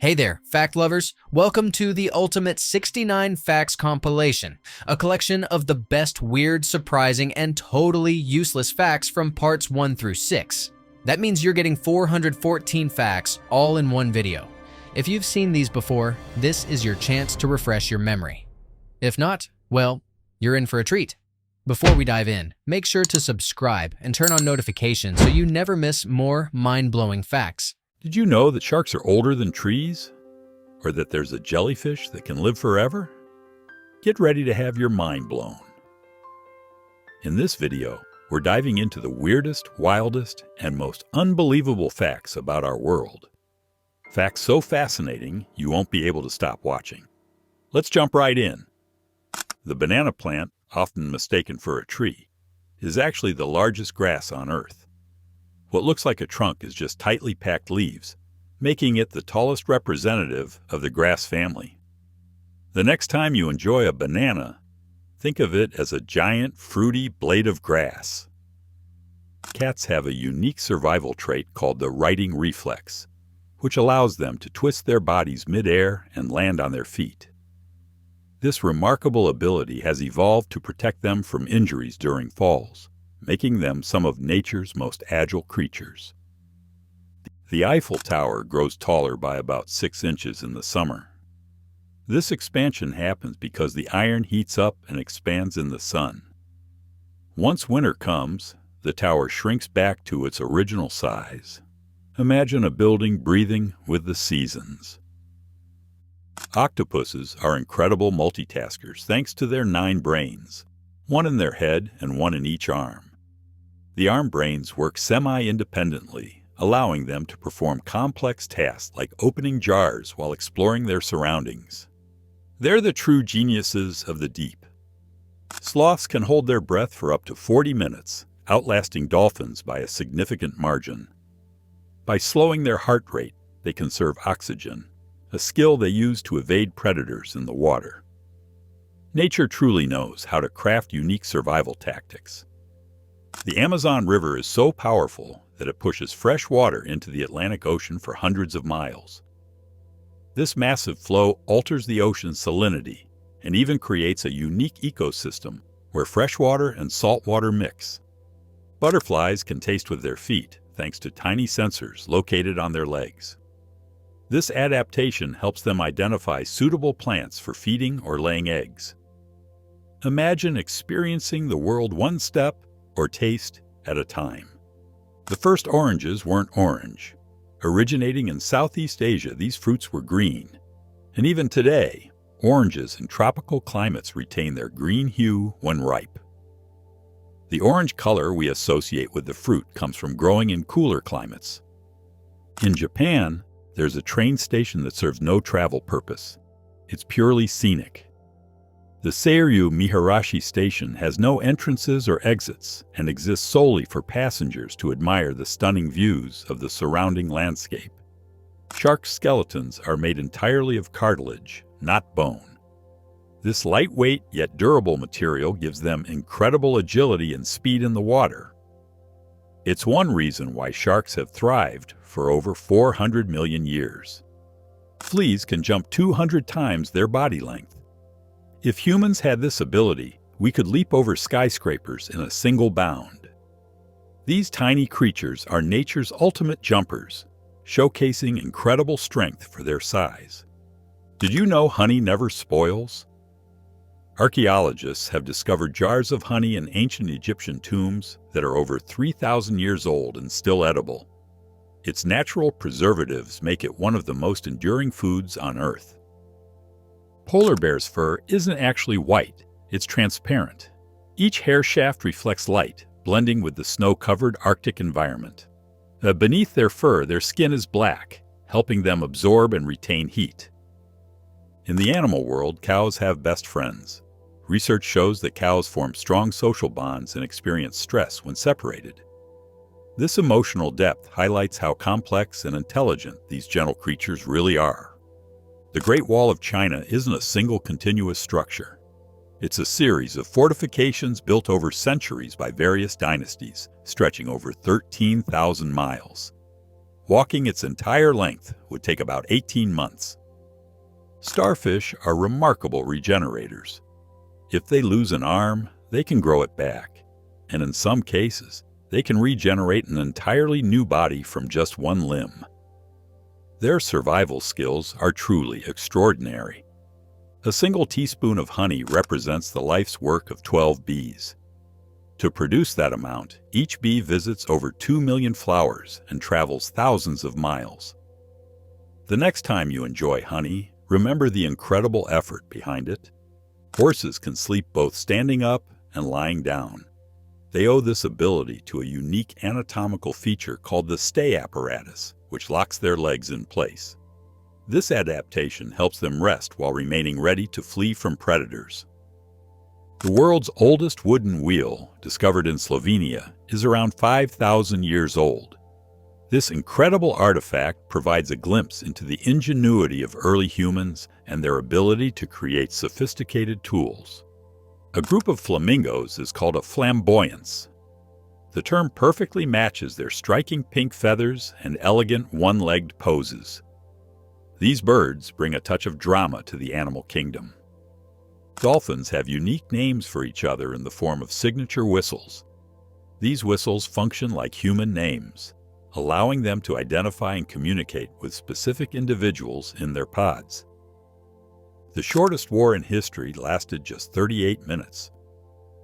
Hey there, fact lovers. Welcome to the Ultimate 69 Facts Compilation, a collection of the best weird, surprising, and totally useless facts from parts 1 through 6. That means you're getting 414 facts all in one video. If you've seen these before, this is your chance to refresh your memory. If not, well, you're in for a treat. Before we dive in, make sure to subscribe and turn on notifications so you never miss more mind-blowing facts. Did you know that sharks are older than trees? Or that there's a jellyfish that can live forever? Get ready to have your mind blown. In this video, we're diving into the weirdest, wildest, and most unbelievable facts about our world. Facts so fascinating, you won't be able to stop watching. Let's jump right in. The banana plant, often mistaken for a tree, is actually the largest grass on Earth. What looks like a trunk is just tightly packed leaves, making it the tallest representative of the grass family. The next time you enjoy a banana, think of it as a giant, fruity blade of grass. Cats have a unique survival trait called the righting reflex, which allows them to twist their bodies mid-air and land on their feet. This remarkable ability has evolved to protect them from injuries during falls, making them some of nature's most agile creatures. The Eiffel Tower grows taller by about 6 inches in the summer. This expansion happens because the iron heats up and expands in the sun. Once winter comes, the tower shrinks back to its original size. Imagine a building breathing with the seasons. Octopuses are incredible multitaskers thanks to their 9 brains, one in their head and one in each arm. The arm brains work semi-independently, allowing them to perform complex tasks like opening jars while exploring their surroundings. They're the true geniuses of the deep. Sloths can hold their breath for up to 40 minutes, outlasting dolphins by a significant margin. By slowing their heart rate, they conserve oxygen, a skill they use to evade predators in the water. Nature truly knows how to craft unique survival tactics. The Amazon River is so powerful that it pushes fresh water into the Atlantic Ocean for hundreds of miles. This massive flow alters the ocean's salinity and even creates a unique ecosystem where freshwater and saltwater mix. Butterflies can taste with their feet thanks to tiny sensors located on their legs. This adaptation helps them identify suitable plants for feeding or laying eggs. Imagine experiencing the world one step or taste at a time. The first oranges weren't orange. Originating in Southeast Asia, these fruits were green. And even today, oranges in tropical climates retain their green hue when ripe. The orange color we associate with the fruit comes from growing in cooler climates. In Japan, there's a train station that serves no travel purpose. It's purely scenic. The Seiryu Miharashi Station has no entrances or exits and exists solely for passengers to admire the stunning views of the surrounding landscape. Shark skeletons are made entirely of cartilage, not bone. This lightweight yet durable material gives them incredible agility and speed in the water. It's one reason why sharks have thrived for over 400 million years. Fleas can jump 200 times their body length. If humans had this ability, we could leap over skyscrapers in a single bound. These tiny creatures are nature's ultimate jumpers, showcasing incredible strength for their size. Did you know honey never spoils? Archaeologists have discovered jars of honey in ancient Egyptian tombs that are over 3,000 years old and still edible. Its natural preservatives make it one of the most enduring foods on Earth. Polar bear's fur isn't actually white, it's transparent. Each hair shaft reflects light, blending with the snow-covered Arctic environment. Beneath their fur, their skin is black, helping them absorb and retain heat. In the animal world, cows have best friends. Research shows that cows form strong social bonds and experience stress when separated. This emotional depth highlights how complex and intelligent these gentle creatures really are. The Great Wall of China isn't a single continuous structure. It's a series of fortifications built over centuries by various dynasties, stretching over 13,000 miles. Walking its entire length would take about 18 months. Starfish are remarkable regenerators. If they lose an arm, they can grow it back, and in some cases, they can regenerate an entirely new body from just one limb. Their survival skills are truly extraordinary. A single teaspoon of honey represents the life's work of 12 bees. To produce that amount, each bee visits over 2 million flowers and travels thousands of miles. The next time you enjoy honey, remember the incredible effort behind it. Horses can sleep both standing up and lying down. They owe this ability to a unique anatomical feature called the stay apparatus, which locks their legs in place. This adaptation helps them rest while remaining ready to flee from predators. The world's oldest wooden wheel, discovered in Slovenia, is around 5,000 years old. This incredible artifact provides a glimpse into the ingenuity of early humans and their ability to create sophisticated tools. A group of flamingos is called a flamboyance. The term perfectly matches their striking pink feathers and elegant one-legged poses. These birds bring a touch of drama to the animal kingdom. Dolphins have unique names for each other in the form of signature whistles. These whistles function like human names, allowing them to identify and communicate with specific individuals in their pods. The shortest war in history lasted just 38 minutes.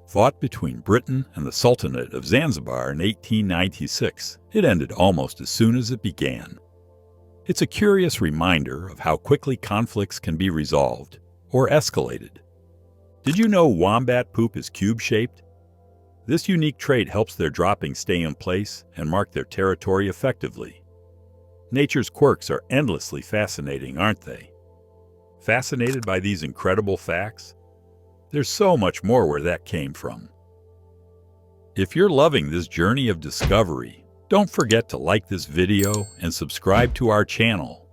Fought between Britain and the Sultanate of Zanzibar in 1896, it ended almost as soon as it began. It's a curious reminder of how quickly conflicts can be resolved or escalated. Did you know wombat poop is cube-shaped? This unique trait helps their droppings stay in place and mark their territory effectively. Nature's quirks are endlessly fascinating, aren't they? Fascinated by these incredible facts? There's so much more where that came from. If you're loving this journey of discovery, don't forget to like this video and subscribe to our channel.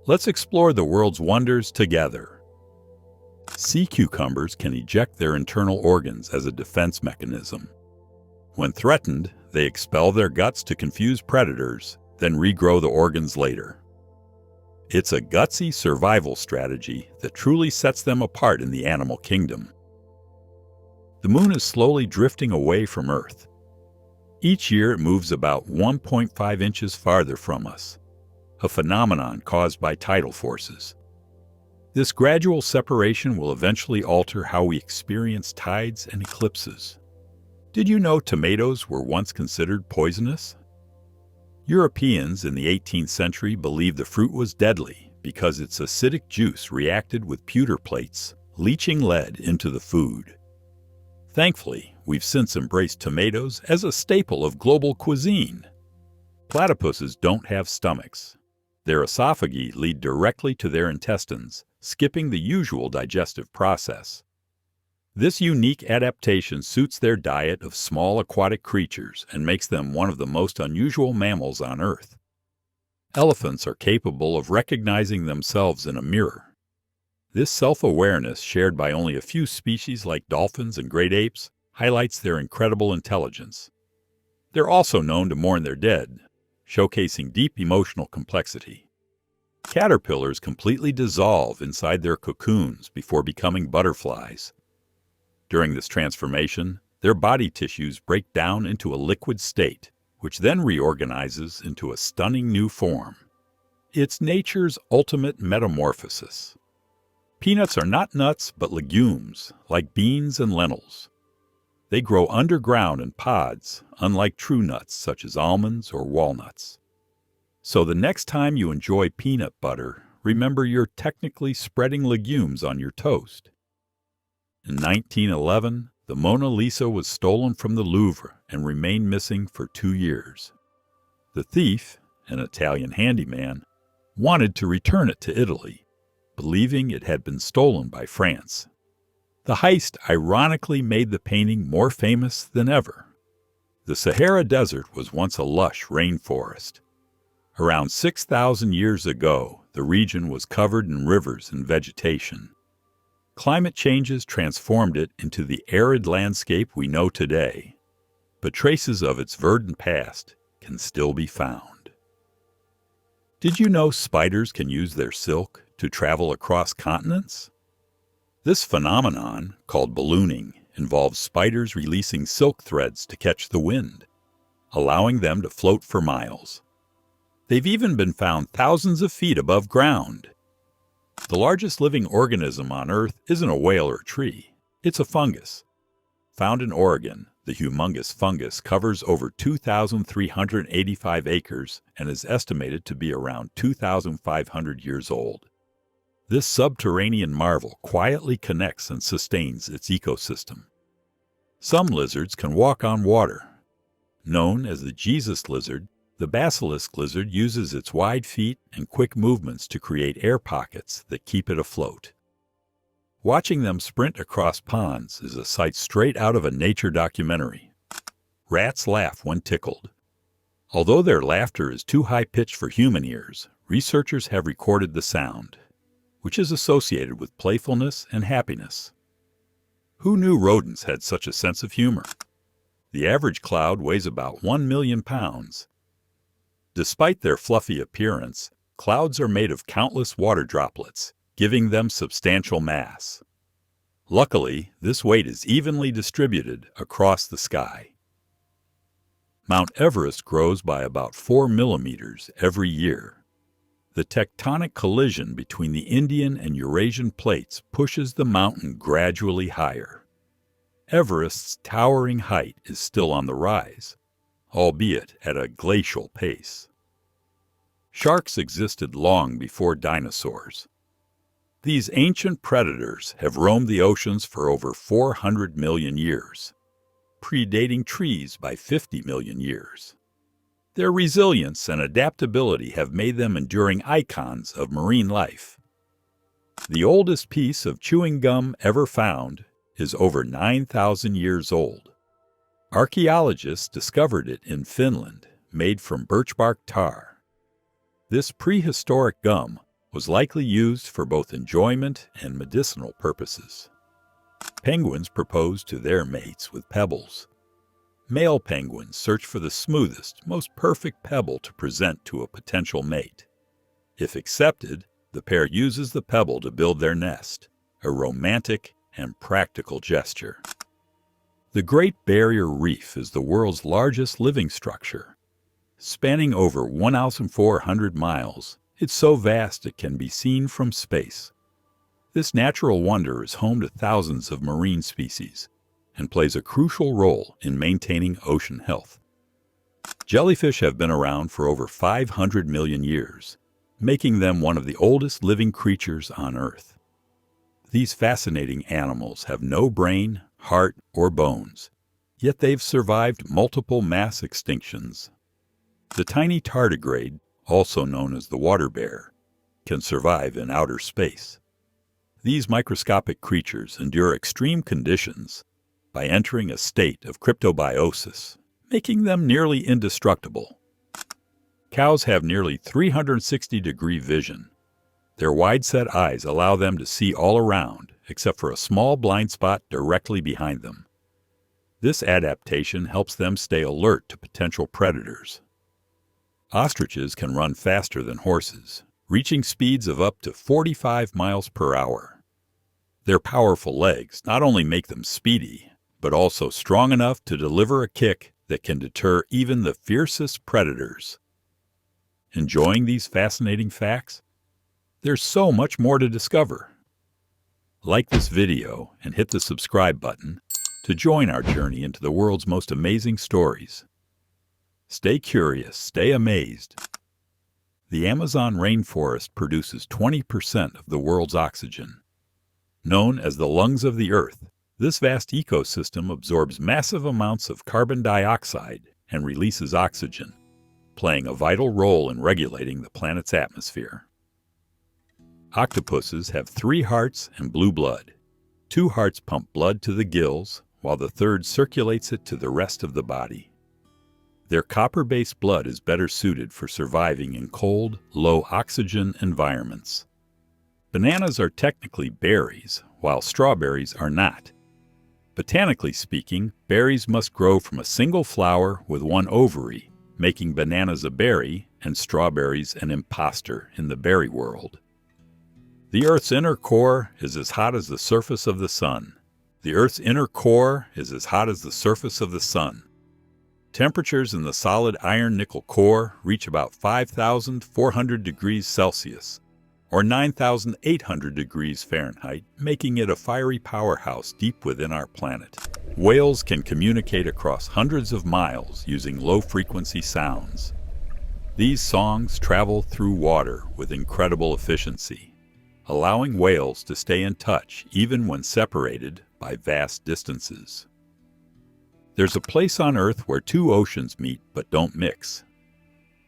Let's explore the world's wonders together. Sea cucumbers can eject their internal organs as a defense mechanism. When threatened, they expel their guts to confuse predators, then regrow the organs later. It's a gutsy survival strategy that truly sets them apart in the animal kingdom. The moon is slowly drifting away from Earth. Each year it moves about 1.5 inches farther from us, a phenomenon caused by tidal forces. This gradual separation will eventually alter how we experience tides and eclipses. Did you know tomatoes were once considered poisonous? Europeans in the 18th century believed the fruit was deadly because its acidic juice reacted with pewter plates, leaching lead into the food. Thankfully, we've since embraced tomatoes as a staple of global cuisine. Platypuses don't have stomachs. Their esophagi lead directly to their intestines, skipping the usual digestive process. This unique adaptation suits their diet of small aquatic creatures and makes them one of the most unusual mammals on Earth. Elephants are capable of recognizing themselves in a mirror. This self-awareness, shared by only a few species like dolphins and great apes, highlights their incredible intelligence. They're also known to mourn their dead, showcasing deep emotional complexity. Caterpillars completely dissolve inside their cocoons before becoming butterflies. During this transformation, their body tissues break down into a liquid state, which then reorganizes into a stunning new form. It's nature's ultimate metamorphosis. Peanuts are not nuts, but legumes, like beans and lentils. They grow underground in pods, unlike true nuts such as almonds or walnuts. So the next time you enjoy peanut butter, remember you're technically spreading legumes on your toast. In 1911, the Mona Lisa was stolen from the Louvre and remained missing for 2 years. The thief, an Italian handyman, wanted to return it to Italy, believing it had been stolen by France. The heist ironically made the painting more famous than ever. The Sahara Desert was once a lush rainforest. Around 6,000 years ago, the region was covered in rivers and vegetation. Climate changes transformed it into the arid landscape we know today, but traces of its verdant past can still be found. Did you know spiders can use their silk to travel across continents? This phenomenon, called ballooning, involves spiders releasing silk threads to catch the wind, allowing them to float for miles. They've even been found thousands of feet above ground. The largest living organism on Earth isn't a whale or tree. It's a fungus. Found in Oregon, the humongous fungus covers over 2,385 acres and is estimated to be around 2,500 years old. This subterranean marvel quietly connects and sustains its ecosystem. Some lizards can walk on water. Known as the Jesus lizard, the basilisk lizard uses its wide feet and quick movements to create air pockets that keep it afloat. Watching them sprint across ponds is a sight straight out of a nature documentary. Rats laugh when tickled. Although their laughter is too high-pitched for human ears, researchers have recorded the sound, which is associated with playfulness and happiness. Who knew rodents had such a sense of humor? The average cloud weighs about 1 million pounds. Despite their fluffy appearance, clouds are made of countless water droplets, giving them substantial mass. Luckily, this weight is evenly distributed across the sky. Mount Everest grows by about 4 millimeters every year. The tectonic collision between the Indian and Eurasian plates pushes the mountain gradually higher. Everest's towering height is still on the rise, albeit at a glacial pace. Sharks existed long before dinosaurs. These ancient predators have roamed the oceans for over 400 million years, predating trees by 50 million years. Their resilience and adaptability have made them enduring icons of marine life. The oldest piece of chewing gum ever found is over 9,000 years old. Archaeologists discovered it in Finland, made from birch bark tar. This prehistoric gum was likely used for both enjoyment and medicinal purposes. Penguins propose to their mates with pebbles. Male penguins search for the smoothest, most perfect pebble to present to a potential mate. If accepted, the pair uses the pebble to build their nest, a romantic and practical gesture. The Great Barrier Reef is the world's largest living structure. Spanning over 1,400 miles, it's so vast it can be seen from space. This natural wonder is home to thousands of marine species and plays a crucial role in maintaining ocean health. Jellyfish have been around for over 500 million years, making them one of the oldest living creatures on Earth. These fascinating animals have no brain, heart, or bones, yet they've survived multiple mass extinctions. The tiny tardigrade, also known as the water bear, can survive in outer space. These microscopic creatures endure extreme conditions by entering a state of cryptobiosis, making them nearly indestructible. Cows have nearly 360-degree vision. Their wide-set eyes allow them to see all around, except for a small blind spot directly behind them. This adaptation helps them stay alert to potential predators. Ostriches can run faster than horses, reaching speeds of up to 45 miles per hour. Their powerful legs not only make them speedy, but also strong enough to deliver a kick that can deter even the fiercest predators. Enjoying these fascinating facts? There's so much more to discover. Like this video and hit the subscribe button to join our journey into the world's most amazing stories. Stay curious, stay amazed. The Amazon rainforest produces 20% of the world's oxygen. Known as the lungs of the Earth, this vast ecosystem absorbs massive amounts of carbon dioxide and releases oxygen, playing a vital role in regulating the planet's atmosphere. Octopuses have 3 hearts and blue blood. 2 hearts pump blood to the gills, while the third circulates it to the rest of the body. Their copper-based blood is better suited for surviving in cold, low-oxygen environments. Bananas are technically berries, while strawberries are not. Botanically speaking, berries must grow from a single flower with 1 ovary, making bananas a berry and strawberries an imposter in the berry world. The Earth's inner core is as hot as the surface of the sun. The Earth's inner core is as hot as the surface of the sun. Temperatures in the solid iron-nickel core reach about 5,400 degrees Celsius, or 9,800 degrees Fahrenheit, making it a fiery powerhouse deep within our planet. Whales can communicate across hundreds of miles using low-frequency sounds. These songs travel through water with incredible efficiency, allowing whales to stay in touch even when separated by vast distances. There's a place on Earth where two oceans meet but don't mix.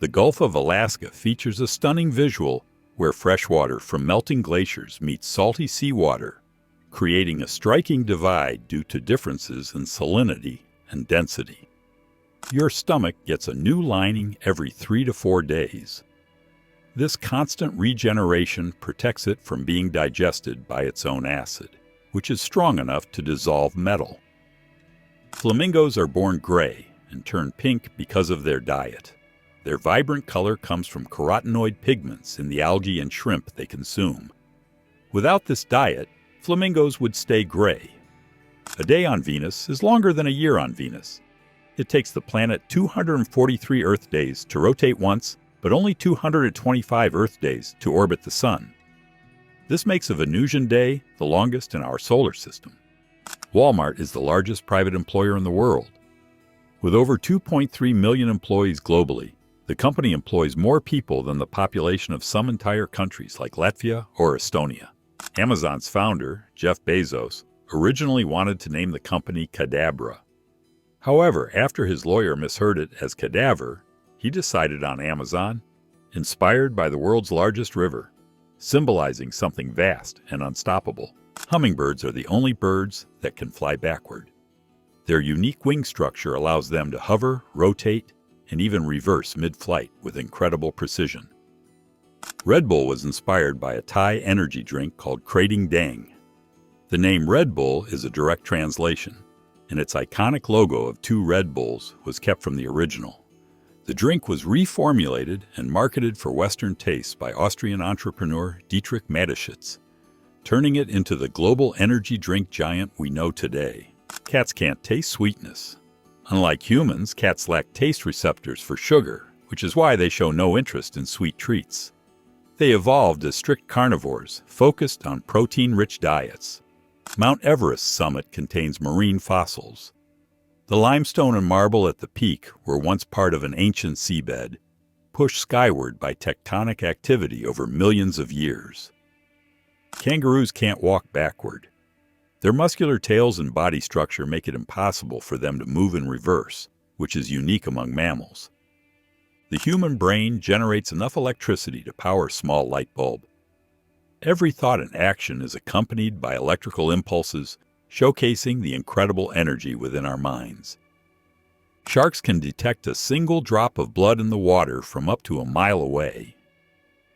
The Gulf of Alaska features a stunning visual where fresh water from melting glaciers meets salty seawater, creating a striking divide due to differences in salinity and density. Your stomach gets a new lining every 3 to 4 days. This constant regeneration protects it from being digested by its own acid, which is strong enough to dissolve metal. Flamingos are born gray and turn pink because of their diet. Their vibrant color comes from carotenoid pigments in the algae and shrimp they consume. Without this diet, flamingos would stay gray. A day on Venus is longer than a year on Venus. It takes the planet 243 Earth days to rotate once, but only 225 Earth days to orbit the Sun. This makes a Venusian day the longest in our solar system. Walmart is the largest private employer in the world. With over 2.3 million employees globally, the company employs more people than the population of some entire countries like Latvia or Estonia. Amazon's founder, Jeff Bezos, originally wanted to name the company Cadabra. However, after his lawyer misheard it as cadaver, he decided on Amazon, inspired by the world's largest river, symbolizing something vast and unstoppable. Hummingbirds are the only birds that can fly backward. Their unique wing structure allows them to hover, rotate, and even reverse mid-flight with incredible precision. Red Bull was inspired by a Thai energy drink called Krating Dang. The name Red Bull is a direct translation, and its iconic logo of 2 Red Bulls was kept from the original. The drink was reformulated and marketed for Western tastes by Austrian entrepreneur Dietrich Mateschitz, turning it into the global energy drink giant we know today. Cats can't taste sweetness. Unlike humans, cats lack taste receptors for sugar, which is why they show no interest in sweet treats. They evolved as strict carnivores, focused on protein-rich diets. Mount Everest's summit contains marine fossils. The limestone and marble at the peak were once part of an ancient seabed, pushed skyward by tectonic activity over millions of years. Kangaroos can't walk backward. Their muscular tails and body structure make it impossible for them to move in reverse, which is unique among mammals. The human brain generates enough electricity to power a small light bulb. Every thought and action is accompanied by electrical impulses, showcasing the incredible energy within our minds. Sharks can detect a single drop of blood in the water from up to a mile away.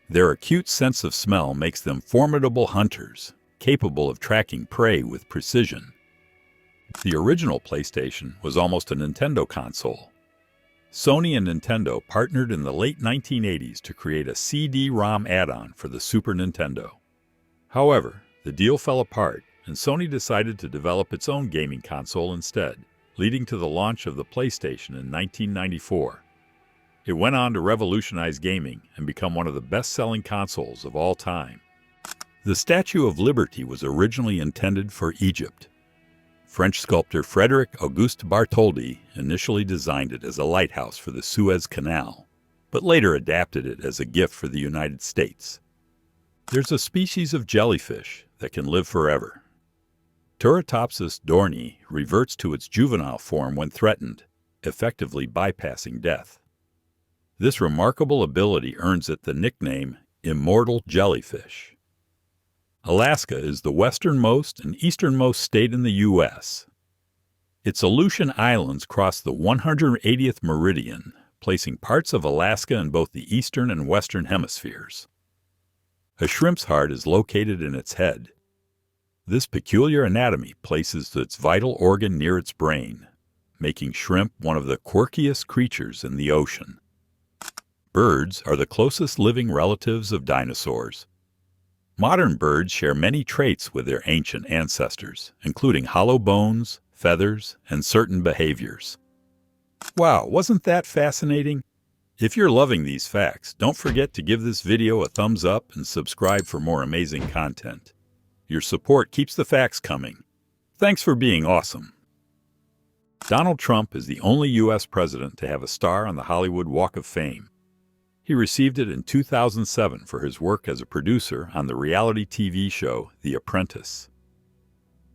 Their acute sense of smell makes them formidable hunters, capable of tracking prey with precision. The original PlayStation was almost a Nintendo console. Sony and Nintendo partnered in the late 1980s to create a CD-ROM add-on for the Super Nintendo. However, the deal fell apart, and Sony decided to develop its own gaming console instead, leading to the launch of the PlayStation in 1994. It went on to revolutionize gaming and become one of the best-selling consoles of all time. The Statue of Liberty was originally intended for Egypt. French sculptor Frédéric Auguste Bartholdi initially designed it as a lighthouse for the Suez Canal, but later adapted it as a gift for the United States. There's a species of jellyfish that can live forever. Turritopsis dohrnii reverts to its juvenile form when threatened, effectively bypassing death. This remarkable ability earns it the nickname immortal jellyfish. Alaska is the westernmost and easternmost state in the U.S. Its Aleutian Islands cross the 180th meridian, placing parts of Alaska in both the eastern and western hemispheres. A shrimp's heart is located in its head. This peculiar anatomy places its vital organ near its brain, making shrimp one of the quirkiest creatures in the ocean. Birds are the closest living relatives of dinosaurs. Modern birds share many traits with their ancient ancestors, including hollow bones, feathers, and certain behaviors. Wow, wasn't that fascinating? If you're loving these facts, don't forget to give this video a thumbs up and subscribe for more amazing content. Your support keeps the facts coming. Thanks for being awesome. Donald Trump is the only U.S. president to have a star on the Hollywood Walk of Fame. He received it in 2007 for his work as a producer on the reality TV show The Apprentice.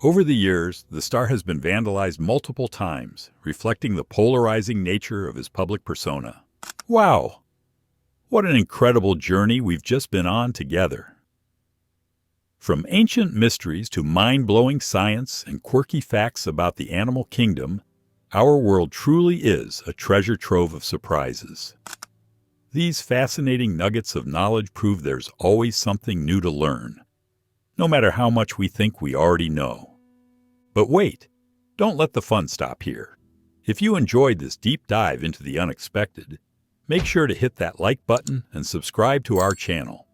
Over the years, the star has been vandalized multiple times, reflecting the polarizing nature of his public persona. Wow! What an incredible journey we've just been on together. From ancient mysteries to mind-blowing science and quirky facts about the animal kingdom, our world truly is a treasure trove of surprises. These fascinating nuggets of knowledge prove there's always something new to learn, no matter how much we think we already know. But wait, don't let the fun stop here. If you enjoyed this deep dive into the unexpected, make sure to hit that like button and subscribe to our channel.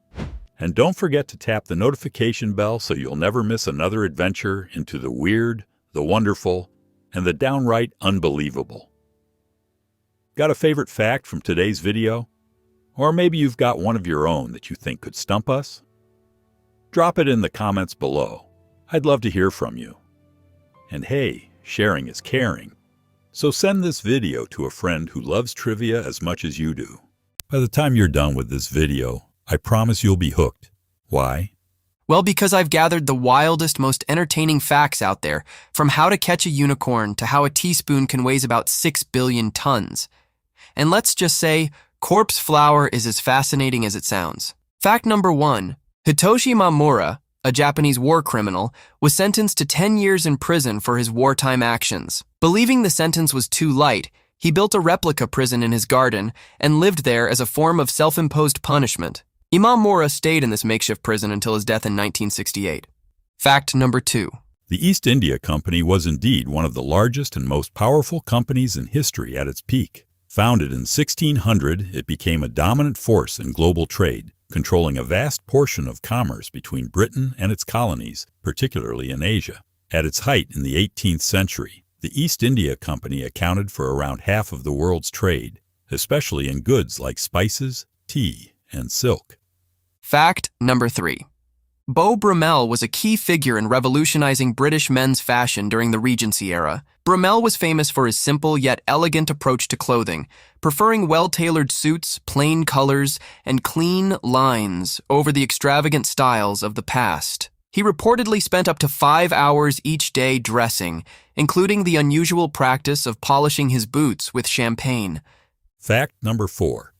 And don't forget to tap the notification bell so you'll never miss another adventure into the weird, the wonderful, and the downright unbelievable. Got a favorite fact from today's video? Or maybe you've got one of your own that you think could stump us? Drop it in the comments below. I'd love to hear from you. And hey, sharing is caring. So send this video to a friend who loves trivia as much as you do. By the time you're done with this video, I promise you'll be hooked. Why? Well, because I've gathered the wildest, most entertaining facts out there, from how to catch a unicorn to how a teaspoon can weigh about 6 billion tons. And let's just say, corpse flour is as fascinating as it sounds. Fact number 1. Hitoshi Mamura, a Japanese war criminal, was sentenced to 10 years in prison for his wartime actions. Believing the sentence was too light, he built a replica prison in his garden and lived there as a form of self-imposed punishment. Imamura stayed in this makeshift prison until his death in 1968. Fact number 2. The East India Company was indeed one of the largest and most powerful companies in history at its peak. Founded in 1600, it became a dominant force in global trade, controlling a vast portion of commerce between Britain and its colonies, particularly in Asia. At its height in the 18th century, the East India Company accounted for around half of the world's trade, especially in goods like spices, tea, and silk. Fact number 3. Beau Brummel was a key figure in revolutionizing British men's fashion during the Regency era. Brummel was famous for his simple yet elegant approach to clothing, preferring well-tailored suits, plain colors, and clean lines over the extravagant styles of the past. He reportedly spent up to 5 hours each day dressing, including the unusual practice of polishing his boots with champagne. Fact number 4.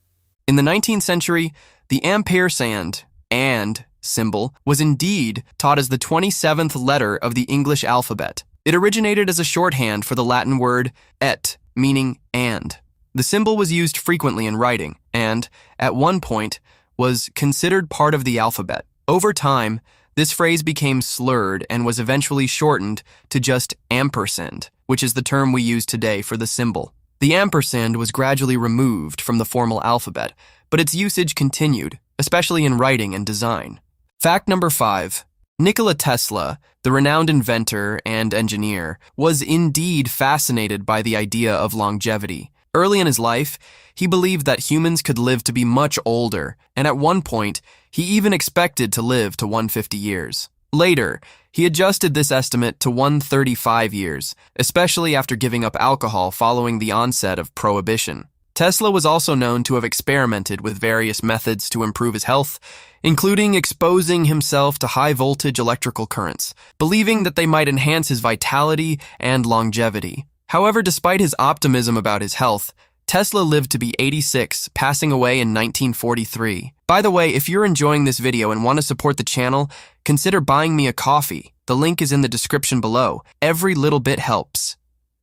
In the 19th century, the ampersand and symbol was indeed taught as the 27th letter of the English alphabet. It originated as a shorthand for the Latin word et, meaning and. The symbol was used frequently in writing and, at one point, was considered part of the alphabet. Over time, this phrase became slurred and was eventually shortened to just ampersand, which is the term we use today for the symbol. The ampersand was gradually removed from the formal alphabet, but its usage continued, especially in writing and design. Fact number 5. Nikola Tesla, the renowned inventor and engineer, was indeed fascinated by the idea of longevity. Early in his life, he believed that humans could live to be much older, and at one point, he even expected to live to 150 years. Later, he adjusted this estimate to 135 years, especially after giving up alcohol following the onset of Prohibition. Tesla was also known to have experimented with various methods to improve his health, including exposing himself to high-voltage electrical currents, believing that they might enhance his vitality and longevity. However, despite his optimism about his health, Tesla lived to be 86, passing away in 1943. By the way, if you're enjoying this video and want to support the channel, consider buying me a coffee. The link is in the description below. Every little bit helps.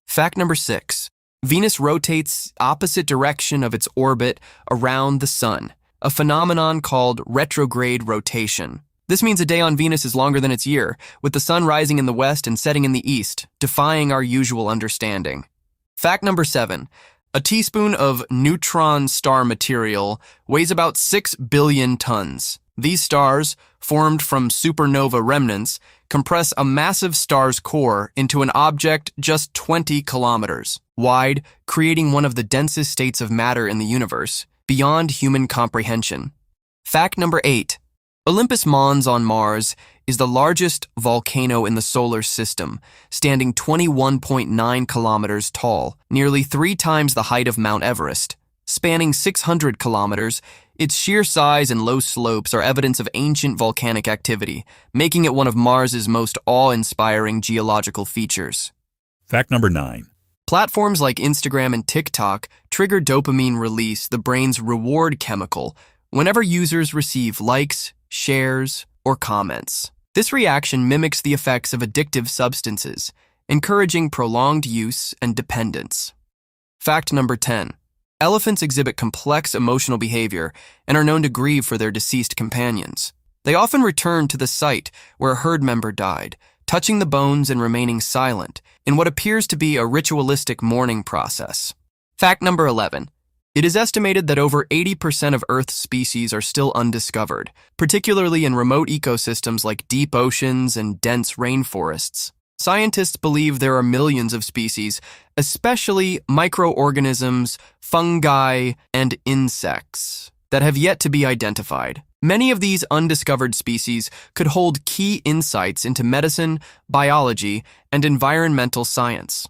Fact number 6. Venus rotates opposite direction of its orbit around the Sun, a phenomenon called retrograde rotation. This means a day on Venus is longer than its year, with the Sun rising in the west and setting in the east, defying our usual understanding. Fact number 7. A teaspoon of neutron star material weighs about 6 billion tons. These stars, formed from supernova remnants, compress a massive star's core into an object just 20 kilometers wide, creating one of the densest states of matter in the universe, beyond human comprehension. Fact number 8. Olympus Mons on Mars is the largest volcano in the solar system, standing 21.9 kilometers tall, nearly 3 times the height of Mount Everest. Spanning 600 kilometers, its sheer size and low slopes are evidence of ancient volcanic activity, making it one of Mars's most awe-inspiring geological features. Fact number 9. Platforms like Instagram and TikTok trigger dopamine release, the brain's reward chemical, whenever users receive likes, shares, or comments. This reaction mimics the effects of addictive substances, encouraging prolonged use and dependence. Fact number 10. Elephants exhibit complex emotional behavior and are known to grieve for their deceased companions. They often return to the site where a herd member died, touching the bones and remaining silent in what appears to be a ritualistic mourning process. Fact number 11. It is estimated that over 80% of Earth's species are still undiscovered, particularly in remote ecosystems like deep oceans and dense rainforests. Scientists believe there are millions of species, especially microorganisms, fungi, and insects, that have yet to be identified. Many of these undiscovered species could hold key insights into medicine, biology, and environmental science.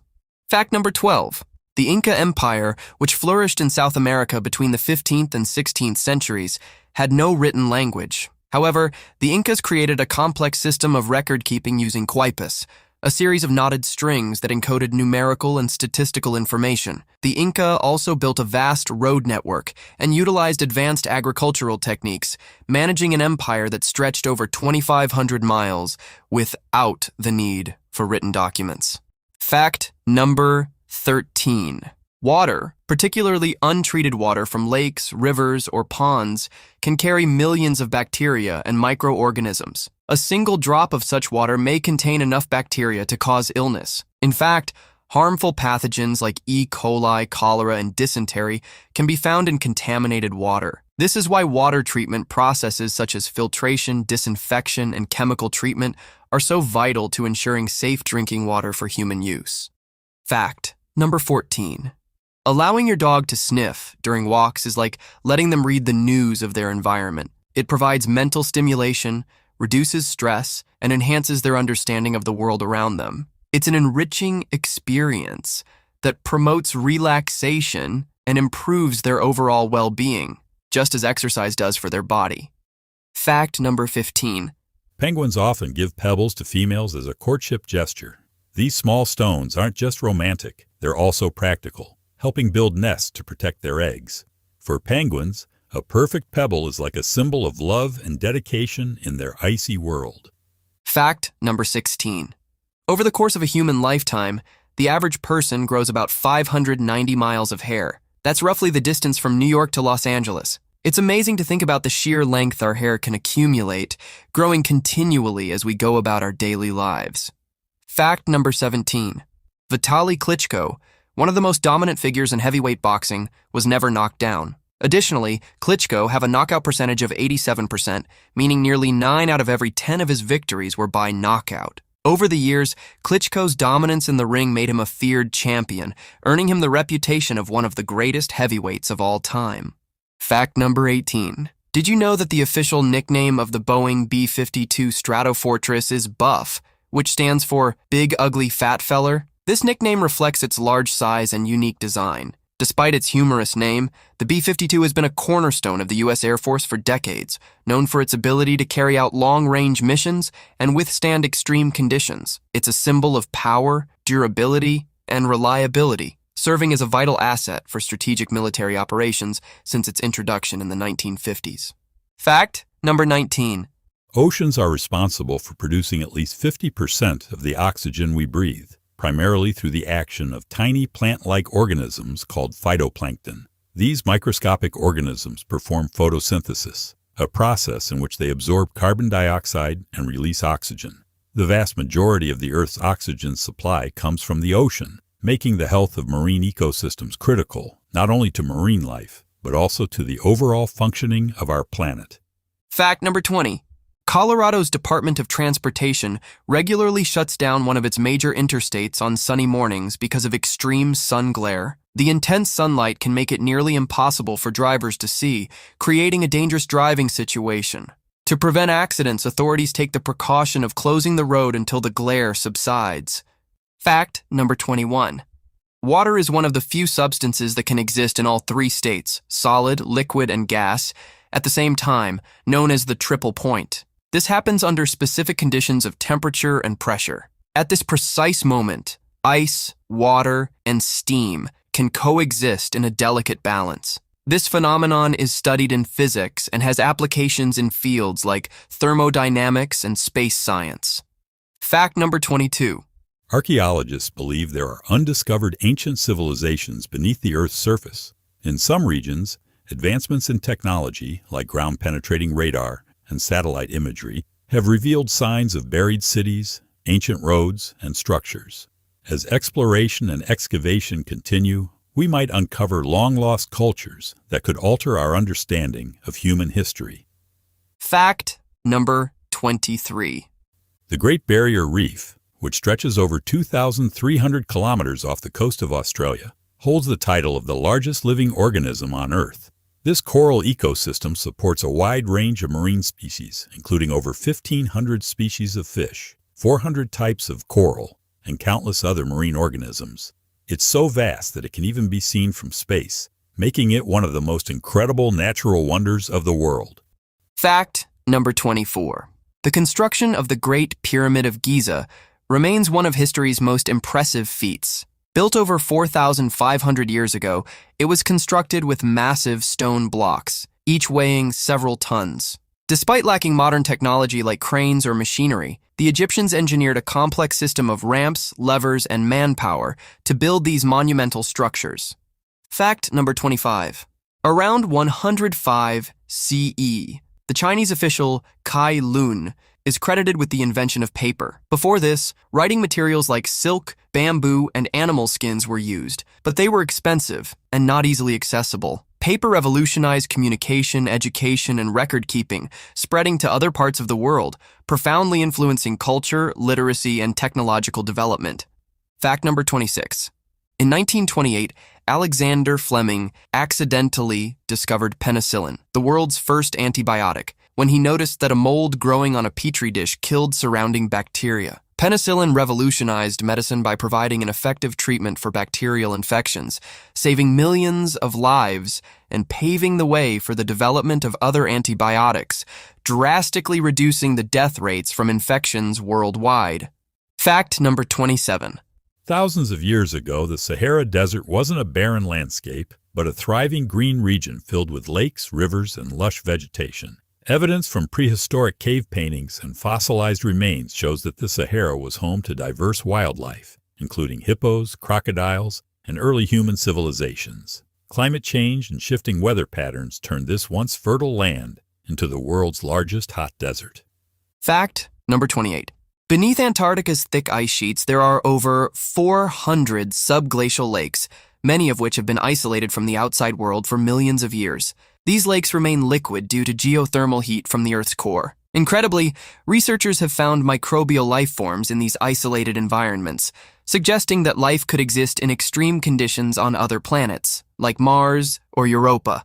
Fact number 12. The Inca Empire, which flourished in South America between the 15th and 16th centuries, had no written language. However, the Incas created a complex system of record-keeping using quipus, a series of knotted strings that encoded numerical and statistical information. The Inca also built a vast road network and utilized advanced agricultural techniques, managing an empire that stretched over 2,500 miles without the need for written documents. Fact number 13. Water, particularly untreated water from lakes, rivers, or ponds, can carry millions of bacteria and microorganisms. A single drop of such water may contain enough bacteria to cause illness. In fact, harmful pathogens like E. coli, cholera, and dysentery can be found in contaminated water. This is why water treatment processes such as filtration, disinfection, and chemical treatment are so vital to ensuring safe drinking water for human use. Fact number 14. Allowing your dog to sniff during walks is like letting them read the news of their environment. It provides mental stimulation, reduces stress, and enhances their understanding of the world around them. It's an enriching experience that promotes relaxation and improves their overall well-being, just as exercise does for their body. Fact number 15. Penguins often give pebbles to females as a courtship gesture. These small stones aren't just romantic, they're also practical, helping build nests to protect their eggs. For penguins, a perfect pebble is like a symbol of love and dedication in their icy world. Fact number 16. Over the course of a human lifetime, the average person grows about 590 miles of hair. That's roughly the distance from New York to Los Angeles. It's amazing to think about the sheer length our hair can accumulate, growing continually as we go about our daily lives. Fact number 17. Vitaly Klitschko, one of the most dominant figures in heavyweight boxing, was never knocked down. Additionally, Klitschko have a knockout percentage of 87%, meaning nearly 9 out of every 10 of his victories were by knockout. Over the years, Klitschko's dominance in the ring made him a feared champion, earning him the reputation of one of the greatest heavyweights of all time. Fact number 18. Did you know that the official nickname of the Boeing B-52 Stratofortress is Buff, which stands for Big Ugly Fat Feller? This nickname reflects its large size and unique design. Despite its humorous name, the B-52 has been a cornerstone of the U.S. Air Force for decades, known for its ability to carry out long-range missions and withstand extreme conditions. It's a symbol of power, durability, and reliability, serving as a vital asset for strategic military operations since its introduction in the 1950s. Fact number 19. Oceans are responsible for producing at least 50% of the oxygen we breathe, primarily through the action of tiny plant-like organisms called phytoplankton. These microscopic organisms perform photosynthesis, a process in which they absorb carbon dioxide and release oxygen. The vast majority of the Earth's oxygen supply comes from the ocean, making the health of marine ecosystems critical not only to marine life, but also to the overall functioning of our planet. Fact number 20. Colorado's Department of Transportation regularly shuts down one of its major interstates on sunny mornings because of extreme sun glare. The intense sunlight can make it nearly impossible for drivers to see, creating a dangerous driving situation. To prevent accidents, authorities take the precaution of closing the road until the glare subsides. Fact number 21. Water is one of the few substances that can exist in all three states, solid, liquid, and gas, at the same time, known as the triple point. This happens under specific conditions of temperature and pressure. At this precise moment, ice, water, and steam can coexist in a delicate balance. This phenomenon is studied in physics and has applications in fields like thermodynamics and space science. Fact number 22. Archaeologists believe there are undiscovered ancient civilizations beneath the Earth's surface. In some regions, advancements in technology, like ground-penetrating radar and satellite imagery, have revealed signs of buried cities, ancient roads, and structures. As exploration and excavation continue, we might uncover long-lost cultures that could alter our understanding of human history. Fact number 23. The Great Barrier Reef, which stretches over 2,300 kilometers off the coast of Australia, holds the title of the largest living organism on Earth. This coral ecosystem supports a wide range of marine species, including over 1,500 species of fish, 400 types of coral, and countless other marine organisms. It's so vast that it can even be seen from space, making it one of the most incredible natural wonders of the world. Fact number 24. The construction of the Great Pyramid of Giza remains one of history's most impressive feats. Built over 4,500 years ago, it was constructed with massive stone blocks, each weighing several tons. Despite lacking modern technology like cranes or machinery, the Egyptians engineered a complex system of ramps, levers, and manpower to build these monumental structures. Fact number 25. Around 105 CE, the Chinese official Kai Lun is credited with the invention of paper. Before this, writing materials like silk, bamboo, and animal skins were used, but they were expensive and not easily accessible. Paper revolutionized communication, education, and record-keeping, spreading to other parts of the world, profoundly influencing culture, literacy, and technological development. Fact number 26. In 1928, Alexander Fleming accidentally discovered penicillin, the world's first antibiotic, when he noticed that a mold growing on a petri dish killed surrounding bacteria. Penicillin revolutionized medicine by providing an effective treatment for bacterial infections, saving millions of lives and paving the way for the development of other antibiotics, drastically reducing the death rates from infections worldwide. Fact number 27. Thousands of years ago, the Sahara Desert wasn't a barren landscape, but a thriving green region filled with lakes, rivers, and lush vegetation. Evidence from prehistoric cave paintings and fossilized remains shows that the Sahara was home to diverse wildlife, including hippos, crocodiles, and early human civilizations. Climate change and shifting weather patterns turned this once fertile land into the world's largest hot desert. Fact number 28. Beneath Antarctica's thick ice sheets, there are over 400 subglacial lakes, many of which have been isolated from the outside world for millions of years. These lakes remain liquid due to geothermal heat from the Earth's core. Incredibly, researchers have found microbial life forms in these isolated environments, suggesting that life could exist in extreme conditions on other planets, like Mars or Europa.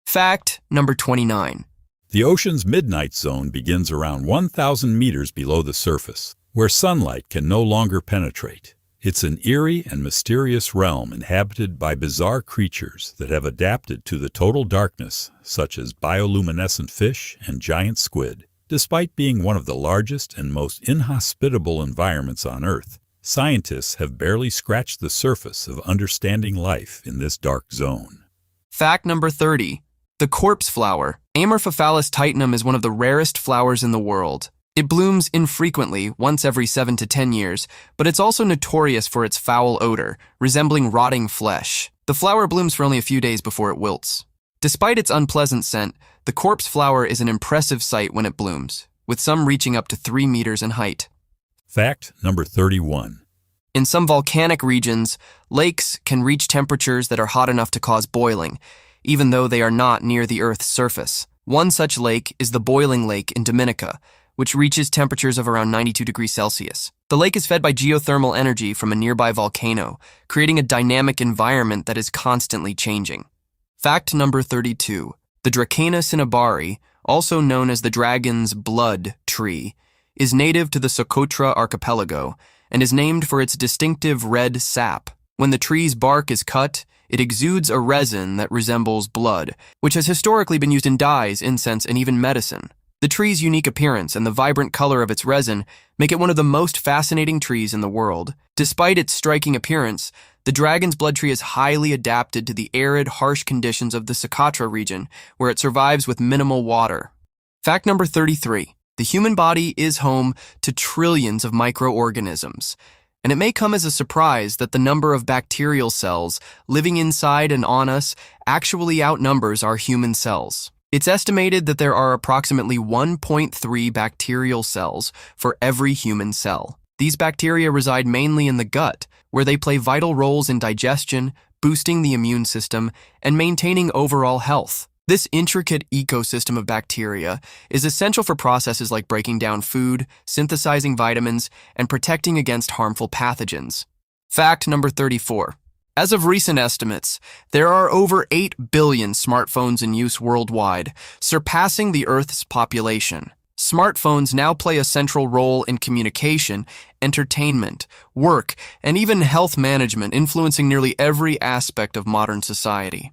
Fact number 29. The ocean's midnight zone begins around 1,000 meters below the surface, where sunlight can no longer penetrate. It's an eerie and mysterious realm inhabited by bizarre creatures that have adapted to the total darkness, such as bioluminescent fish and giant squid. Despite being one of the largest and most inhospitable environments on Earth, scientists have barely scratched the surface of understanding life in this dark zone. Fact number 30. The corpse flower, Amorphophallus titanum, is one of the rarest flowers in the world. It blooms infrequently, once every 7 to 10 years, but it's also notorious for its foul odor, resembling rotting flesh. The flower blooms for only a few days before it wilts. Despite its unpleasant scent, the corpse flower is an impressive sight when it blooms, with some reaching up to 3 meters in height. Fact number 31. In some volcanic regions, lakes can reach temperatures that are hot enough to cause boiling, even though they are not near the Earth's surface. One such lake is the Boiling Lake in Dominica, which reaches temperatures of around 92 degrees Celsius. The lake is fed by geothermal energy from a nearby volcano, creating a dynamic environment that is constantly changing. Fact number 32. The Dracaena cinnabari, also known as the dragon's blood tree, is native to the Socotra archipelago and is named for its distinctive red sap. When the tree's bark is cut, it exudes a resin that resembles blood, which has historically been used in dyes, incense, and even medicine. The tree's unique appearance and the vibrant color of its resin make it one of the most fascinating trees in the world. Despite its striking appearance, the dragon's blood tree is highly adapted to the arid, harsh conditions of the Socotra region, where it survives with minimal water. Fact number 33. The human body is home to trillions of microorganisms, and it may come as a surprise that the number of bacterial cells living inside and on us actually outnumbers our human cells. It's estimated that there are approximately 1.3 bacterial cells for every human cell. These bacteria reside mainly in the gut, where they play vital roles in digestion, boosting the immune system, and maintaining overall health. This intricate ecosystem of bacteria is essential for processes like breaking down food, synthesizing vitamins, and protecting against harmful pathogens. Fact number 34. As of recent estimates, there are over 8 billion smartphones in use worldwide, surpassing the Earth's population. Smartphones now play a central role in communication, entertainment, work, and even health management, influencing nearly every aspect of modern society.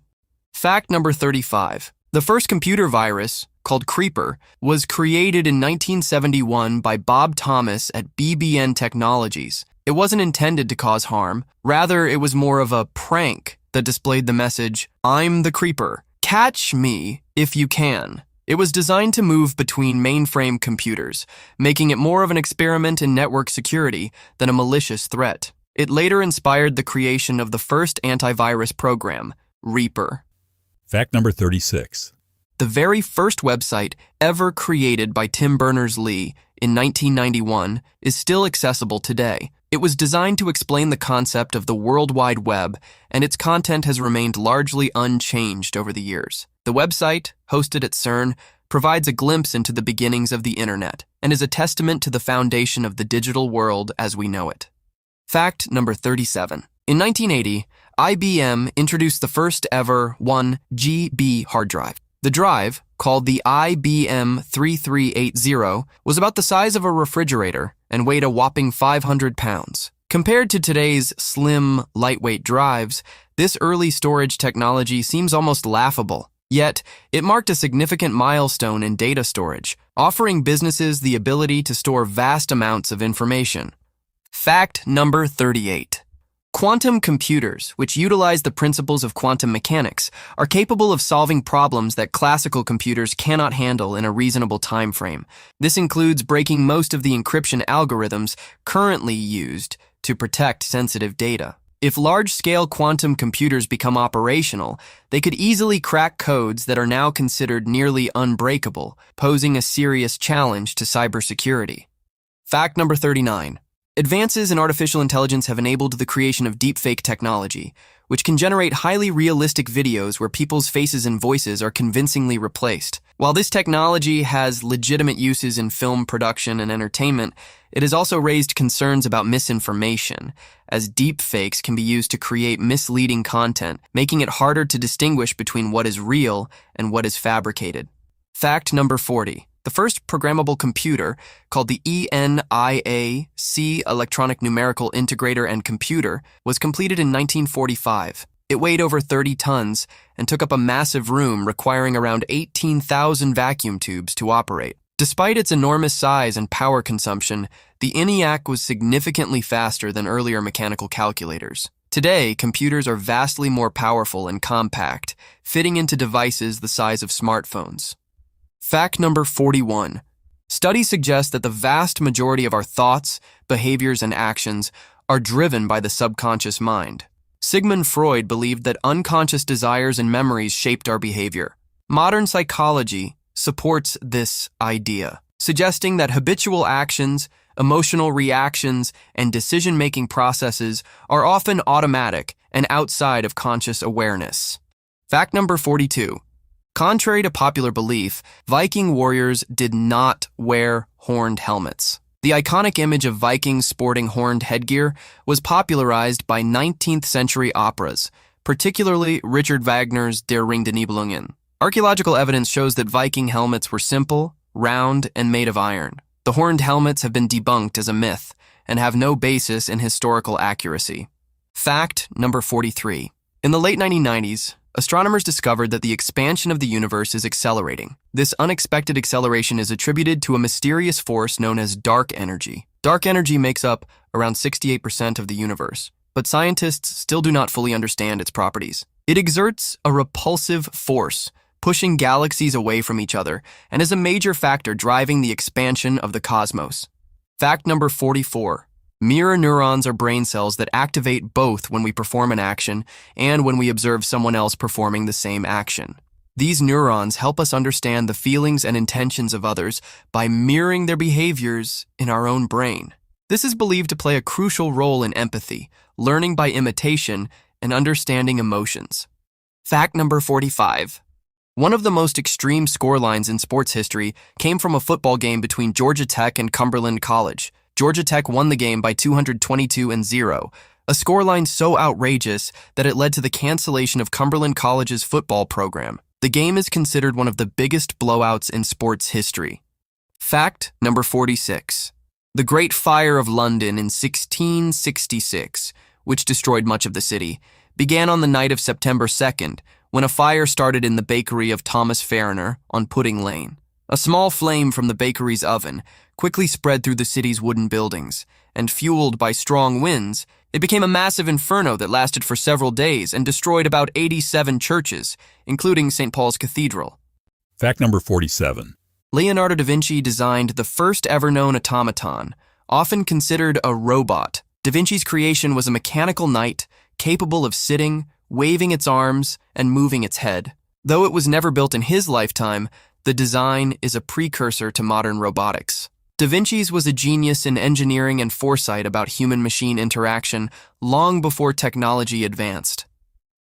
Fact number 35. The first computer virus, called Creeper, was created in 1971 by Bob Thomas at BBN Technologies. It wasn't intended to cause harm. Rather, it was more of a prank that displayed the message, "I'm the Creeper. Catch me if you can." It was designed to move between mainframe computers, making it more of an experiment in network security than a malicious threat. It later inspired the creation of the first antivirus program, Reaper. Fact number 36. The very first website ever created by Tim Berners-Lee in 1991 is still accessible today. It was designed to explain the concept of the World Wide Web, and its content has remained largely unchanged over the years. The website, hosted at CERN, provides a glimpse into the beginnings of the internet and is a testament to the foundation of the digital world as we know it. Fact number 37. In 1980, IBM introduced the first ever 1 GB hard drive. The drive, called the IBM 3380, was about the size of a refrigerator and weighed a whopping 500 pounds. Compared to today's slim, lightweight drives, this early storage technology seems almost laughable. Yet, it marked a significant milestone in data storage, offering businesses the ability to store vast amounts of information. Fact number 38. Quantum computers, which utilize the principles of quantum mechanics, are capable of solving problems that classical computers cannot handle in a reasonable time frame. This includes breaking most of the encryption algorithms currently used to protect sensitive data. If large-scale quantum computers become operational, they could easily crack codes that are now considered nearly unbreakable, posing a serious challenge to cybersecurity. Fact number 39. Advances in artificial intelligence have enabled the creation of deepfake technology, which can generate highly realistic videos where people's faces and voices are convincingly replaced. While this technology has legitimate uses in film production and entertainment, it has also raised concerns about misinformation, as deepfakes can be used to create misleading content, making it harder to distinguish between what is real and what is fabricated. Fact number 40. The first programmable computer, called the ENIAC Electronic Numerical Integrator and Computer, was completed in 1945. It weighed over 30 tons and took up a massive room requiring around 18,000 vacuum tubes to operate. Despite its enormous size and power consumption, the ENIAC was significantly faster than earlier mechanical calculators. Today, computers are vastly more powerful and compact, fitting into devices the size of smartphones. Fact number 41. Studies suggest that the vast majority of our thoughts, behaviors, and actions are driven by the subconscious mind. Sigmund Freud believed that unconscious desires and memories shaped our behavior. Modern psychology supports this idea. suggesting that habitual actions, emotional reactions, and decision-making processes are often automatic and outside of conscious awareness. Fact number 42. Contrary to popular belief, Viking warriors did not wear horned helmets. The iconic image of Vikings sporting horned headgear was popularized by 19th century operas, particularly Richard Wagner's Der Ring der Nibelungen. Archaeological evidence shows that Viking helmets were simple, round, and made of iron. The horned helmets have been debunked as a myth and have no basis in historical accuracy. Fact number 43. In the late 1990s, astronomers discovered that the expansion of the universe is accelerating. This unexpected acceleration is attributed to a mysterious force known as dark energy. Dark energy makes up around 68% of the universe, but scientists still do not fully understand its properties. It exerts a repulsive force, pushing galaxies away from each other, and is a major factor driving the expansion of the cosmos. Fact number 44. Mirror neurons are brain cells that activate both when we perform an action and when we observe someone else performing the same action. These neurons help us understand the feelings and intentions of others by mirroring their behaviors in our own brain. This is believed to play a crucial role in empathy, learning by imitation, and understanding emotions. Fact number 45. One of the most extreme scorelines in sports history came from a football game between Georgia Tech and Cumberland College. Georgia Tech won the game by 222-0, a scoreline so outrageous that it led to the cancellation of Cumberland College's football program. The game is considered one of the biggest blowouts in sports history. Fact number 46. The Great Fire of London in 1666, which destroyed much of the city, began on the night of September 2nd, when a fire started in the bakery of Thomas Fariner on Pudding Lane. A small flame from the bakery's oven quickly spread through the city's wooden buildings, and fueled by strong winds, it became a massive inferno that lasted for several days and destroyed about 87 churches, including St. Paul's Cathedral. Fact number 47. Leonardo da Vinci designed the first ever known automaton, often considered a robot. Da Vinci's creation was a mechanical knight capable of sitting, waving its arms, and moving its head. Though it was never built in his lifetime, the design is a precursor to modern robotics. Da Vinci's was a genius in engineering and foresight about human-machine interaction long before technology advanced.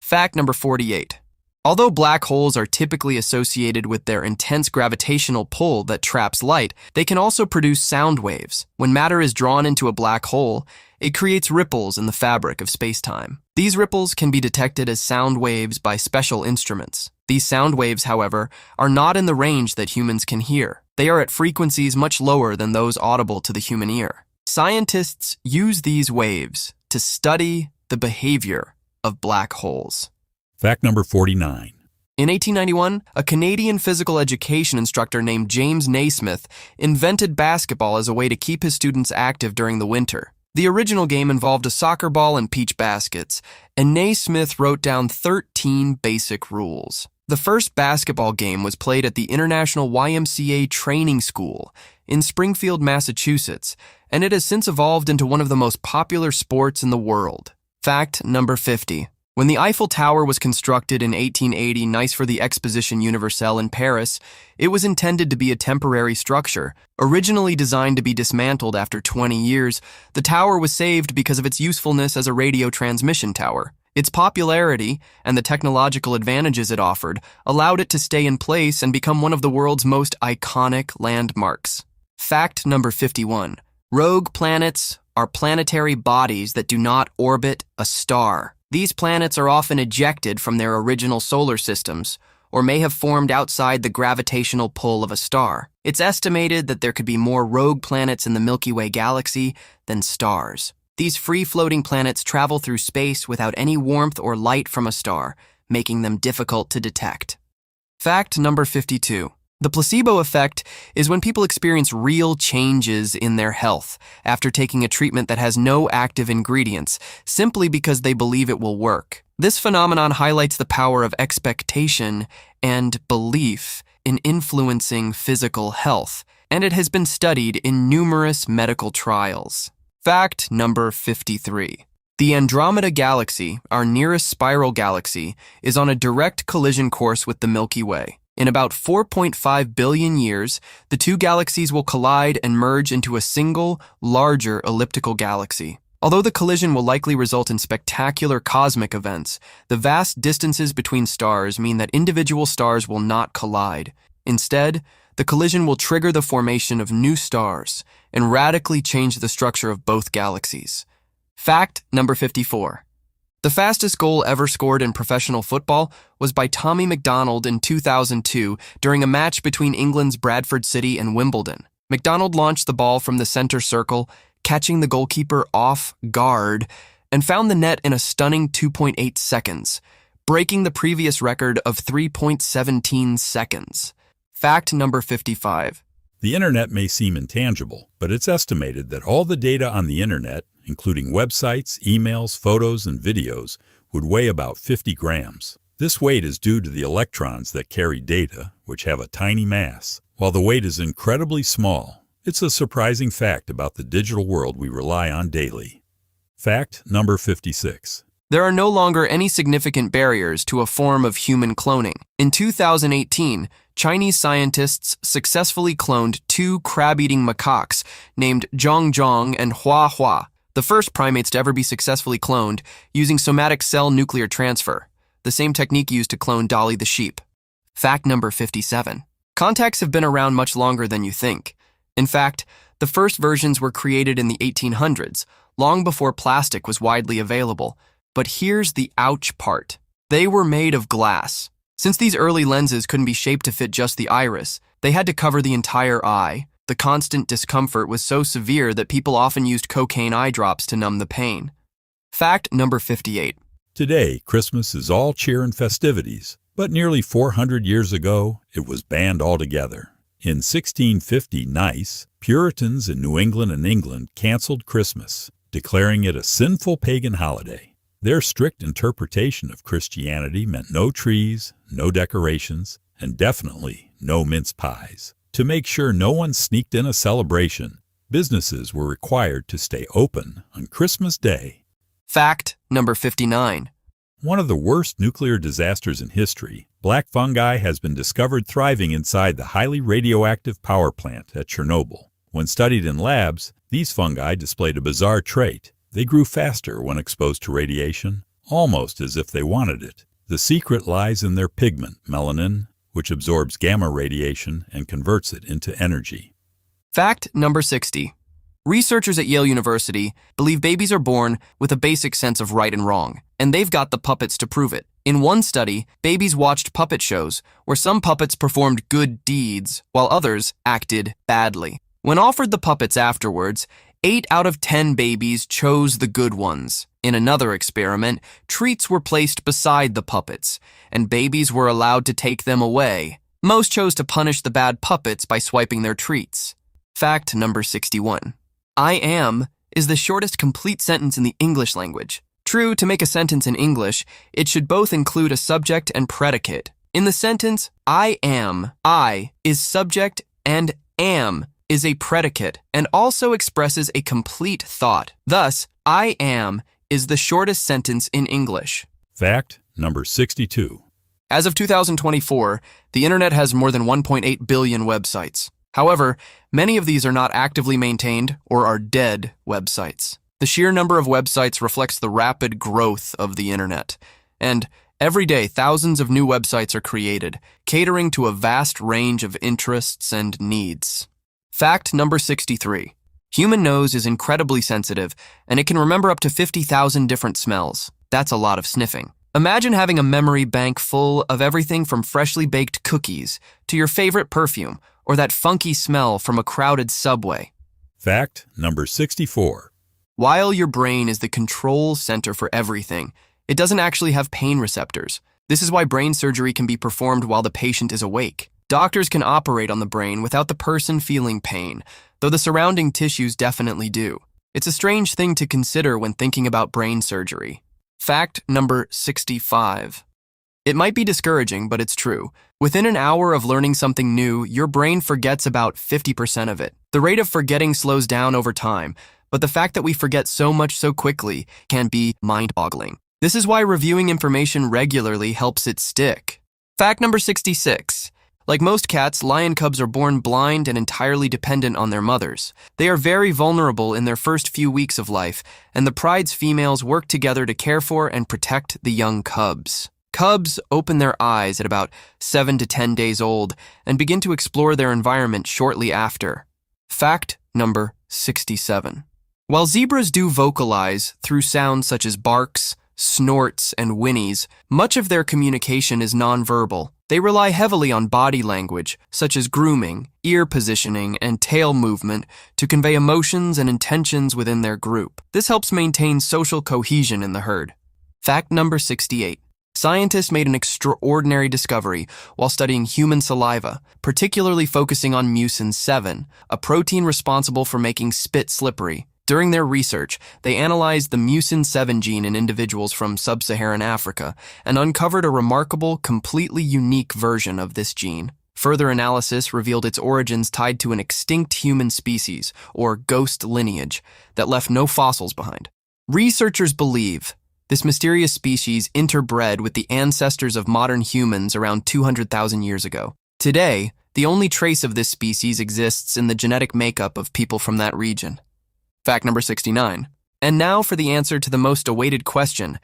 Fact number 48. Although black holes are typically associated with their intense gravitational pull that traps light, they can also produce sound waves. When matter is drawn into a black hole, it creates ripples in the fabric of space-time. These ripples can be detected as sound waves by special instruments. These sound waves, however, are not in the range that humans can hear. They are at frequencies much lower than those audible to the human ear. Scientists use these waves to study the behavior of black holes. Fact number 49. In 1891, a Canadian physical education instructor named James Naismith invented basketball as a way to keep his students active during the winter. The original game involved a soccer ball and peach baskets, and Naismith wrote down 13 basic rules. The first basketball game was played at the International YMCA Training School in Springfield, Massachusetts, and it has since evolved into one of the most popular sports in the world. Fact number 50. When the Eiffel Tower was constructed in 1880, nice for the Exposition Universelle in Paris, it was intended to be a temporary structure. Originally designed to be dismantled after 20 years, the tower was saved because of its usefulness as a radio transmission tower. Its popularity and the technological advantages it offered allowed it to stay in place and become one of the world's most iconic landmarks. Fact number 51. Rogue planets are planetary bodies that do not orbit a star. These planets are often ejected from their original solar systems, or may have formed outside the gravitational pull of a star. It's estimated that there could be more rogue planets in the Milky Way galaxy than stars. These free-floating planets travel through space without any warmth or light from a star, making them difficult to detect. Fact number 52. The placebo effect is when people experience real changes in their health after taking a treatment that has no active ingredients, simply because they believe it will work. This phenomenon highlights the power of expectation and belief in influencing physical health, and it has been studied in numerous medical trials. Fact number 53. The Andromeda Galaxy, our nearest spiral galaxy, is on a direct collision course with the Milky Way. In about 4.5 billion years, the two galaxies will collide and merge into a single, larger elliptical galaxy. Although the collision will likely result in spectacular cosmic events, the vast distances between stars mean that individual stars will not collide. Instead, the collision will trigger the formation of new stars and radically change the structure of both galaxies. Fact number 54. The fastest goal ever scored in professional football was by Tommy McDonald in 2002 during a match between England's Bradford City and Wimbledon. McDonald launched the ball from the center circle, catching the goalkeeper off guard, and found the net in a stunning 2.8 seconds, breaking the previous record of 3.17 seconds. Fact number 55. The internet may seem intangible, but it's estimated that all the data on the internet, including websites, emails, photos, and videos, would weigh about 50 grams. This weight is due to the electrons that carry data, which have a tiny mass. While the weight is incredibly small, it's a surprising fact about the digital world we rely on daily. Fact number 56. There are no longer any significant barriers to a form of human cloning. In 2018, Chinese scientists successfully cloned two crab-eating macaques named Zhong and Hua, the first primates to ever be successfully cloned using somatic cell nuclear transfer, the same technique used to clone Dolly the sheep. Fact number 57. Contacts have been around much longer than you think. In fact, the first versions were created in the 1800s, long before plastic was widely available. But here's the ouch part. They were made of glass. Since these early lenses couldn't be shaped to fit just the iris, they had to cover the entire eye. The constant discomfort was so severe that people often used cocaine eye drops to numb the pain. Fact number 58. Today, Christmas is all cheer and festivities, but nearly 400 years ago, it was banned altogether. In 1650, Nice, Puritans in New England and England canceled Christmas, declaring it a sinful pagan holiday. Their strict interpretation of Christianity meant no trees, no decorations, and definitely no mince pies. To make sure no one sneaked in a celebration, businesses were required to stay open on Christmas Day. Fact number 59. One of the worst nuclear disasters in history, black fungi has been discovered thriving inside the highly radioactive power plant at Chernobyl. When studied in labs, these fungi displayed a bizarre trait. They grew faster when exposed to radiation, almost as if they wanted it. The secret lies in their pigment, melanin, which absorbs gamma radiation and converts it into energy. Fact number 60. Researchers at Yale University believe babies are born with a basic sense of right and wrong, and they've got the puppets to prove it. In one study, babies watched puppet shows where some puppets performed good deeds while others acted badly. When offered the puppets afterwards, 8 out of 10 babies chose the good ones. In another experiment, treats were placed beside the puppets, and babies were allowed to take them away. Most chose to punish the bad puppets by swiping their treats. Fact number 61. I am is the shortest complete sentence in the English language. True, to make a sentence in English, it should both include a subject and predicate. In the sentence, I am, I is subject and am is a predicate and also expresses a complete thought. Thus, I am is the shortest sentence in English. Fact number 62. As of 2024, the internet has more than 1.8 billion websites. However, many of these are not actively maintained or are dead websites. The sheer number of websites reflects the rapid growth of the internet. And every day, thousands of new websites are created, catering to a vast range of interests and needs. Fact number 63. Human nose is incredibly sensitive, and it can remember up to 50,000 different smells. That's a lot of sniffing. Imagine having a memory bank full of everything from freshly baked cookies to your favorite perfume or that funky smell from a crowded subway. Fact number 64. While your brain is the control center for everything, it doesn't actually have pain receptors. This is why brain surgery can be performed while the patient is awake. Doctors can operate on the brain without the person feeling pain, though the surrounding tissues definitely do. It's a strange thing to consider when thinking about brain surgery. Fact number 65. It might be discouraging, but it's true. Within an hour of learning something new, your brain forgets about 50% of it. The rate of forgetting slows down over time, but the fact that we forget so much so quickly can be mind-boggling. This is why reviewing information regularly helps it stick. Fact number 66. Like most cats, lion cubs are born blind and entirely dependent on their mothers. They are very vulnerable in their first few weeks of life, and the pride's females work together to care for and protect the young cubs. Cubs open their eyes at about 7 to 10 days old and begin to explore their environment shortly after. Fact number 67. While zebras do vocalize through sounds such as barks, snorts, and whinnies, much of their communication is nonverbal. They rely heavily on body language, such as grooming, ear positioning, and tail movement, to convey emotions and intentions within their group. This helps maintain social cohesion in the herd. Fact number 68. Scientists made an extraordinary discovery while studying human saliva, particularly focusing on mucin 7, a protein responsible for making spit slippery. During their research, they analyzed the mucin 7 gene in individuals from sub-Saharan Africa and uncovered a remarkable, completely unique version of this gene. Further analysis revealed its origins tied to an extinct human species, or ghost lineage, that left no fossils behind. Researchers believe this mysterious species interbred with the ancestors of modern humans around 200,000 years ago. Today, the only trace of this species exists in the genetic makeup of people from that region. Fact number 69. And now for the answer to the most awaited question.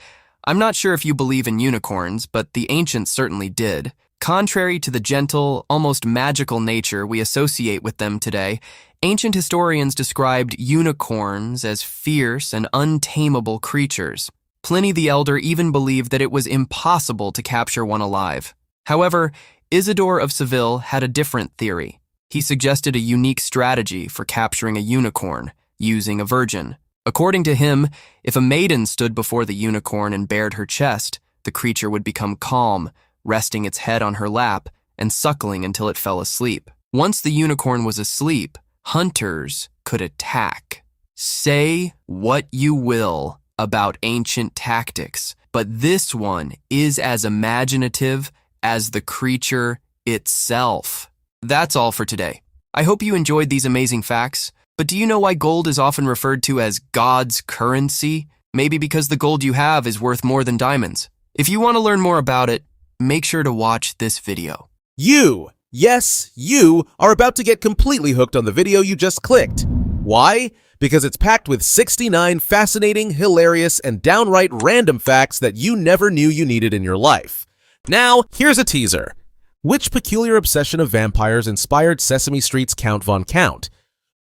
I'm not sure if you believe in unicorns, but the ancients certainly did. Contrary to the gentle, almost magical nature we associate with them today, ancient historians described unicorns as fierce and untamable creatures. Pliny the Elder even believed that it was impossible to capture one alive. However, Isidore of Seville had a different theory. He suggested a unique strategy for capturing a unicorn, using a virgin. According to him, if a maiden stood before the unicorn and bared her chest, the creature would become calm, resting its head on her lap and suckling until it fell asleep. Once the unicorn was asleep, hunters could attack. Say what you will about ancient tactics, but this one is as imaginative as the creature itself. That's all for today. I hope you enjoyed these amazing facts, but do you know why gold is often referred to as God's currency? Maybe because the gold you have is worth more than diamonds. If you want to learn more about it, make sure to watch this video. Yes, you are about to get completely hooked on the video you just clicked. Why? Because it's packed with 69 fascinating, hilarious, and downright random facts that you never knew you needed in your life. Now, here's a teaser. Which peculiar obsession of vampires inspired Sesame Street's Count Von Count?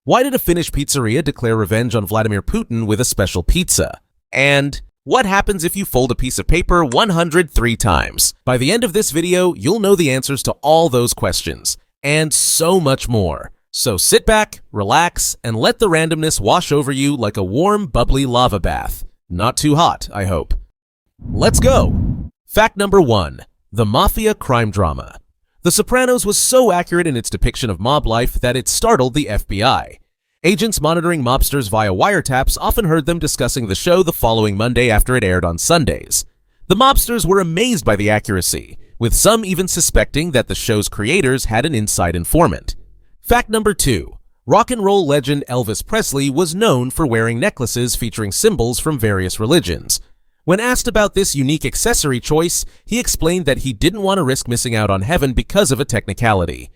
Why did a Finnish pizzeria declare revenge on Vladimir Putin with a special pizza? And what happens if you fold a piece of paper 103 times? By the end of this video, you'll know the answers to all those questions, and so much more. So sit back, relax, and let the randomness wash over you like a warm, bubbly lava bath. Not too hot, I hope. Let's go! Fact number 1. The Mafia crime drama. The Sopranos was so accurate in its depiction of mob life that it startled the FBI. Agents monitoring mobsters via wiretaps often heard them discussing the show the following Monday after it aired on Sundays. The mobsters were amazed by the accuracy, with some even suspecting that the show's creators had an inside informant. Fact number 2. Rock and roll legend Elvis Presley was known for wearing necklaces featuring symbols from various religions. When asked about this unique accessory choice, he explained that he didn't want to risk missing out on heaven because of a technicality.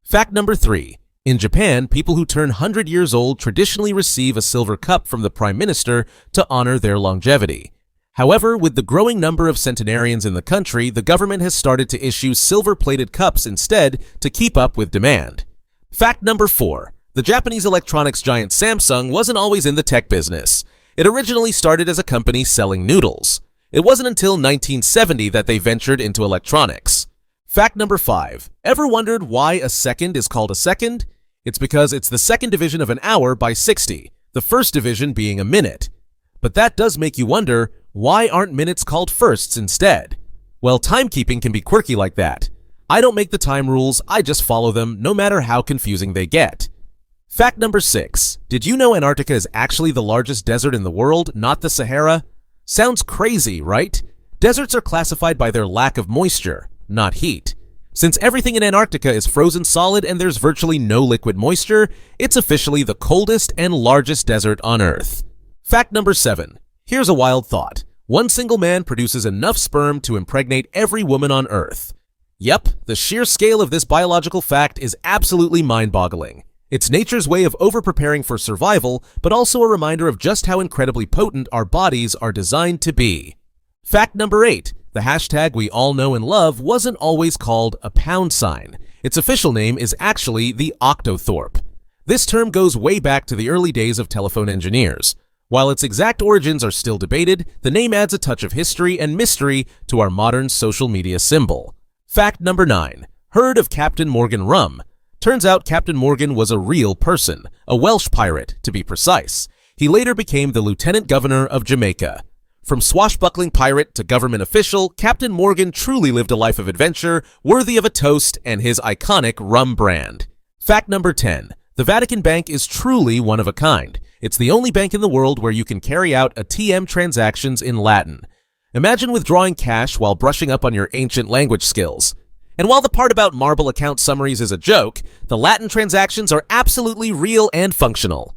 Fact number 3. In Japan, people who turn 100 years old traditionally receive a silver cup from the Prime Minister to honor their longevity. However, with the growing number of centenarians in the country, the government has started to issue silver-plated cups instead to keep up with demand. Fact number 4. The Japanese electronics giant Samsung wasn't always in the tech business. It originally started as a company selling noodles. It wasn't until 1970 that they ventured into electronics. Fact number 5. Ever wondered why a second is called a second? It's because it's the second division of an hour by 60, the first division being a minute. But that does make you wonder, why aren't minutes called firsts instead? Well, timekeeping can be quirky like that. I don't make the time rules, I just follow them, no matter how confusing they get. Fact number 6. Did you know Antarctica is actually the largest desert in the world, not the Sahara? Sounds crazy, right? Deserts are classified by their lack of moisture, not heat. Since everything in Antarctica is frozen solid and there's virtually no liquid moisture, it's officially the coldest and largest desert on Earth. Fact number 7. Here's a wild thought. One single man produces enough sperm to impregnate every woman on Earth. Yep, the sheer scale of this biological fact is absolutely mind-boggling. It's nature's way of over-preparing for survival, but also a reminder of just how incredibly potent our bodies are designed to be. Fact number 8. The hashtag we all know and love wasn't always called a pound sign. Its official name is actually the octothorpe. This term goes way back to the early days of telephone engineers. While its exact origins are still debated, the name adds a touch of history and mystery to our modern social media symbol. Fact number 9. Heard of Captain Morgan Rum? Turns out Captain Morgan was a real person, a Welsh pirate, to be precise. He later became the Lieutenant Governor of Jamaica. From swashbuckling pirate to government official, Captain Morgan truly lived a life of adventure, worthy of a toast and his iconic rum brand. Fact number 10. The Vatican Bank is truly one of a kind. It's the only bank in the world where you can carry out ATM transactions in Latin. Imagine withdrawing cash while brushing up on your ancient language skills. And while the part about marble account summaries is a joke, the Latin transactions are absolutely real and functional.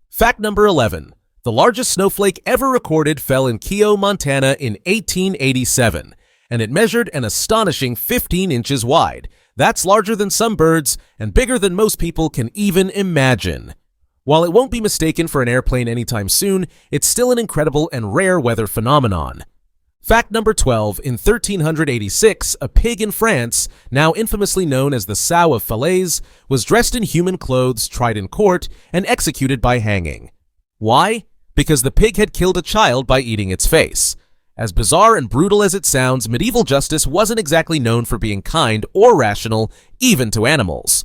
Fact number 11. The largest snowflake ever recorded fell in Keogh, Montana in 1887, and it measured an astonishing 15 inches wide. That's larger than some birds and bigger than most people can even imagine. While it won't be mistaken for an airplane anytime soon, it's still an incredible and rare weather phenomenon. Fact number 12. In 1386, a pig in France, now infamously known as the Sow of Falaise, was dressed in human clothes, tried in court, and executed by hanging. Why? Because the pig had killed a child by eating its face. As bizarre and brutal as it sounds, medieval justice wasn't exactly known for being kind or rational, even to animals.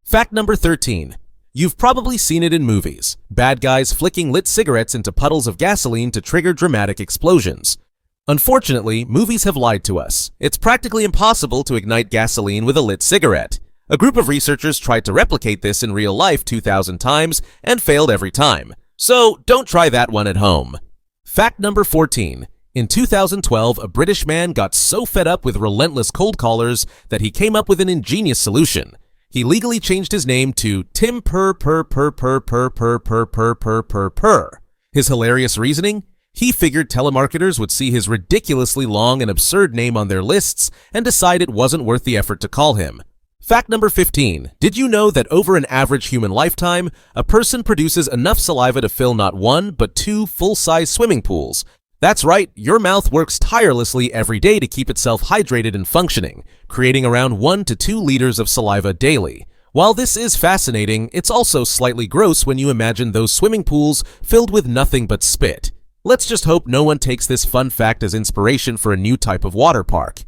Fact number 13. You've probably seen it in movies. Bad guys flicking lit cigarettes into puddles of gasoline to trigger dramatic explosions. Unfortunately, movies have lied to us. It's practically impossible to ignite gasoline with a lit cigarette. A group of researchers tried to replicate this in real life 2,000 times and failed every time. So don't try that one at home. Fact number 14. In 2012, a British man got so fed up with relentless cold callers that he came up with an ingenious solution. He legally changed his name to Tim Purr Purr Purr Purr Purr Purr Purr Purr Purr Purr Purr. His hilarious reasoning? He figured telemarketers would see his ridiculously long and absurd name on their lists and decide it wasn't worth the effort to call him. Fact number 15. Did you know that over an average human lifetime, a person produces enough saliva to fill not one, but 2 full-size swimming pools? That's right, your mouth works tirelessly every day to keep itself hydrated and functioning, creating around 1 to 2 liters of saliva daily. While this is fascinating, it's also slightly gross when you imagine those swimming pools filled with nothing but spit. Let's just hope no one takes this fun fact as inspiration for a new type of water park.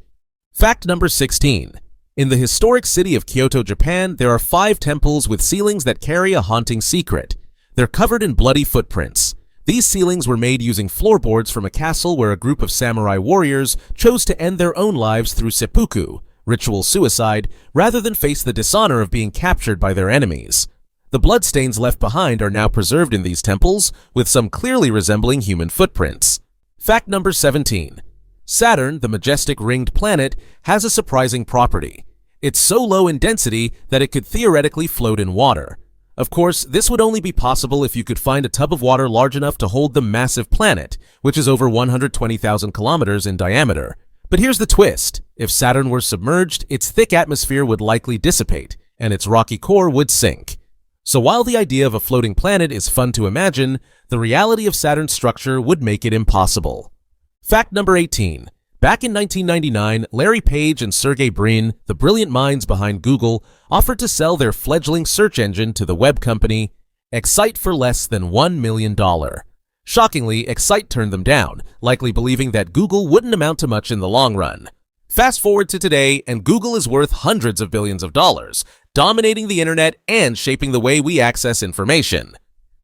Fact number 16. In the historic city of Kyoto, Japan, there are 5 temples with ceilings that carry a haunting secret. They're covered in bloody footprints. These ceilings were made using floorboards from a castle where a group of samurai warriors chose to end their own lives through seppuku, ritual suicide, rather than face the dishonor of being captured by their enemies. The bloodstains left behind are now preserved in these temples, with some clearly resembling human footprints. Fact number 17. Saturn, the majestic ringed planet, has a surprising property. It's so low in density that it could theoretically float in water. Of course, this would only be possible if you could find a tub of water large enough to hold the massive planet, which is over 120,000 kilometers in diameter. But here's the twist. If Saturn were submerged, its thick atmosphere would likely dissipate, and its rocky core would sink. So while the idea of a floating planet is fun to imagine, the reality of Saturn's structure would make it impossible. Fact number 18. Back in 1999, Larry Page and Sergey Brin, the brilliant minds behind Google, offered to sell their fledgling search engine to the web company Excite for less than $1 million. Shockingly, Excite turned them down, likely believing that Google wouldn't amount to much in the long run. Fast forward to today, and Google is worth hundreds of billions of dollars, dominating the internet and shaping the way we access information.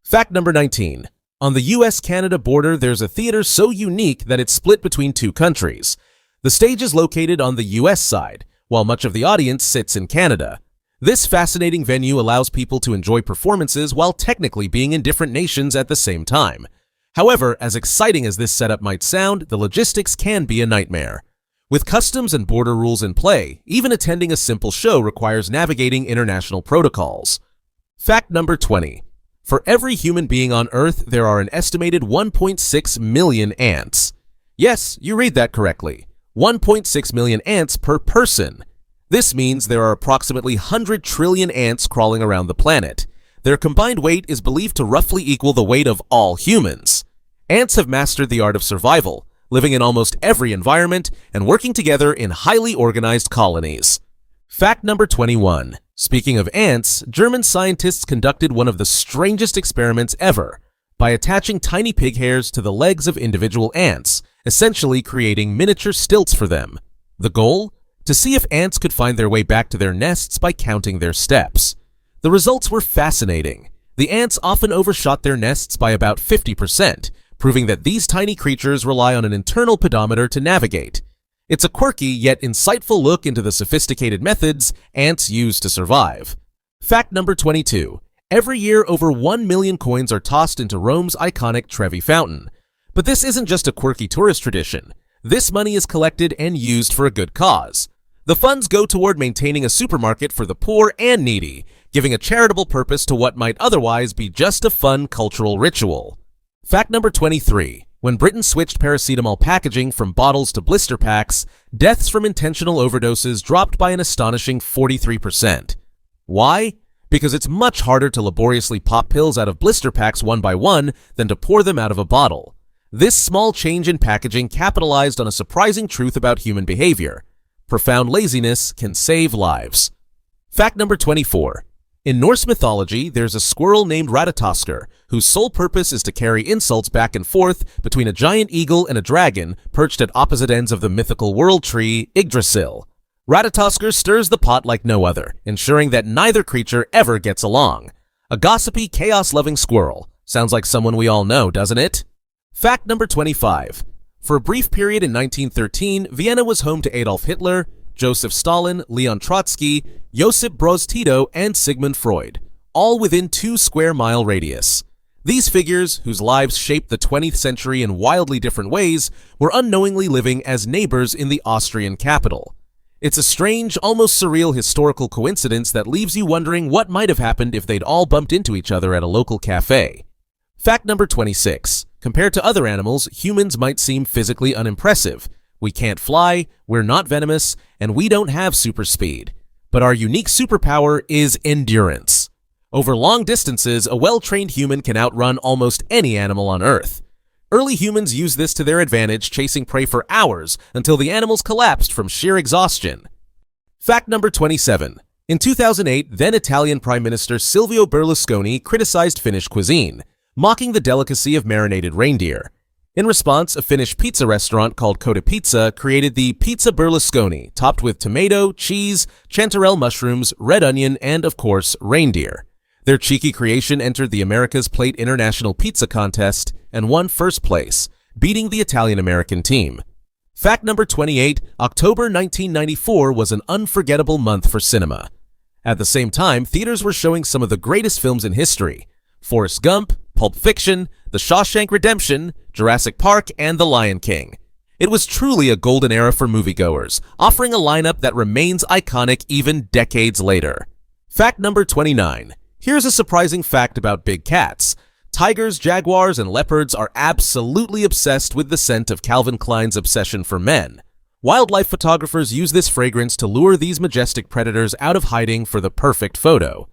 Fact number 19. On the US-Canada border, there's a theater so unique that it's split between 2 countries. The stage is located on the US side, while much of the audience sits in Canada. This fascinating venue allows people to enjoy performances while technically being in different nations at the same time. However, as exciting as this setup might sound, the logistics can be a nightmare. With customs and border rules in play, even attending a simple show requires navigating international protocols. Fact number 20. For every human being on Earth, there are an estimated 1.6 million ants. Yes, you read that correctly. 1.6 million ants per person. This means there are approximately 100 trillion ants crawling around the planet. Their combined weight is believed to roughly equal the weight of all humans. Ants have mastered the art of survival, living in almost every environment and working together in highly organized colonies. Fact number 21. Speaking of ants, German scientists conducted one of the strangest experiments ever by attaching tiny pig hairs to the legs of individual ants, essentially creating miniature stilts for them. The goal? To see if ants could find their way back to their nests by counting their steps. The results were fascinating. The ants often overshot their nests by about 50%, proving that these tiny creatures rely on an internal pedometer to navigate. It's a quirky yet insightful look into the sophisticated methods ants use to survive. Fact number 22. Every year, over 1 million coins are tossed into Rome's iconic Trevi Fountain. But this isn't just a quirky tourist tradition. This money is collected and used for a good cause. The funds go toward maintaining a supermarket for the poor and needy, giving a charitable purpose to what might otherwise be just a fun cultural ritual. Fact number 23. When Britain switched paracetamol packaging from bottles to blister packs, deaths from intentional overdoses dropped by an astonishing 43%. Why? Because it's much harder to laboriously pop pills out of blister packs one by one than to pour them out of a bottle. This small change in packaging capitalized on a surprising truth about human behavior. Profound laziness can save lives. Fact number 24. In Norse mythology, there's a squirrel named Ratatoskr, whose sole purpose is to carry insults back and forth between a giant eagle and a dragon perched at opposite ends of the mythical world tree, Yggdrasil. Ratatoskr stirs the pot like no other, ensuring that neither creature ever gets along. A gossipy, chaos-loving squirrel. Sounds like someone we all know, doesn't it? Fact number 25. For a brief period in 1913, Vienna was home to Adolf Hitler, Joseph Stalin, Leon Trotsky, Josip Broz Tito, and Sigmund Freud, all within 2 square-mile radius. These figures, whose lives shaped the 20th century in wildly different ways, were unknowingly living as neighbors in the Austrian capital. It's a strange, almost surreal historical coincidence that leaves you wondering what might have happened if they'd all bumped into each other at a local cafe. Fact number 26. Compared to other animals, humans might seem physically unimpressive. We can't fly, we're not venomous, and we don't have super speed. But our unique superpower is endurance. Over long distances, a well-trained human can outrun almost any animal on Earth. Early humans used this to their advantage, chasing prey for hours until the animals collapsed from sheer exhaustion. Fact number 27. In 2008, then Italian Prime Minister Silvio Berlusconi criticized Finnish cuisine, mocking the delicacy of marinated reindeer. In response, a Finnish pizza restaurant called Coda Pizza created the Pizza Berlusconi, topped with tomato, cheese, chanterelle mushrooms, red onion, and, of course, reindeer. Their cheeky creation entered the America's Plate International Pizza Contest and won first place, beating the Italian-American team. Fact number 28, October 1994 was an unforgettable month for cinema. At the same time, theaters were showing some of the greatest films in history: Forrest Gump, Pulp Fiction, The Shawshank Redemption, Jurassic Park, and The Lion King. It was truly a golden era for moviegoers, offering a lineup that remains iconic even decades later. Fact number 29. Here's a surprising fact about big cats. Tigers, jaguars, and leopards are absolutely obsessed with the scent of Calvin Klein's obsession for men. Wildlife photographers use this fragrance to lure these majestic predators out of hiding for the perfect photo.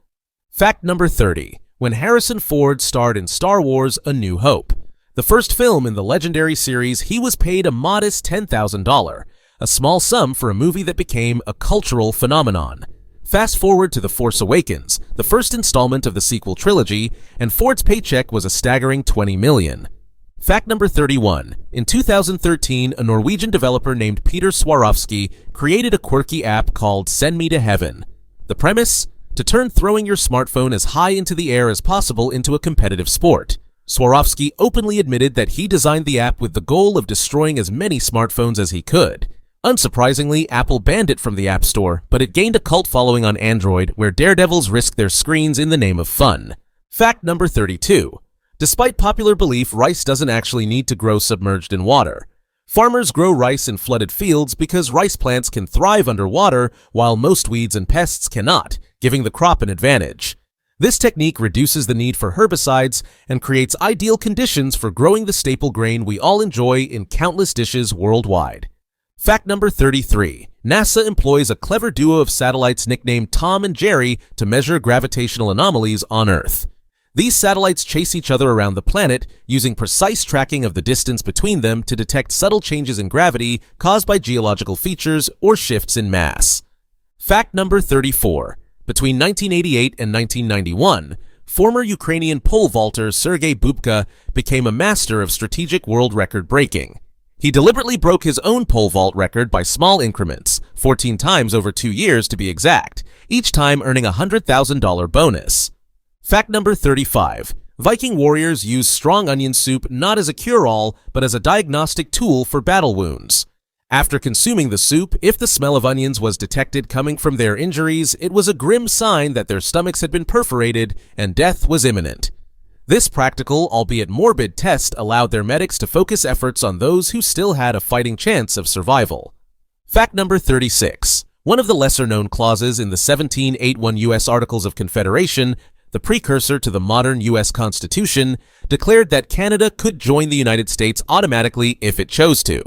Fact number 30. When Harrison Ford starred in Star Wars: A New Hope, the first film in the legendary series, he was paid a modest $10,000, a small sum for a movie that became a cultural phenomenon. Fast forward to The Force Awakens, the first installment of the sequel trilogy, and Ford's paycheck was a staggering $20 million. Fact number 31. In 2013, a Norwegian developer named Peter Swarovski created a quirky app called Send Me to Heaven. The premise? To turn throwing your smartphone as high into the air as possible into a competitive sport. Swarovski openly admitted that he designed the app with the goal of destroying as many smartphones as he could. Unsurprisingly, Apple banned it from the App Store, but it gained a cult following on Android, where daredevils risk their screens in the name of fun. Fact number 32. Despite popular belief, rice doesn't actually need to grow submerged in water. Farmers grow rice in flooded fields because rice plants can thrive underwater while most weeds and pests cannot, giving the crop an advantage. This technique reduces the need for herbicides and creates ideal conditions for growing the staple grain we all enjoy in countless dishes worldwide. Fact number 33. NASA employs a clever duo of satellites nicknamed Tom and Jerry to measure gravitational anomalies on Earth. These satellites chase each other around the planet using precise tracking of the distance between them to detect subtle changes in gravity caused by geological features or shifts in mass. Fact number 34. Between 1988 and 1991, former Ukrainian pole vaulter Sergei Bubka became a master of strategic world record breaking. He deliberately broke his own pole vault record by small increments, 14 times over 2 years to be exact, each time earning a $100,000 bonus. Fact number 35. Viking warriors used strong onion soup not as a cure-all, but as a diagnostic tool for battle wounds. After consuming the soup, if the smell of onions was detected coming from their injuries, it was a grim sign that their stomachs had been perforated and death was imminent. This practical, albeit morbid, test allowed their medics to focus efforts on those who still had a fighting chance of survival. Fact number 36. One of the lesser-known clauses in the 1781 U.S. Articles of Confederation, the precursor to the modern U.S. Constitution, declared that Canada could join the United States automatically if it chose to.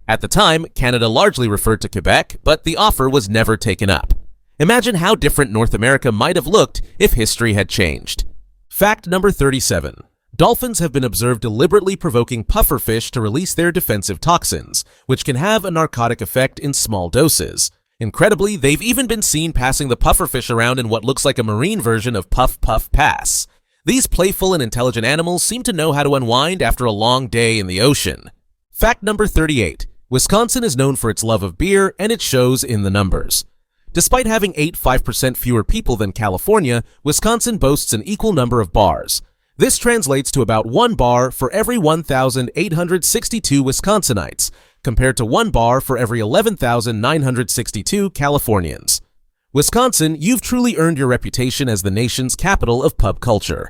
At the time, Canada largely referred to Quebec, but the offer was never taken up. Imagine how different North America might have looked if history had changed. Fact number 37. Dolphins have been observed deliberately provoking pufferfish to release their defensive toxins, which can have a narcotic effect in small doses. Incredibly, they've even been seen passing the pufferfish around in what looks like a marine version of Puff Puff Pass. These playful and intelligent animals seem to know how to unwind after a long day in the ocean. Fact number 38. Wisconsin is known for its love of beer, and it shows in the numbers. Despite having 5% fewer people than California, Wisconsin boasts an equal number of bars. This translates to about 1 bar for every 1,862 Wisconsinites, compared to 1 bar for every 11,962 Californians. Wisconsin, you've truly earned your reputation as the nation's capital of pub culture.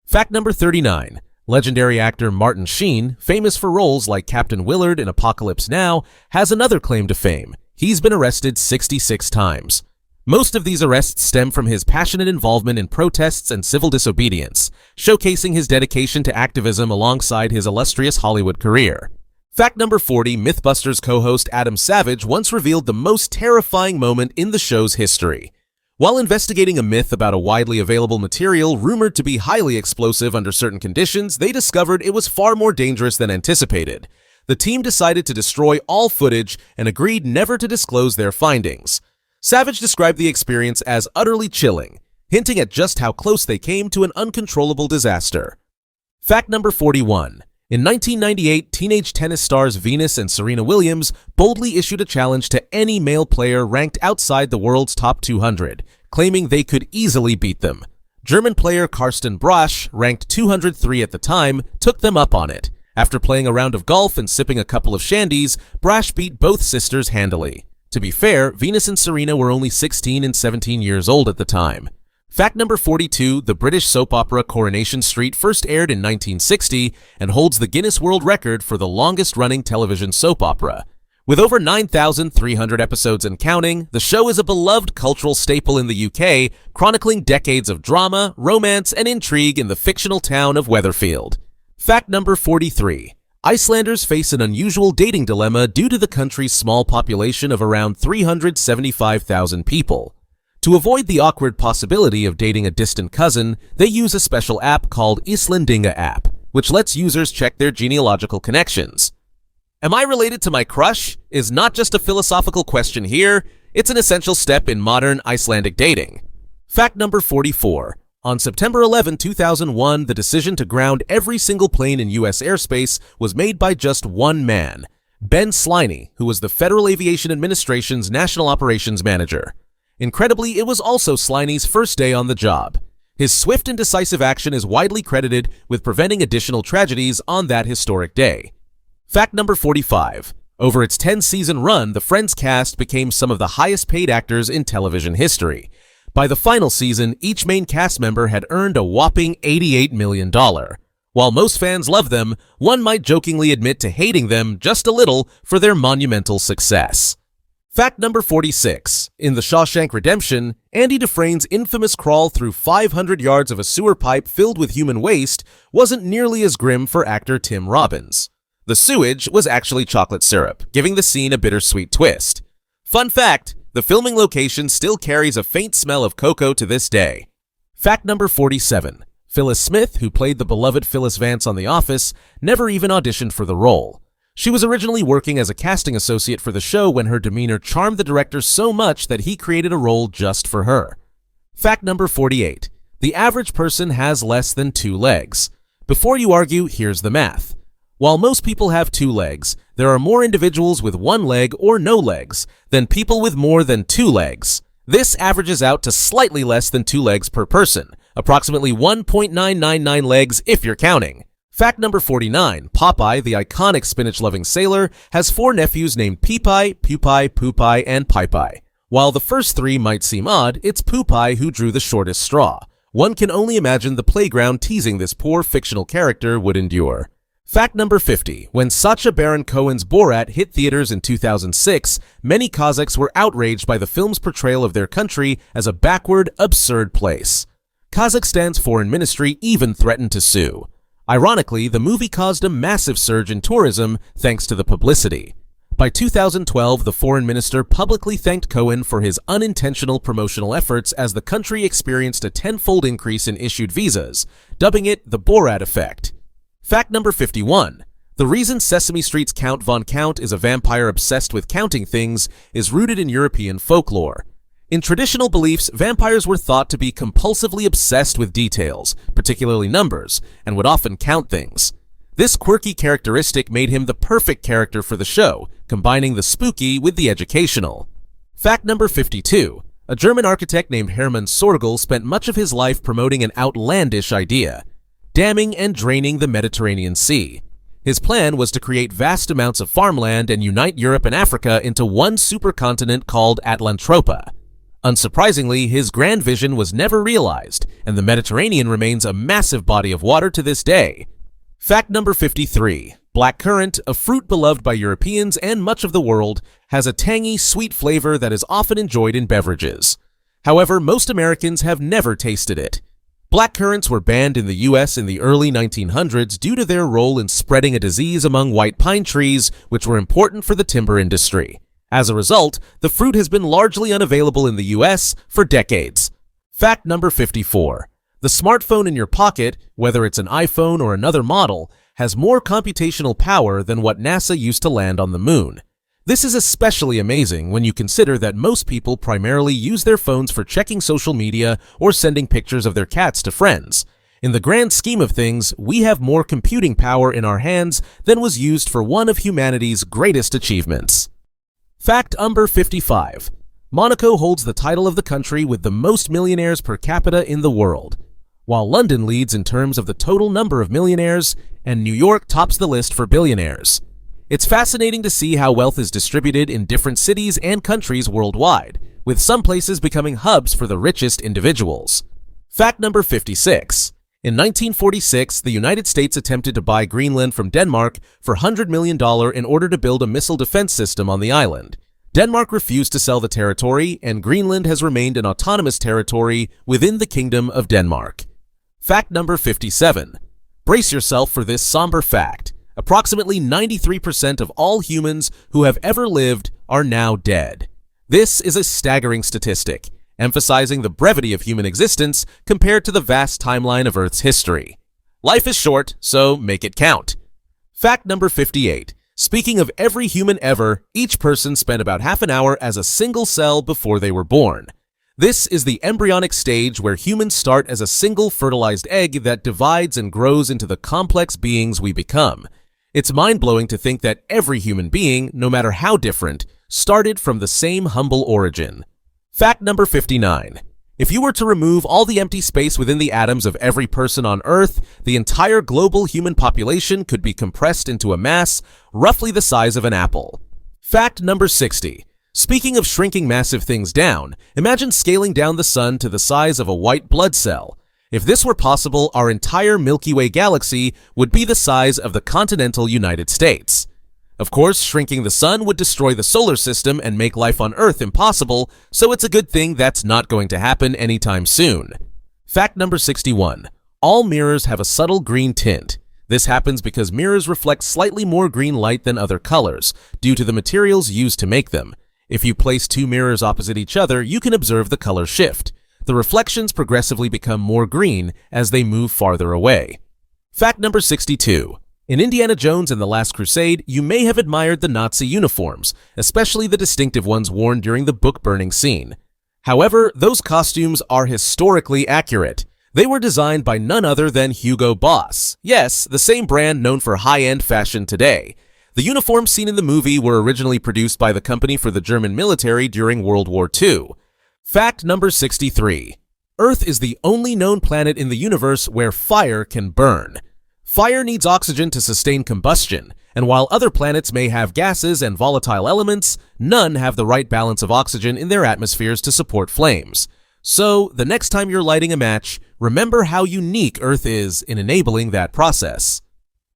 Fact number 39. Legendary actor Martin Sheen, famous for roles like Captain Willard in Apocalypse Now, has another claim to fame. He's been arrested 66 times. Most of these arrests stem from his passionate involvement in protests and civil disobedience, showcasing his dedication to activism alongside his illustrious Hollywood career. Fact number 40, Mythbusters co-host Adam Savage once revealed the most terrifying moment in the show's history. While investigating a myth about a widely available material rumored to be highly explosive under certain conditions, they discovered it was far more dangerous than anticipated. The team decided to destroy all footage and agreed never to disclose their findings. Savage described the experience as utterly chilling, hinting at just how close they came to an uncontrollable disaster. Fact number 41. In 1998, teenage tennis stars Venus and Serena Williams boldly issued a challenge to any male player ranked outside the world's top 200, claiming they could easily beat them. German player Karsten Braasch, ranked 203 at the time, took them up on it. After playing a round of golf and sipping a couple of shandies, Braasch beat both sisters handily. To be fair, Venus and Serena were only 16 and 17 years old at the time. Fact number 42, the British soap opera Coronation Street first aired in 1960 and holds the Guinness World Record for the longest-running television soap opera. With over 9,300 episodes and counting, the show is a beloved cultural staple in the UK, chronicling decades of drama, romance, and intrigue in the fictional town of Weatherfield. Fact number 43. Icelanders face an unusual dating dilemma due to the country's small population of around 375,000 people. To avoid the awkward possibility of dating a distant cousin, they use a special app called Íslendinga app, which lets users check their genealogical connections. Am I related to my crush? Is not just a philosophical question here, it's an essential step in modern Icelandic dating. Fact number 44. On September 11, 2001, the decision to ground every single plane in U.S. airspace was made by just one man, Ben Sliney, who was the Federal Aviation Administration's National Operations Manager. Incredibly, it was also Sliney's first day on the job. His swift and decisive action is widely credited with preventing additional tragedies on that historic day. Fact number 45. Over its 10-season run, the Friends cast became some of the highest-paid actors in television history. By the final season, each main cast member had earned a whopping $88 million. While most fans love them, one might jokingly admit to hating them just a little for their monumental success. Fact number 46. In The Shawshank Redemption, Andy Dufresne's infamous crawl through 500 yards of a sewer pipe filled with human waste wasn't nearly as grim for actor Tim Robbins. The sewage was actually chocolate syrup, giving the scene a bittersweet twist. Fun fact, the filming location still carries a faint smell of cocoa to this day. Fact number 47. Phyllis Smith, who played the beloved Phyllis Vance on The Office, never even auditioned for the role. She was originally working as a casting associate for the show when her demeanor charmed the director so much that he created a role just for her. Fact number 48. The average person has less than 2 legs. Before you argue, here's the math. While most people have 2 legs, there are more individuals with 1 leg or no legs than people with more than 2 legs. This averages out to slightly less than 2 legs per person, approximately 1.999 legs if you're counting. Fact number 49. Popeye, the iconic spinach-loving sailor, has 4 nephews named Peepeye, Pewpie, Poopeye, and Pie-Pie. While the first 3 might seem odd, it's Poopeye who drew the shortest straw. One can only imagine the playground teasing this poor fictional character would endure. Fact number 50. When Sacha Baron Cohen's Borat hit theaters in 2006, many Kazakhs were outraged by the film's portrayal of their country as a backward, absurd place. Kazakhstan's foreign ministry even threatened to sue. Ironically, the movie caused a massive surge in tourism thanks to the publicity. By 2012, the foreign minister publicly thanked Cohen for his unintentional promotional efforts as the country experienced a 10-fold increase in issued visas, dubbing it the Borat effect. Fact number 51. The reason Sesame Street's Count Von Count is a vampire obsessed with counting things is rooted in European folklore. In traditional beliefs, vampires were thought to be compulsively obsessed with details, particularly numbers, and would often count things. This quirky characteristic made him the perfect character for the show, combining the spooky with the educational. Fact number 52. A German architect named Hermann Sorgel spent much of his life promoting an outlandish idea: damming and draining the Mediterranean Sea. His plan was to create vast amounts of farmland and unite Europe and Africa into one supercontinent called Atlantropa. Unsurprisingly, his grand vision was never realized, and the Mediterranean remains a massive body of water to this day. Fact number 53. Blackcurrant, a fruit beloved by Europeans and much of the world, has a tangy, sweet flavor that is often enjoyed in beverages. However, most Americans have never tasted it. Blackcurrants were banned in the U.S. in the early 1900s due to their role in spreading a disease among white pine trees, which were important for the timber industry. As a result, the fruit has been largely unavailable in the U.S. for decades. Fact number 54. The smartphone in your pocket, whether it's an iPhone or another model, has more computational power than what NASA used to land on the moon. This is especially amazing when you consider that most people primarily use their phones for checking social media or sending pictures of their cats to friends. In the grand scheme of things, we have more computing power in our hands than was used for one of humanity's greatest achievements. Fact number 55. Monaco holds the title of the country with the most millionaires per capita in the world, while London leads in terms of the total number of millionaires, and New York tops the list for billionaires. It's fascinating to see how wealth is distributed in different cities and countries worldwide, with some places becoming hubs for the richest individuals. Fact number 56. In 1946, the United States attempted to buy Greenland from Denmark for $100 million in order to build a missile defense system on the island. Denmark refused to sell the territory, and Greenland has remained an autonomous territory within the Kingdom of Denmark. Fact number 57. Brace yourself for this somber fact. Approximately 93% of all humans who have ever lived are now dead. This is a staggering statistic, emphasizing the brevity of human existence compared to the vast timeline of Earth's history. Life is short, so make it count. Fact number 58. Speaking of every human ever, each person spent about half an hour as a single cell before they were born. This is the embryonic stage where humans start as a single fertilized egg that divides and grows into the complex beings we become. It's mind-blowing to think that every human being, no matter how different, started from the same humble origin. Fact number 59. If you were to remove all the empty space within the atoms of every person on Earth, the entire global human population could be compressed into a mass roughly the size of an apple. Fact number 60. Speaking of shrinking massive things down, imagine scaling down the sun to the size of a white blood cell. If this were possible, our entire Milky Way galaxy would be the size of the continental United States. Of course, shrinking the sun would destroy the solar system and make life on Earth impossible, so it's a good thing that's not going to happen anytime soon. Fact number 61. All mirrors have a subtle green tint. This happens because mirrors reflect slightly more green light than other colors, due to the materials used to make them. If you place two mirrors opposite each other, you can observe the color shift. The reflections progressively become more green as they move farther away. Fact number 62. In Indiana Jones and the Last Crusade, you may have admired the Nazi uniforms, especially the distinctive ones worn during the book-burning scene. However, those costumes are historically accurate. They were designed by none other than Hugo Boss. Yes, the same brand known for high-end fashion today. The uniforms seen in the movie were originally produced by the company for the German military during World War II. Fact number 63. Earth is the only known planet in the universe where fire can burn. Fire needs oxygen to sustain combustion, and while other planets may have gases and volatile elements, none have the right balance of oxygen in their atmospheres to support flames. So, the next time you're lighting a match, remember how unique Earth is in enabling that process.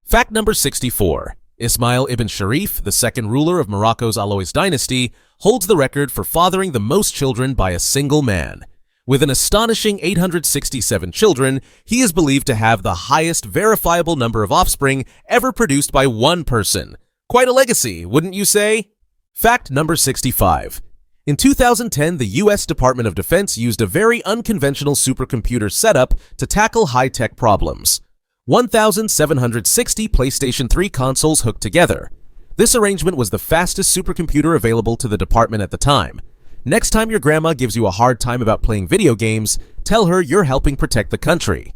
Fact number 64. Ismail ibn Sharif, the second ruler of Morocco's Alawite dynasty, holds the record for fathering the most children by a single man. With an astonishing 867 children, he is believed to have the highest verifiable number of offspring ever produced by one person. Quite a legacy, wouldn't you say? Fact number 65. In 2010, the U.S. Department of Defense used a very unconventional supercomputer setup to tackle high-tech problems. 1,760 PlayStation 3 consoles hooked together. This arrangement was the fastest supercomputer available to the department at the time. Next time your grandma gives you a hard time about playing video games, tell her you're helping protect the country.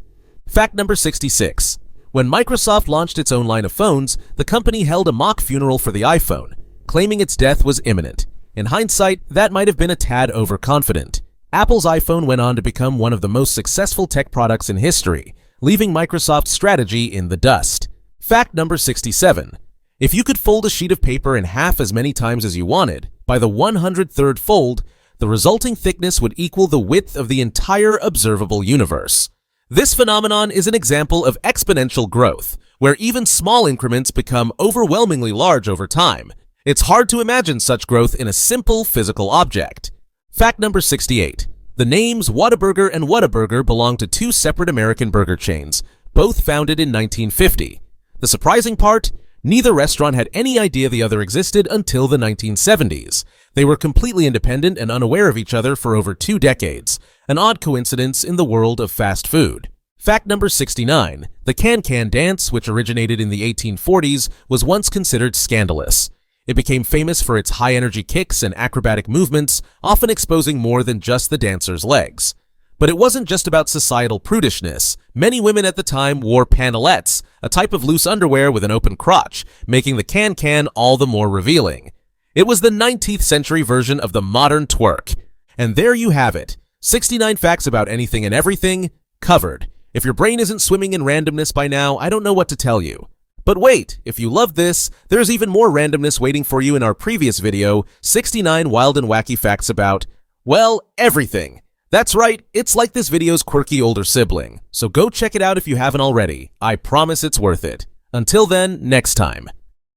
Fact number 66. When Microsoft launched its own line of phones, the company held a mock funeral for the iPhone, claiming its death was imminent. In hindsight, that might have been a tad overconfident. Apple's iPhone went on to become one of the most successful tech products in history, leaving Microsoft's strategy in the dust. Fact number 67. If you could fold a sheet of paper in half as many times as you wanted, by the 103rd fold, the resulting thickness would equal the width of the entire observable universe. This phenomenon is an example of exponential growth, where even small increments become overwhelmingly large over time. It's hard to imagine such growth in a simple physical object. Fact number 68. The names Whataburger and Whataburger belong to two separate American burger chains, both founded in 1950. The surprising part? Neither restaurant had any idea the other existed until the 1970s. They were completely independent and unaware of each other for over 2 decades, an odd coincidence in the world of fast food. Fact number 69. The can-can dance, which originated in the 1840s, was once considered scandalous. It became famous for its high-energy kicks and acrobatic movements, often exposing more than just the dancer's legs. But it wasn't just about societal prudishness. Many women at the time wore pantalets, a type of loose underwear with an open crotch, making the can-can all the more revealing. It was the 19th century version of the modern twerk. And there you have it. 69 facts about anything and everything, covered. If your brain isn't swimming in randomness by now, I don't know what to tell you. But wait, if you love this, there's even more randomness waiting for you in our previous video, 69 wild and wacky facts about, well, everything. That's right, it's like this video's quirky older sibling, so go check it out if you haven't already. I promise it's worth it. Until then, next time.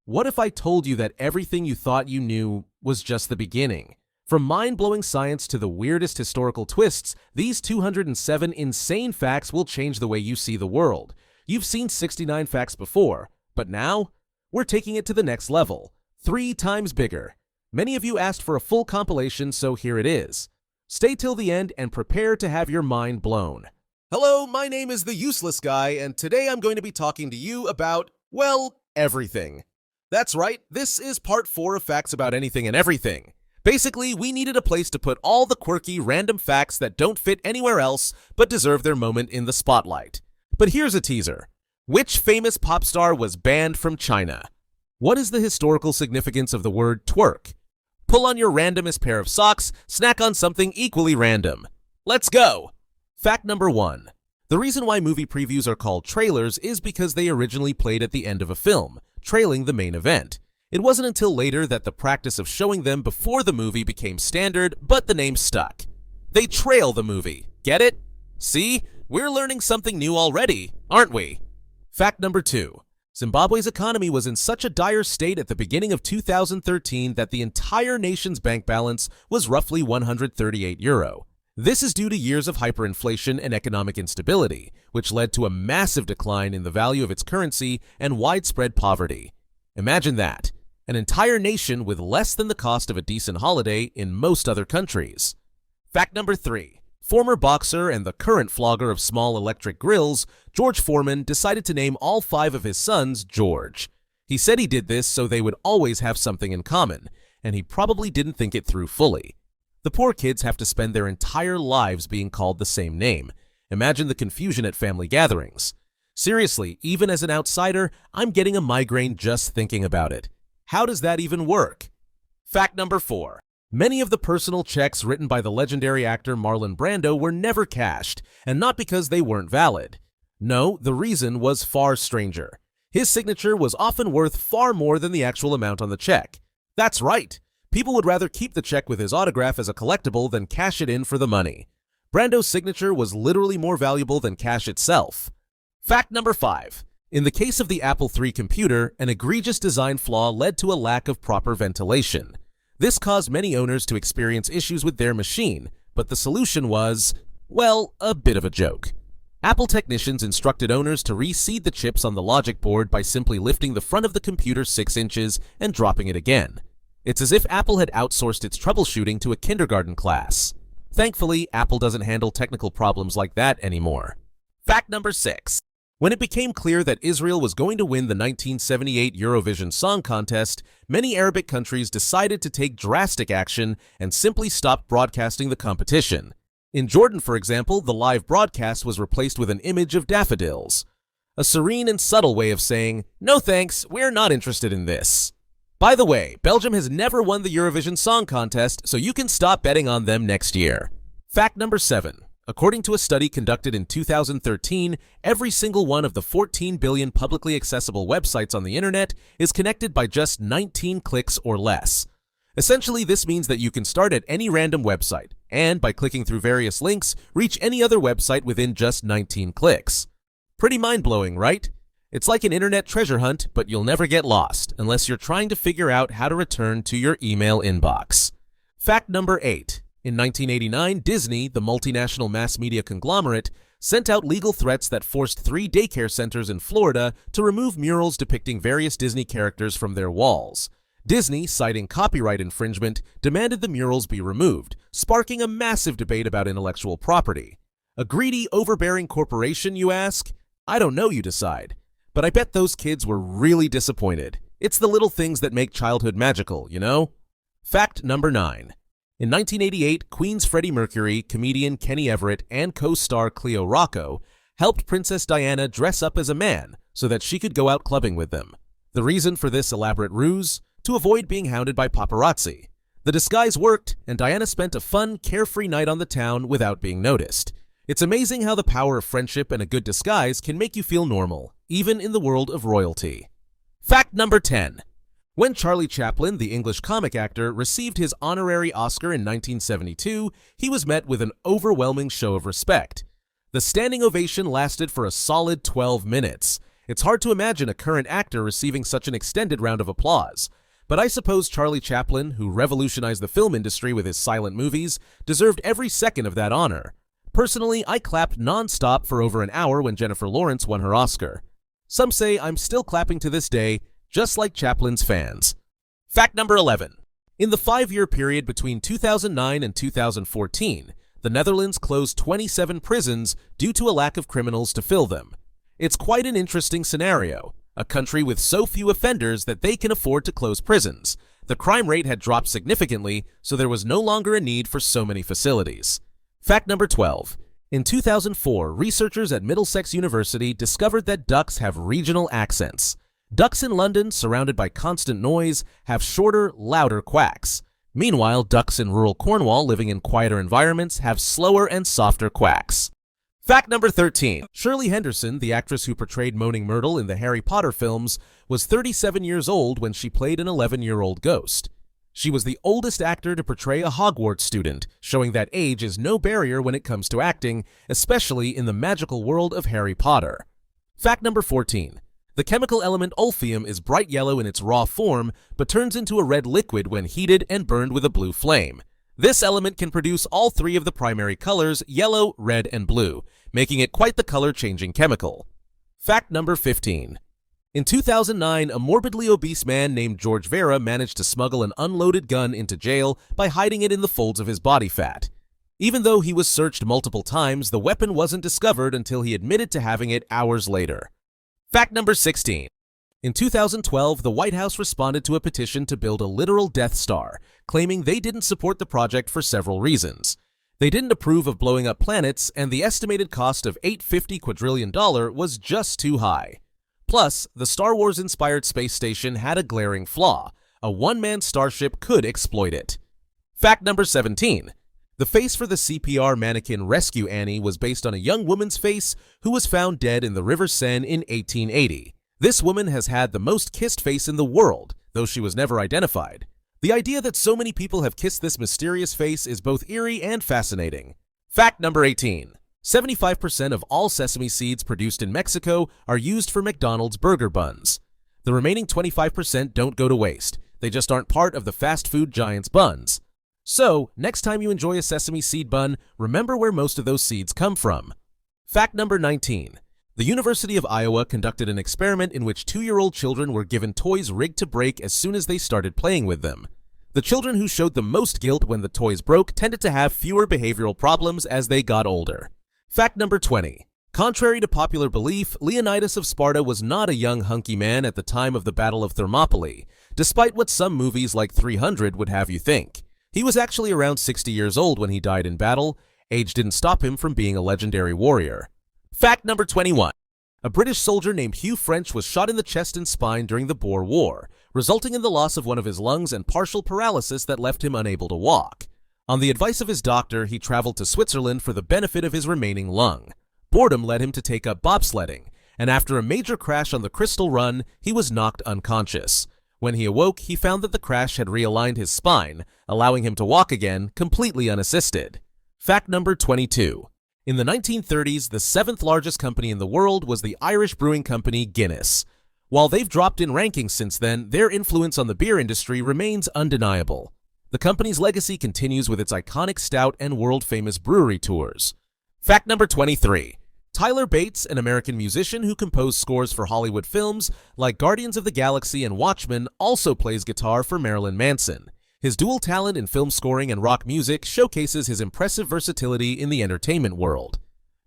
What if I told you that everything you thought you knew was just the beginning? From mind-blowing science to the weirdest historical twists, these 207 insane facts will change the way you see the world. You've seen 69 facts before, but now, we're taking it to the next level, 3 times bigger. Many of you asked for a full compilation, so here it is. Stay till the end and prepare to have your mind blown. Hello, my name is the Useless Guy, and today I'm going to be talking to you about, well, everything. That's right, this is part 4 of Facts About Anything and Everything. Basically, we needed a place to put all the quirky, random facts that don't fit anywhere else but deserve their moment in the spotlight. But here's a teaser. Which famous pop star was banned from China? What is the historical significance of the word twerk? Pull on your randomest pair of socks, snack on something equally random. Let's go! Fact number 1. The reason why movie previews are called trailers is because they originally played at the end of a film, trailing the main event. It wasn't until later that the practice of showing them before the movie became standard, but the name stuck. They trail the movie. Get it? See? We're learning something new already, aren't we? Fact number 2. Zimbabwe's economy was in such a dire state at the beginning of 2013 that the entire nation's bank balance was roughly €138. This is due to years of hyperinflation and economic instability, which led to a massive decline in the value of its currency and widespread poverty. Imagine that, an entire nation with less than the cost of a decent holiday in most other countries. Fact number 3. Former boxer and the current flogger of small electric grills, George Foreman decided to name all 5 of his sons George. He said he did this so they would always have something in common, and he probably didn't think it through fully. The poor kids have to spend their entire lives being called the same name. Imagine the confusion at family gatherings. Seriously, even as an outsider, I'm getting a migraine just thinking about it. How does that even work? Fact number 4. Many of the personal checks written by the legendary actor Marlon Brando were never cashed, and not because they weren't valid. No, the reason was far stranger. His signature was often worth far more than the actual amount on the check. That's right. People would rather keep the check with his autograph as a collectible than cash it in for the money. Brando's signature was literally more valuable than cash itself. Fact number 5. In the case of the Apple III computer, an egregious design flaw led to a lack of proper ventilation. This caused many owners to experience issues with their machine, but the solution was, well, a bit of a joke. Apple technicians instructed owners to reseed the chips on the logic board by simply lifting the front of the computer 6 inches and dropping it again. It's as if Apple had outsourced its troubleshooting to a kindergarten class. Thankfully, Apple doesn't handle technical problems like that anymore. Fact number 6. When it became clear that Israel was going to win the 1978 Eurovision Song Contest, many Arabic countries decided to take drastic action and simply stop broadcasting the competition. In Jordan, for example, the live broadcast was replaced with an image of daffodils. A serene and subtle way of saying, "No thanks, we're not interested in this." By the way, Belgium has never won the Eurovision Song Contest, so you can stop betting on them next year. Fact number 7. According to a study conducted in 2013, every single one of the 14 billion publicly accessible websites on the internet is connected by just 19 clicks or less. Essentially, this means that you can start at any random website, and by clicking through various links, reach any other website within just 19 clicks. Pretty mind-blowing, right? It's like an internet treasure hunt, but you'll never get lost unless you're trying to figure out how to return to your email inbox. Fact number 8. In 1989, Disney, the multinational mass media conglomerate, sent out legal threats that forced 3 daycare centers in Florida to remove murals depicting various Disney characters from their walls. Disney, citing copyright infringement, demanded the murals be removed, sparking a massive debate about intellectual property. A greedy, overbearing corporation, you ask? I don't know, you decide. But I bet those kids were really disappointed. It's the little things that make childhood magical, you know? Fact number 9. In 1988, Queen's Freddie Mercury, comedian Kenny Everett, and co-star Cleo Rocco helped Princess Diana dress up as a man so that she could go out clubbing with them. The reason for this elaborate ruse? To avoid being hounded by paparazzi. The disguise worked, and Diana spent a fun, carefree night on the town without being noticed. It's amazing how the power of friendship and a good disguise can make you feel normal, even in the world of royalty. Fact number 10. When Charlie Chaplin, the English comic actor, received his honorary Oscar in 1972, he was met with an overwhelming show of respect. The standing ovation lasted for a solid 12 minutes. It's hard to imagine a current actor receiving such an extended round of applause. But I suppose Charlie Chaplin, who revolutionized the film industry with his silent movies, deserved every second of that honor. Personally, I clapped non-stop for over an hour when Jennifer Lawrence won her Oscar. Some say I'm still clapping to this day, just like Chaplin's fans. Fact number 11. In the 5-year period between 2009 and 2014, the Netherlands closed 27 prisons due to a lack of criminals to fill them. It's quite an interesting scenario. A country with so few offenders that they can afford to close prisons. The crime rate had dropped significantly, so there was no longer a need for so many facilities. Fact number 12. In 2004, researchers at Middlesex University discovered that ducks have regional accents. Ducks in London, surrounded by constant noise, have shorter, louder quacks. Meanwhile, ducks in rural Cornwall living in quieter environments have slower and softer quacks. Fact number 13. Shirley Henderson, the actress who portrayed Moaning Myrtle in the Harry Potter films, was 37 years old when she played an 11-year-old ghost. She was the oldest actor to portray a Hogwarts student, showing that age is no barrier when it comes to acting, especially in the magical world of Harry Potter. Fact number 14. The chemical element olphium is bright yellow in its raw form, but turns into a red liquid when heated and burned with a blue flame. This element can produce all three of the primary colors, yellow, red, and blue, making it quite the color-changing chemical. Fact number 15. In 2009, a morbidly obese man named George Vera managed to smuggle an unloaded gun into jail by hiding it in the folds of his body fat. Even though he was searched multiple times, the weapon wasn't discovered until he admitted to having it hours later. Fact number 16. In 2012, the White House responded to a petition to build a literal Death Star, claiming they didn't support the project for several reasons. They didn't approve of blowing up planets, and the estimated cost of $850 quadrillion was just too high. Plus, the Star Wars-inspired space station had a glaring flaw. A one-man starship could exploit it. Fact number 17. The face for the CPR mannequin Rescue Annie was based on a young woman's face who was found dead in the River Seine in 1880. This woman has had the most kissed face in the world, though she was never identified. The idea that so many people have kissed this mysterious face is both eerie and fascinating. Fact number 18. 75% of all sesame seeds produced in Mexico are used for McDonald's burger buns. The remaining 25% don't go to waste. They just aren't part of the fast food giant's buns. So, next time you enjoy a sesame seed bun, remember where most of those seeds come from. Fact number 19. The University of Iowa conducted an experiment in which 2-year-old children were given toys rigged to break as soon as they started playing with them. The children who showed the most guilt when the toys broke tended to have fewer behavioral problems as they got older. Fact number 20. Contrary to popular belief, Leonidas of Sparta was not a young hunky man at the time of the Battle of Thermopylae, despite what some movies like 300 would have you think. He was actually around 60 years old when he died in battle. Age didn't stop him from being a legendary warrior. Fact number 21. A British soldier named Hugh French was shot in the chest and spine during the Boer War, resulting in the loss of one of his lungs and partial paralysis that left him unable to walk. On the advice of his doctor, he traveled to Switzerland for the benefit of his remaining lung. Boredom led him to take up bobsledding, and after a major crash on the Crystal Run, he was knocked unconscious. When he awoke, he found that the crash had realigned his spine, allowing him to walk again, completely unassisted. Fact number 22. In the 1930s, the 7th largest company in the world was the Irish brewing company Guinness. While they've dropped in rankings since then, their influence on the beer industry remains undeniable. The company's legacy continues with its iconic stout and world-famous brewery tours. Fact number 23. Tyler Bates, an American musician who composed scores for Hollywood films like Guardians of the Galaxy and Watchmen, also plays guitar for Marilyn Manson. His dual talent in film scoring and rock music showcases his impressive versatility in the entertainment world.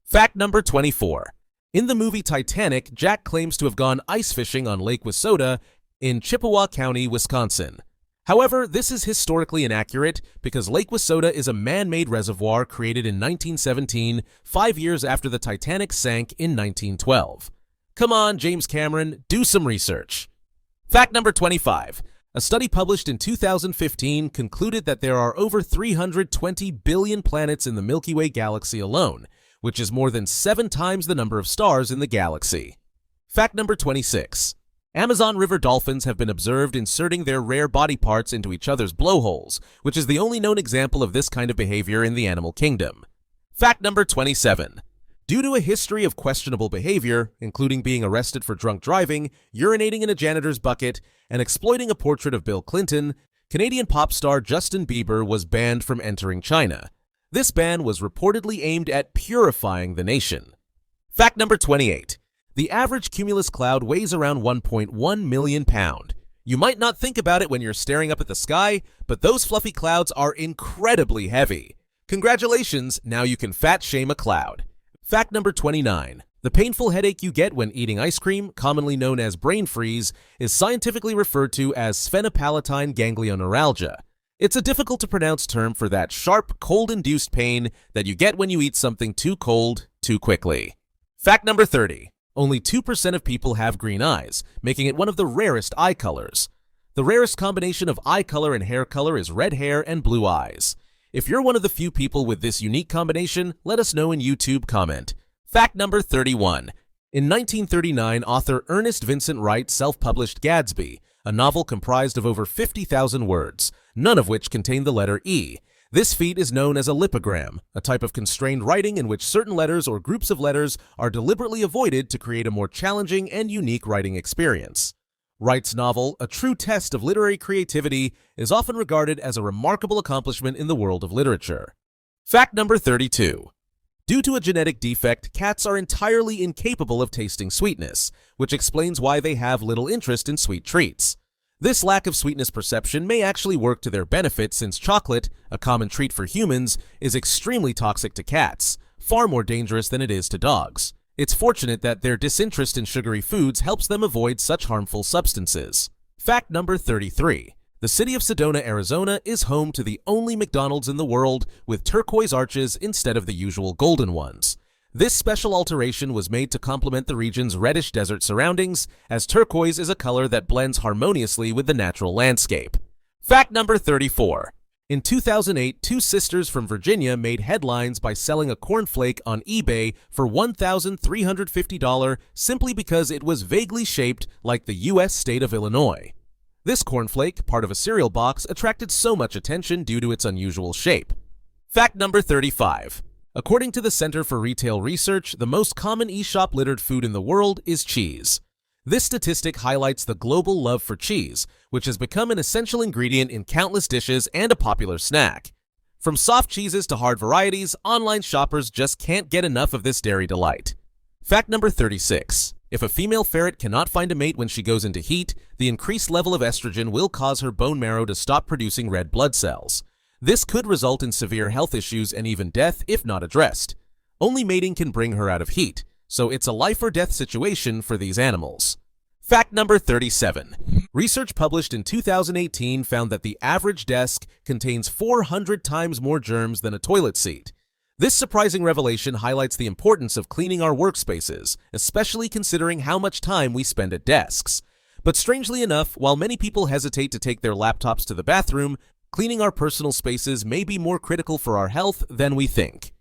Fact number 24. In the movie Titanic, Jack claims to have gone ice fishing on Lake Wissota in Chippewa County, Wisconsin. However, this is historically inaccurate because Lake Wissota is a man-made reservoir created in 1917, 5 years after the Titanic sank in 1912. Come on, James Cameron, do some research. Fact number 25. A study published in 2015 concluded that there are over 320 billion planets in the Milky Way galaxy alone, which is more than 7 times the number of stars in the galaxy. Fact number 26. Amazon River dolphins have been observed inserting their rare body parts into each other's blowholes, which is the only known example of this kind of behavior in the animal kingdom. Fact number 27. Due to a history of questionable behavior, including being arrested for drunk driving, urinating in a janitor's bucket, and exploiting a portrait of Bill Clinton, Canadian pop star Justin Bieber was banned from entering China. This ban was reportedly aimed at purifying the nation. Fact number 28. The average cumulus cloud weighs around 1.1 million pounds. You might not think about it when you're staring up at the sky, but those fluffy clouds are incredibly heavy. Congratulations, now you can fat shame a cloud. Fact number 29. The painful headache you get when eating ice cream, commonly known as brain freeze, is scientifically referred to as sphenopalatine ganglioneuralgia. It's a difficult to pronounce term for that sharp, cold-induced pain that you get when you eat something too cold, too quickly. Fact number 30. Only 2% of people have green eyes, making it one of the rarest eye colors. The rarest combination of eye color and hair color is red hair and blue eyes. If you're one of the few people with this unique combination, let us know in YouTube comment. Fact number 31. In 1939, author Ernest Vincent Wright self-published Gadsby, a novel comprised of over 50,000 words, none of which contain the letter E. This feat is known as a lipogram, a type of constrained writing in which certain letters or groups of letters are deliberately avoided to create a more challenging and unique writing experience. Wright's novel, a true test of literary creativity, is often regarded as a remarkable accomplishment in the world of literature. Fact number 32. Due to a genetic defect, cats are entirely incapable of tasting sweetness, which explains why they have little interest in sweet treats. This lack of sweetness perception may actually work to their benefit since chocolate, a common treat for humans, is extremely toxic to cats, far more dangerous than it is to dogs. It's fortunate that their disinterest in sugary foods helps them avoid such harmful substances. Fact number 33. The city of Sedona, Arizona is home to the only McDonald's in the world with turquoise arches instead of the usual golden ones. This special alteration was made to complement the region's reddish desert surroundings, as turquoise is a color that blends harmoniously with the natural landscape. Fact number 34. In 2008, two sisters from Virginia made headlines by selling a cornflake on eBay for $1,350 simply because it was vaguely shaped like the U.S. state of Illinois. This cornflake, part of a cereal box, attracted so much attention due to its unusual shape. Fact number 35. According to the Center for Retail Research, the most common e-shop littered food in the world is cheese. This statistic highlights the global love for cheese, which has become an essential ingredient in countless dishes and a popular snack. From soft cheeses to hard varieties, online shoppers just can't get enough of this dairy delight. Fact number 36. If a female ferret cannot find a mate when she goes into heat, the increased level of estrogen will cause her bone marrow to stop producing red blood cells. This could result in severe health issues and even death if not addressed. Only mating can bring her out of heat, so it's a life or death situation for these animals. Fact number 37. Research published in 2018 found that the average desk contains 400 times more germs than a toilet seat. This surprising revelation highlights the importance of cleaning our workspaces, especially considering how much time we spend at desks. But strangely enough, while many people hesitate to take their laptops to the bathroom, cleaning our personal spaces may be more critical for our health than we think.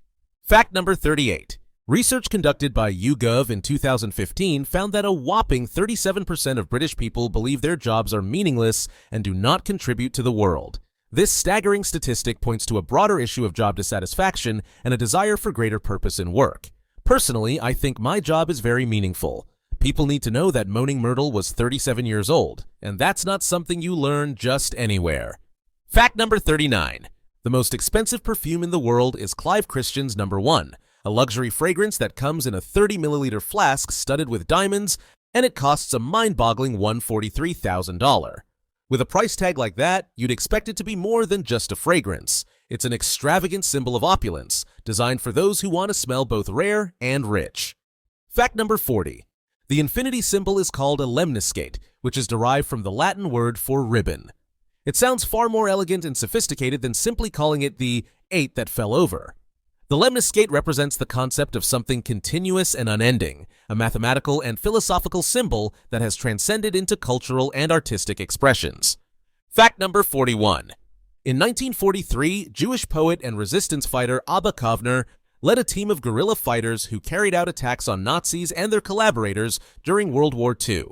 Fact number 38. Research conducted by YouGov in 2015 found that a whopping 37% of British people believe their jobs are meaningless and do not contribute to the world. This staggering statistic points to a broader issue of job dissatisfaction and a desire for greater purpose in work. Personally, I think my job is very meaningful. People need to know that Moaning Myrtle was 37 years old, and that's not something you learn just anywhere. Fact number 39. The most expensive perfume in the world is Clive Christian's No. 1, a luxury fragrance that comes in a 30-milliliter flask studded with diamonds, and it costs a mind-boggling $143,000. With a price tag like that, you'd expect it to be more than just a fragrance. It's an extravagant symbol of opulence, designed for those who want to smell both rare and rich. Fact number 40. The infinity symbol is called a lemniscate, which is derived from the Latin word for ribbon. It sounds far more elegant and sophisticated than simply calling it the 8 that fell over. The lemniscate represents the concept of something continuous and unending, a mathematical and philosophical symbol that has transcended into cultural and artistic expressions. Fact number 41. In 1943, Jewish poet and resistance fighter Abba Kovner led a team of guerrilla fighters who carried out attacks on Nazis and their collaborators during World War II.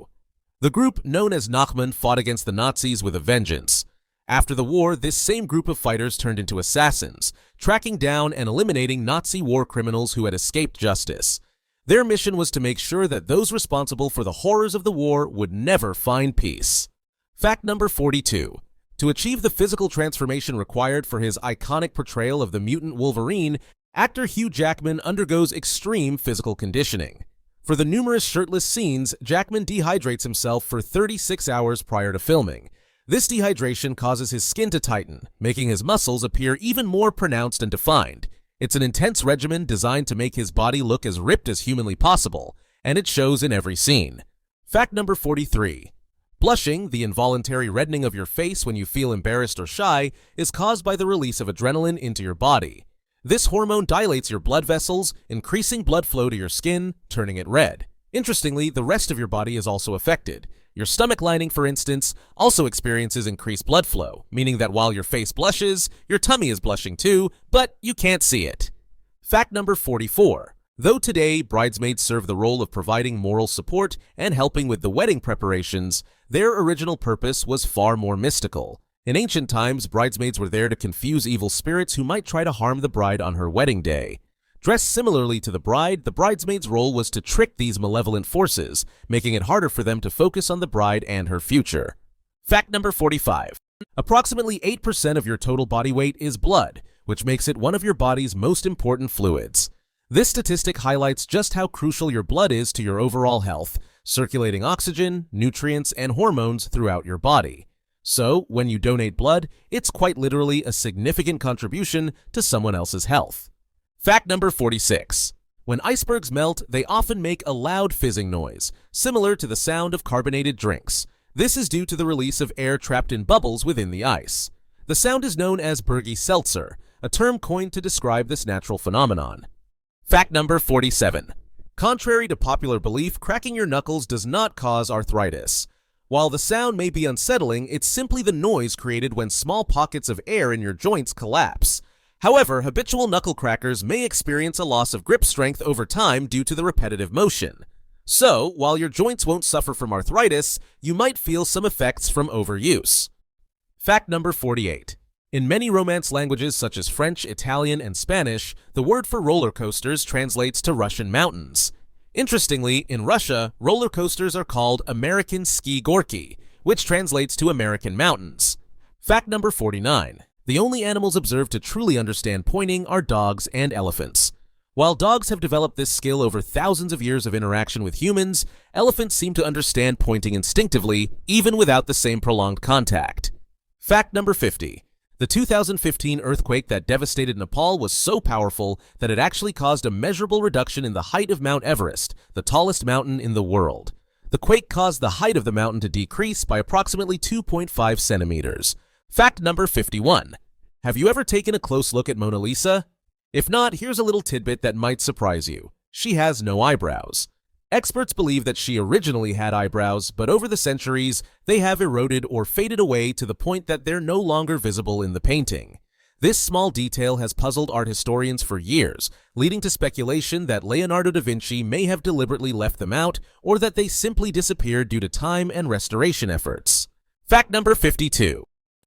The group, known as Nachman, fought against the Nazis with a vengeance. After the war, this same group of fighters turned into assassins, tracking down and eliminating Nazi war criminals who had escaped justice. Their mission was to make sure that those responsible for the horrors of the war would never find peace. Fact number 42. To achieve the physical transformation required for his iconic portrayal of the mutant Wolverine, actor Hugh Jackman undergoes extreme physical conditioning. For the numerous shirtless scenes, Jackman dehydrates himself for 36 hours prior to filming. This dehydration causes his skin to tighten, making his muscles appear even more pronounced and defined. It's an intense regimen designed to make his body look as ripped as humanly possible, and it shows in every scene. Fact number 43. Blushing, the involuntary reddening of your face when you feel embarrassed or shy, is caused by the release of adrenaline into your body. This hormone dilates your blood vessels, increasing blood flow to your skin, turning it red. Interestingly, the rest of your body is also affected. Your stomach lining, for instance, also experiences increased blood flow, meaning that while your face blushes, your tummy is blushing too, but you can't see it. Fact number 44. Though today bridesmaids serve the role of providing moral support and helping with the wedding preparations, their original purpose was far more mystical. In ancient times, bridesmaids were there to confuse evil spirits who might try to harm the bride on her wedding day. Dressed similarly to the bride, the bridesmaid's role was to trick these malevolent forces, making it harder for them to focus on the bride and her future. Fact number 45. Approximately 8% of your total body weight is blood, which makes it one of your body's most important fluids. This statistic highlights just how crucial your blood is to your overall health, circulating oxygen, nutrients, and hormones throughout your body. So, when you donate blood, it's quite literally a significant contribution to someone else's health. Fact number 46. When icebergs melt, they often make a loud fizzing noise, similar to the sound of carbonated drinks. This is due to the release of air trapped in bubbles within the ice. The sound is known as Bergy Seltzer, a term coined to describe this natural phenomenon. Fact number 47. Contrary to popular belief, cracking your knuckles does not cause arthritis. While the sound may be unsettling, it's simply the noise created when small pockets of air in your joints collapse. However, habitual knuckle crackers may experience a loss of grip strength over time due to the repetitive motion. So, while your joints won't suffer from arthritis, you might feel some effects from overuse. Fact number 48. In many Romance languages such as French, Italian, and Spanish, the word for roller coasters translates to Russian mountains. Interestingly, in Russia, roller coasters are called American ski gorky, which translates to American mountains. Fact number 49. The only animals observed to truly understand pointing are dogs and elephants. While dogs have developed this skill over thousands of years of interaction with humans, elephants seem to understand pointing instinctively, even without the same prolonged contact. Fact number 50. The 2015 earthquake that devastated Nepal was so powerful that it actually caused a measurable reduction in the height of Mount Everest, the tallest mountain in the world. The quake caused the height of the mountain to decrease by approximately 2.5 centimeters. Fact number 51. Have you ever taken a close look at Mona Lisa? If not, here's a little tidbit that might surprise you. She has no eyebrows. Experts believe that she originally had eyebrows, but over the centuries, they have eroded or faded away to the point that they're no longer visible in the painting. This small detail has puzzled art historians for years, leading to speculation that Leonardo da Vinci may have deliberately left them out, or that they simply disappeared due to time and restoration efforts. Fact number 52.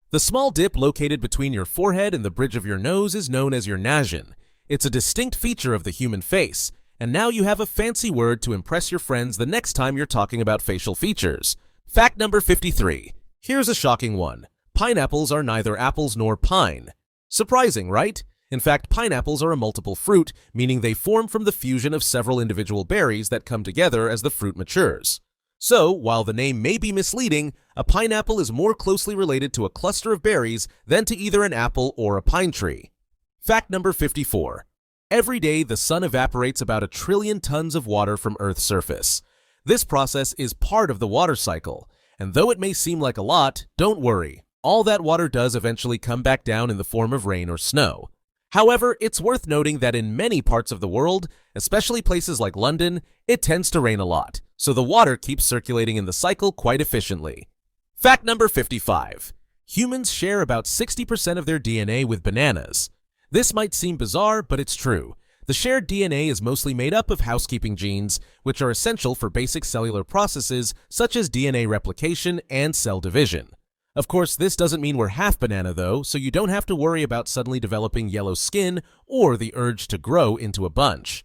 The small dip located between your forehead and the bridge of your nose is known as your nasion. It's a distinct feature of the human face, and now you have a fancy word to impress your friends the next time you're talking about facial features. Fact number 53. Here's a shocking one. Pineapples are neither apples nor pine. Surprising, right? In fact, pineapples are a multiple fruit, meaning they form from the fusion of several individual berries that come together as the fruit matures. So, while the name may be misleading, a pineapple is more closely related to a cluster of berries than to either an apple or a pine tree. Fact number 54. Every day, the sun evaporates about 1 trillion tons of water from Earth's surface. This process is part of the water cycle, and though it may seem like a lot, don't worry. All that water does eventually come back down in the form of rain or snow. However, it's worth noting that in many parts of the world, especially places like London, it tends to rain a lot, so the water keeps circulating in the cycle quite efficiently. Fact number 55. Humans share about 60% of their DNA with bananas. This might seem bizarre, but it's true. The shared DNA is mostly made up of housekeeping genes, which are essential for basic cellular processes such as DNA replication and cell division. Of course, this doesn't mean we're half banana though, so you don't have to worry about suddenly developing yellow skin or the urge to grow into a bunch.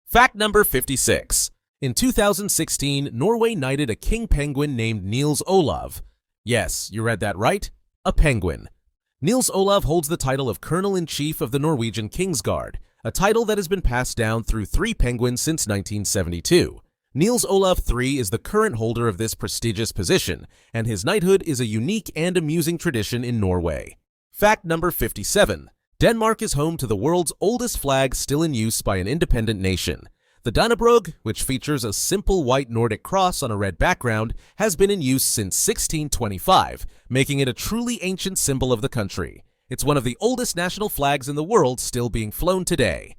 Fact number 56. In 2016, Norway knighted a king penguin named Niels Olav. Yes, you read that right. A penguin. Niels Olav holds the title of Colonel-in-Chief of the Norwegian Kingsguard, a title that has been passed down through 3 penguins since 1972. Niels Olav III is the current holder of this prestigious position, and his knighthood is a unique and amusing tradition in Norway. Fact number 57. Denmark is home to the world's oldest flag still in use by an independent nation. The Dannebrog, which features a simple white Nordic cross on a red background, has been in use since 1625, making it a truly ancient symbol of the country. It's one of the oldest national flags in the world still being flown today.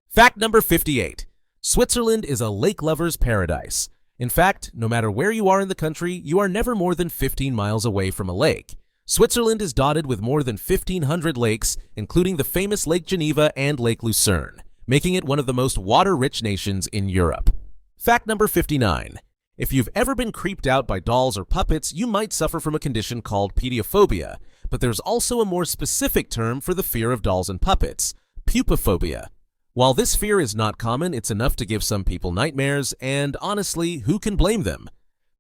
Fact number 58. Switzerland is a lake lover's paradise. In fact, no matter where you are in the country, you are never more than 15 miles away from a lake. Switzerland is dotted with more than 1,500 lakes, including the famous Lake Geneva and Lake Lucerne, making it one of the most water-rich nations in Europe. Fact number 59. If you've ever been creeped out by dolls or puppets, you might suffer from a condition called pediophobia, but there's also a more specific term for the fear of dolls and puppets: pupophobia. While this fear is not common, it's enough to give some people nightmares, and honestly, who can blame them?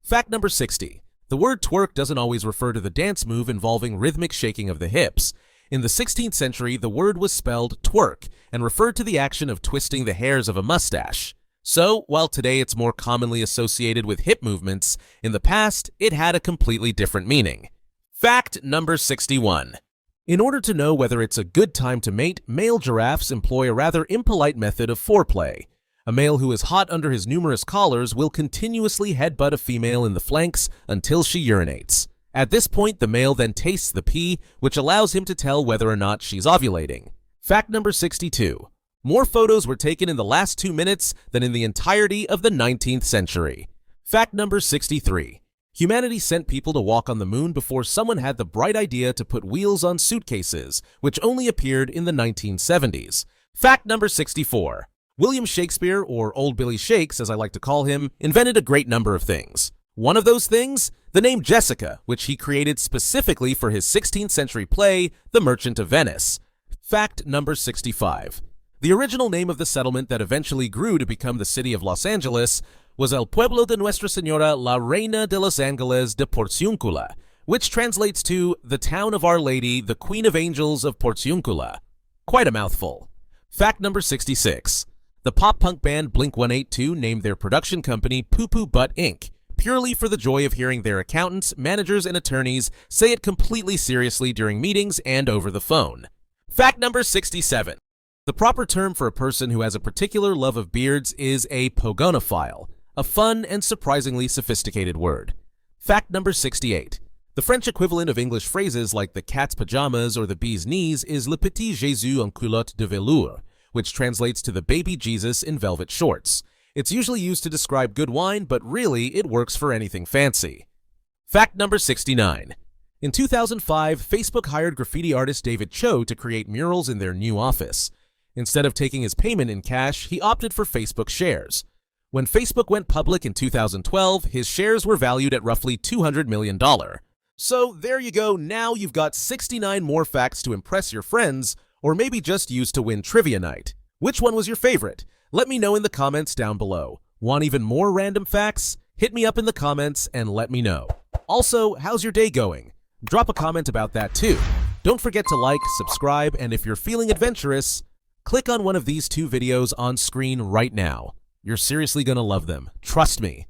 Fact number 60. The word twerk doesn't always refer to the dance move involving rhythmic shaking of the hips. In the 16th century, the word was spelled twerk and referred to the action of twisting the hairs of a mustache. So, while today it's more commonly associated with hip movements, in the past, it had a completely different meaning. Fact number 61. In order to know whether it's a good time to mate, male giraffes employ a rather impolite method of foreplay. A male who is hot under his numerous collars will continuously headbutt a female in the flanks until she urinates. At this point, the male then tastes the pee, which allows him to tell whether or not she's ovulating. Fact number 62. More photos were taken in the last 2 minutes than in the entirety of the 19th century. Fact number 63. Humanity sent people to walk on the moon before someone had the bright idea to put wheels on suitcases, which only appeared in the 1970s. Fact number 64. William Shakespeare, or Old Billy Shakes as I like to call him, invented a great number of things. One of those things? The name Jessica, which he created specifically for his 16th century play, The Merchant of Venice. Fact number 65. The original name of the settlement that eventually grew to become the city of Los Angeles was El Pueblo de Nuestra Señora la Reina de los Ángeles de Porciúncula, which translates to the town of Our Lady, the Queen of Angels of Porciúncula. Quite a mouthful. Fact number 66. The pop-punk band Blink-182 named their production company Poo Poo Butt Inc., purely for the joy of hearing their accountants, managers, and attorneys say it completely seriously during meetings and over the phone. Fact number 67. The proper term for a person who has a particular love of beards is a pogonophile, a fun and surprisingly sophisticated word. Fact number 68. The French equivalent of English phrases like the cat's pajamas or the bee's knees is le petit Jésus en culotte de velours, which translates to the baby Jesus in velvet shorts. It's usually used to describe good wine, but really it works for anything fancy. Fact number 69. In 2005, Facebook hired graffiti artist David Cho to create murals in their new office. Instead of taking his payment in cash, he opted for Facebook shares. When Facebook went public in 2012, his shares were valued at roughly $200 million. So there you go, now you've got 69 more facts to impress your friends, or maybe just use to win trivia night. Which one was your favorite? Let me know in the comments down below. Want even more random facts? Hit me up in the comments and let me know. Also, how's your day going? Drop a comment about that too. Don't forget to like, subscribe, and if you're feeling adventurous, click on one of these 2 videos on screen right now. You're seriously gonna love them. Trust me.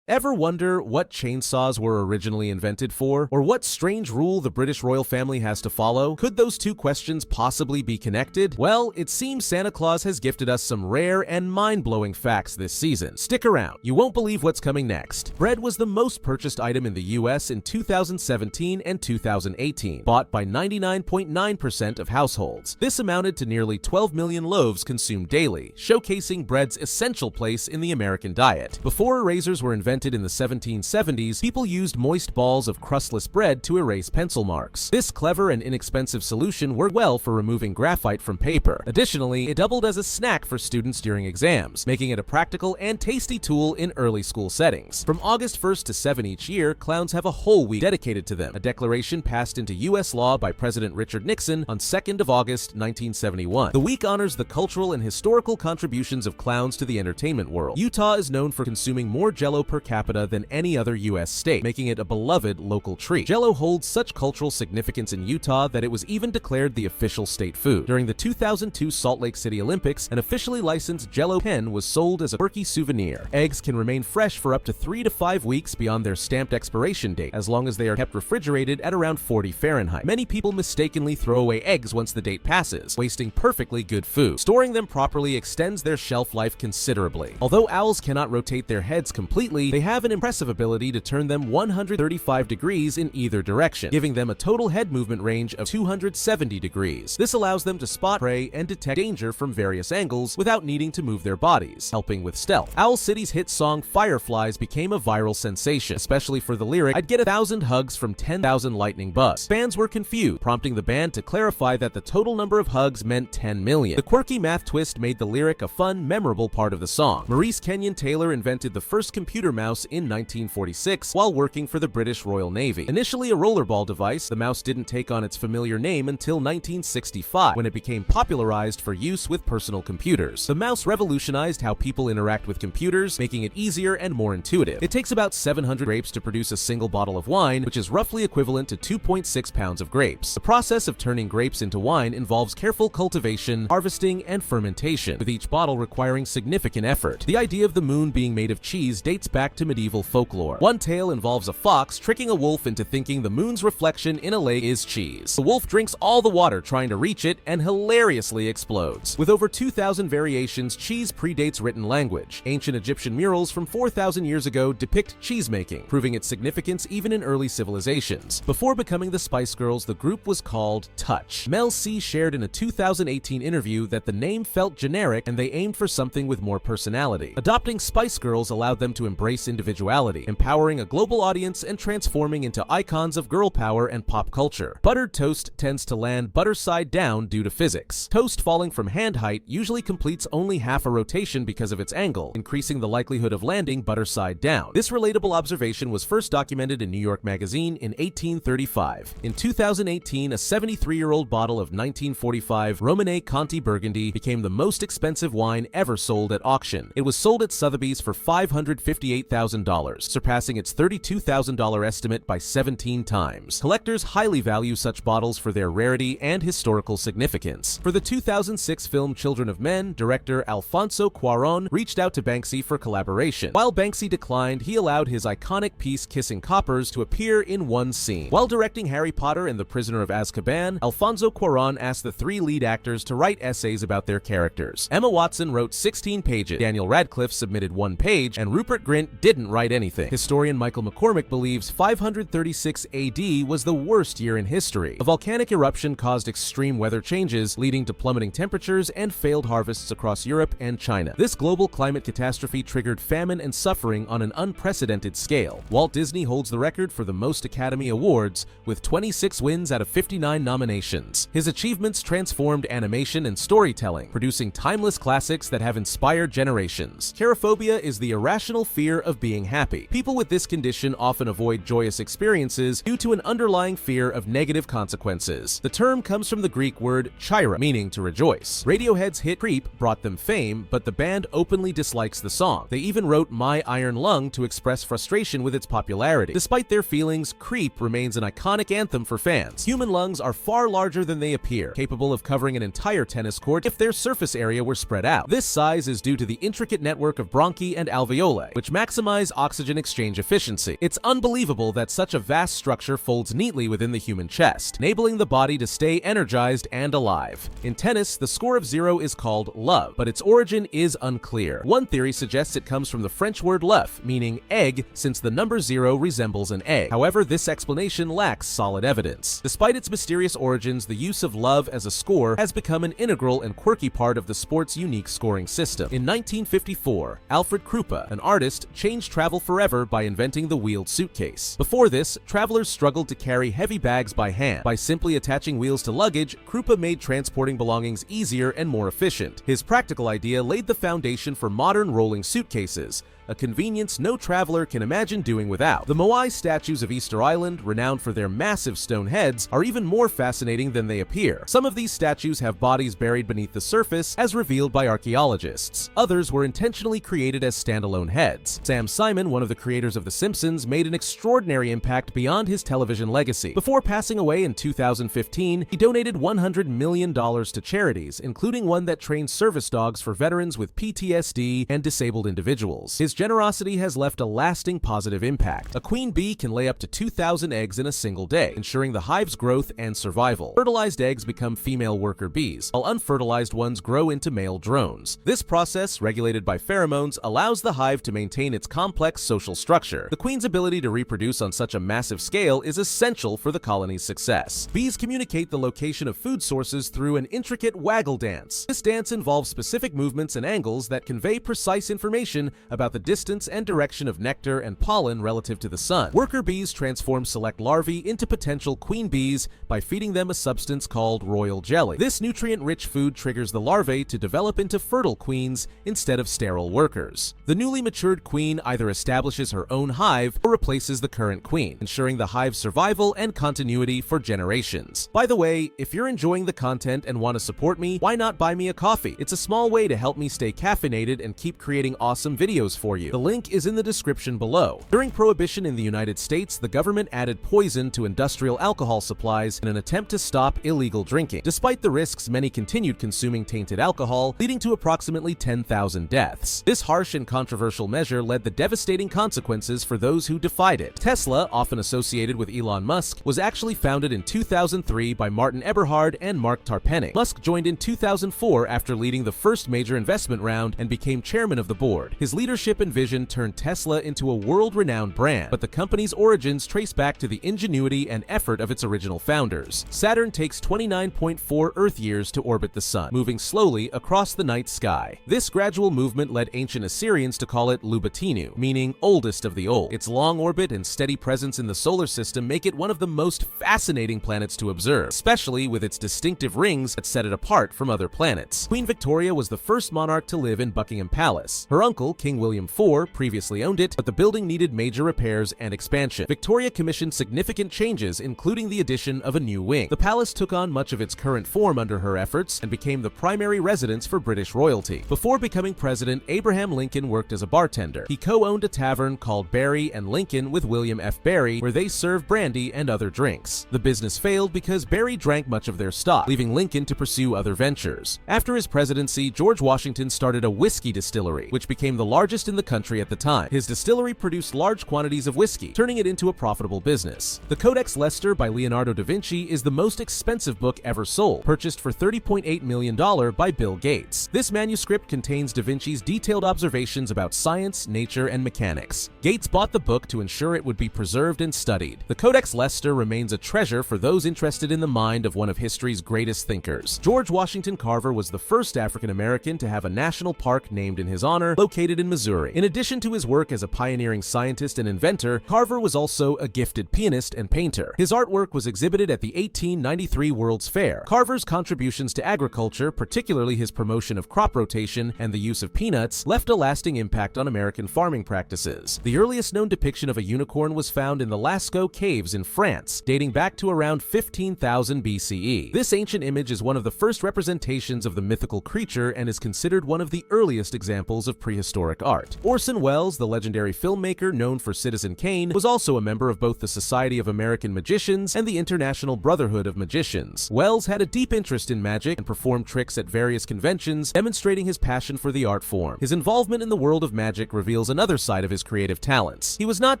Ever wonder what chainsaws were originally invented for? Or what strange rule the British royal family has to follow? Could those 2 questions possibly be connected? Well, it seems Santa Claus has gifted us some rare and mind-blowing facts this season. Stick around. You won't believe what's coming next. Bread was the most purchased item in the US in 2017 and 2018, bought by 99.9% of households. This amounted to nearly 12 million loaves consumed daily, showcasing bread's essential place in the American diet. Before erasers were invented in the 1770s, people used moist balls of crustless bread to erase pencil marks. This clever and inexpensive solution worked well for removing graphite from paper. Additionally, it doubled as a snack for students during exams, making it a practical and tasty tool in early school settings. From August 1st to 7 each year, clowns have a whole week dedicated to them, a declaration passed into U.S. law by President Richard Nixon on 2nd of August, 1971. The week honors the cultural and historical contributions of clowns to the entertainment world. Utah is known for consuming more Jell-O per capita than any other U.S. state, making it a beloved local treat. Jell-O holds such cultural significance in Utah that it was even declared the official state food. During the 2002 Salt Lake City Olympics, an officially licensed Jell-O pen was sold as a quirky souvenir. Eggs can remain fresh for up to 3 to 5 weeks beyond their stamped expiration date, as long as they are kept refrigerated at around 40 Fahrenheit. Many people mistakenly throw away eggs once the date passes, wasting perfectly good food. Storing them properly extends their shelf life considerably. Although owls cannot rotate their heads completely, they have an impressive ability to turn them 135 degrees in either direction, giving them a total head movement range of 270 degrees. This allows them to spot prey and detect danger from various angles without needing to move their bodies, helping with stealth. Owl City's hit song Fireflies became a viral sensation, especially for the lyric, "I'd get 1,000 hugs from 10,000 lightning bugs." Fans were confused, prompting the band to clarify that the total number of hugs meant 10 million. The quirky math twist made the lyric a fun, memorable part of the song. Maurice Kenyon Taylor invented the first computer math mouse in 1946 while working for the British Royal Navy. Initially a rollerball device, the mouse didn't take on its familiar name until 1965, when it became popularized for use with personal computers. The mouse revolutionized how people interact with computers, making it easier and more intuitive. It takes about 700 grapes to produce a single bottle of wine, which is roughly equivalent to 2.6 pounds of grapes. The process of turning grapes into wine involves careful cultivation, harvesting, and fermentation, with each bottle requiring significant effort. The idea of the moon being made of cheese dates back to medieval folklore. One tale involves a fox tricking a wolf into thinking the moon's reflection in a lake is cheese. The wolf drinks all the water trying to reach it and hilariously explodes. With over 2,000 variations, cheese predates written language. Ancient Egyptian murals from 4,000 years ago depict cheesemaking, proving its significance even in early civilizations. Before becoming the Spice Girls, the group was called Touch. Mel C shared in a 2018 interview that the name felt generic and they aimed for something with more personality. Adopting Spice Girls allowed them to embrace individuality, empowering a global audience and transforming into icons of girl power and pop culture. Buttered toast tends to land butter side down due to physics. Toast falling from hand height usually completes only half a rotation because of its angle, increasing the likelihood of landing butter side down. This relatable observation was first documented in New York Magazine in 1835. In 2018, a 73-year-old bottle of 1945 Romanée Conti Burgundy became the most expensive wine ever sold at auction. It was sold at Sotheby's for $558,000, surpassing its $32,000 estimate by 17 times. Collectors highly value such bottles for their rarity and historical significance. For the 2006 film Children of Men, director Alfonso Cuarón reached out to Banksy for collaboration. While Banksy declined, he allowed his iconic piece Kissing Coppers to appear in one scene. While directing Harry Potter and the Prisoner of Azkaban, Alfonso Cuarón asked the three lead actors to write essays about their characters. Emma Watson wrote 16 pages, Daniel Radcliffe submitted 1 page, and Rupert Grint didn't write anything. Historian Michael McCormick believes 536 AD was the worst year in history. A volcanic eruption caused extreme weather changes, leading to plummeting temperatures and failed harvests across Europe and China. This global climate catastrophe triggered famine and suffering on an unprecedented scale. Walt Disney holds the record for the most Academy Awards, with 26 wins out of 59 nominations. His achievements transformed animation and storytelling, producing timeless classics that have inspired generations. Cherophobia is the irrational fear of being happy. People with this condition often avoid joyous experiences due to an underlying fear of negative consequences. The term comes from the Greek word chaira, meaning to rejoice. Radiohead's hit Creep brought them fame, but the band openly dislikes the song. They even wrote My Iron Lung to express frustration with its popularity. Despite their feelings, Creep remains an iconic anthem for fans. Human lungs are far larger than they appear, capable of covering an entire tennis court if their surface area were spread out. This size is due to the intricate network of bronchi and alveoli, which maximize oxygen exchange efficiency. It's unbelievable that such a vast structure folds neatly within the human chest, enabling the body to stay energized and alive. In tennis, the score of 0 is called love, but its origin is unclear. One theory suggests it comes from the French word l'œuf, meaning egg, since the number 0 resembles an egg. However, this explanation lacks solid evidence. Despite its mysterious origins, the use of love as a score has become an integral and quirky part of the sport's unique scoring system. In 1954, Alfred Krupa, an artist, changed travel forever by inventing the wheeled suitcase. Before this, travelers struggled to carry heavy bags by hand. By simply attaching wheels to luggage, Krupa made transporting belongings easier and more efficient. His practical idea laid the foundation for modern rolling suitcases, a convenience no traveler can imagine doing without. The Moai statues of Easter Island, renowned for their massive stone heads, are even more fascinating than they appear. Some of these statues have bodies buried beneath the surface, as revealed by archaeologists. Others were intentionally created as standalone heads. Sam Simon, one of the creators of The Simpsons, made an extraordinary impact beyond his television legacy. Before passing away in 2015, he donated $100 million to charities, including one that trains service dogs for veterans with PTSD and disabled individuals. His generosity has left a lasting positive impact. A queen bee can lay up to 2,000 eggs in a single day, ensuring the hive's growth and survival. Fertilized eggs become female worker bees, while unfertilized ones grow into male drones. This process, regulated by pheromones, allows the hive to maintain its complex social structure. The queen's ability to reproduce on such a massive scale is essential for the colony's success. Bees communicate the location of food sources through an intricate waggle dance. This dance involves specific movements and angles that convey precise information about the distance and direction of nectar and pollen relative to the sun. Worker bees transform select larvae into potential queen bees by feeding them a substance called royal jelly. This nutrient-rich food triggers the larvae to develop into fertile queens instead of sterile workers. The newly matured queen either establishes her own hive or replaces the current queen, ensuring the hive's survival and continuity for generations. By the way, if you're enjoying the content and want to support me, why not buy me a coffee? It's a small way to help me stay caffeinated and keep creating awesome videos for you. The link is in the description below. During Prohibition in the United States, the government added poison to industrial alcohol supplies in an attempt to stop illegal drinking. Despite the risks, many continued consuming tainted alcohol, leading to approximately 10,000 deaths. This harsh and controversial measure led to devastating consequences for those who defied it. Tesla, often associated with Elon Musk, was actually founded in 2003 by Martin Eberhard and Mark Tarpenning. Musk joined in 2004 after leading the first major investment round and became chairman of the board. His leadership and vision turned Tesla into a world-renowned brand, but the company's origins trace back to the ingenuity and effort of its original founders. Saturn takes 29.4 Earth years to orbit the sun, moving slowly across the night sky. This gradual movement led ancient Assyrians to call it Lubatinu, meaning oldest of the old. Its long orbit and steady presence in the solar system make it one of the most fascinating planets to observe, especially with its distinctive rings that set it apart from other planets. Queen Victoria was the first monarch to live in Buckingham Palace. Her uncle, King William IV, previously owned it, but the building needed major repairs and expansion. Victoria commissioned significant changes, including the addition of a new wing. The palace took on much of its current form under her efforts and became the primary residence for British royalty. Before becoming president, Abraham Lincoln worked as a bartender. He co-owned a tavern called Barry and Lincoln with William F. Barry, where they served brandy and other drinks. The business failed because Barry drank much of their stock, leaving Lincoln to pursue other ventures. After his presidency, George Washington started a whiskey distillery, which became the largest in the country at the time. His distillery produced large quantities of whiskey, turning it into a profitable business. The Codex Leicester by Leonardo da Vinci is the most expensive book ever sold, purchased for $30.8 million by Bill Gates. This manuscript contains da Vinci's detailed observations about science, nature, and mechanics. Gates bought the book to ensure it would be preserved and studied. The Codex Leicester remains a treasure for those interested in the mind of one of history's greatest thinkers. George Washington Carver was the first African American to have a national park named in his honor, located in Missouri. In addition to his work as a pioneering scientist and inventor, Carver was also a gifted pianist and painter. His artwork was exhibited at the 1893 World's Fair. Carver's contributions to agriculture, particularly his promotion of crop rotation and the use of peanuts, left a lasting impact on American farming practices. The earliest known depiction of a unicorn was found in the Lascaux Caves in France, dating back to around 15,000 BCE. This ancient image is one of the first representations of the mythical creature and is considered one of the earliest examples of prehistoric art. Orson Welles, the legendary filmmaker known for Citizen Kane, was also a member of both the Society of American Magicians and the International Brotherhood of Magicians. Welles had a deep interest in magic and performed tricks at various conventions, demonstrating his passion for the art form. His involvement in the world of magic reveals another side of his creative talents. He was not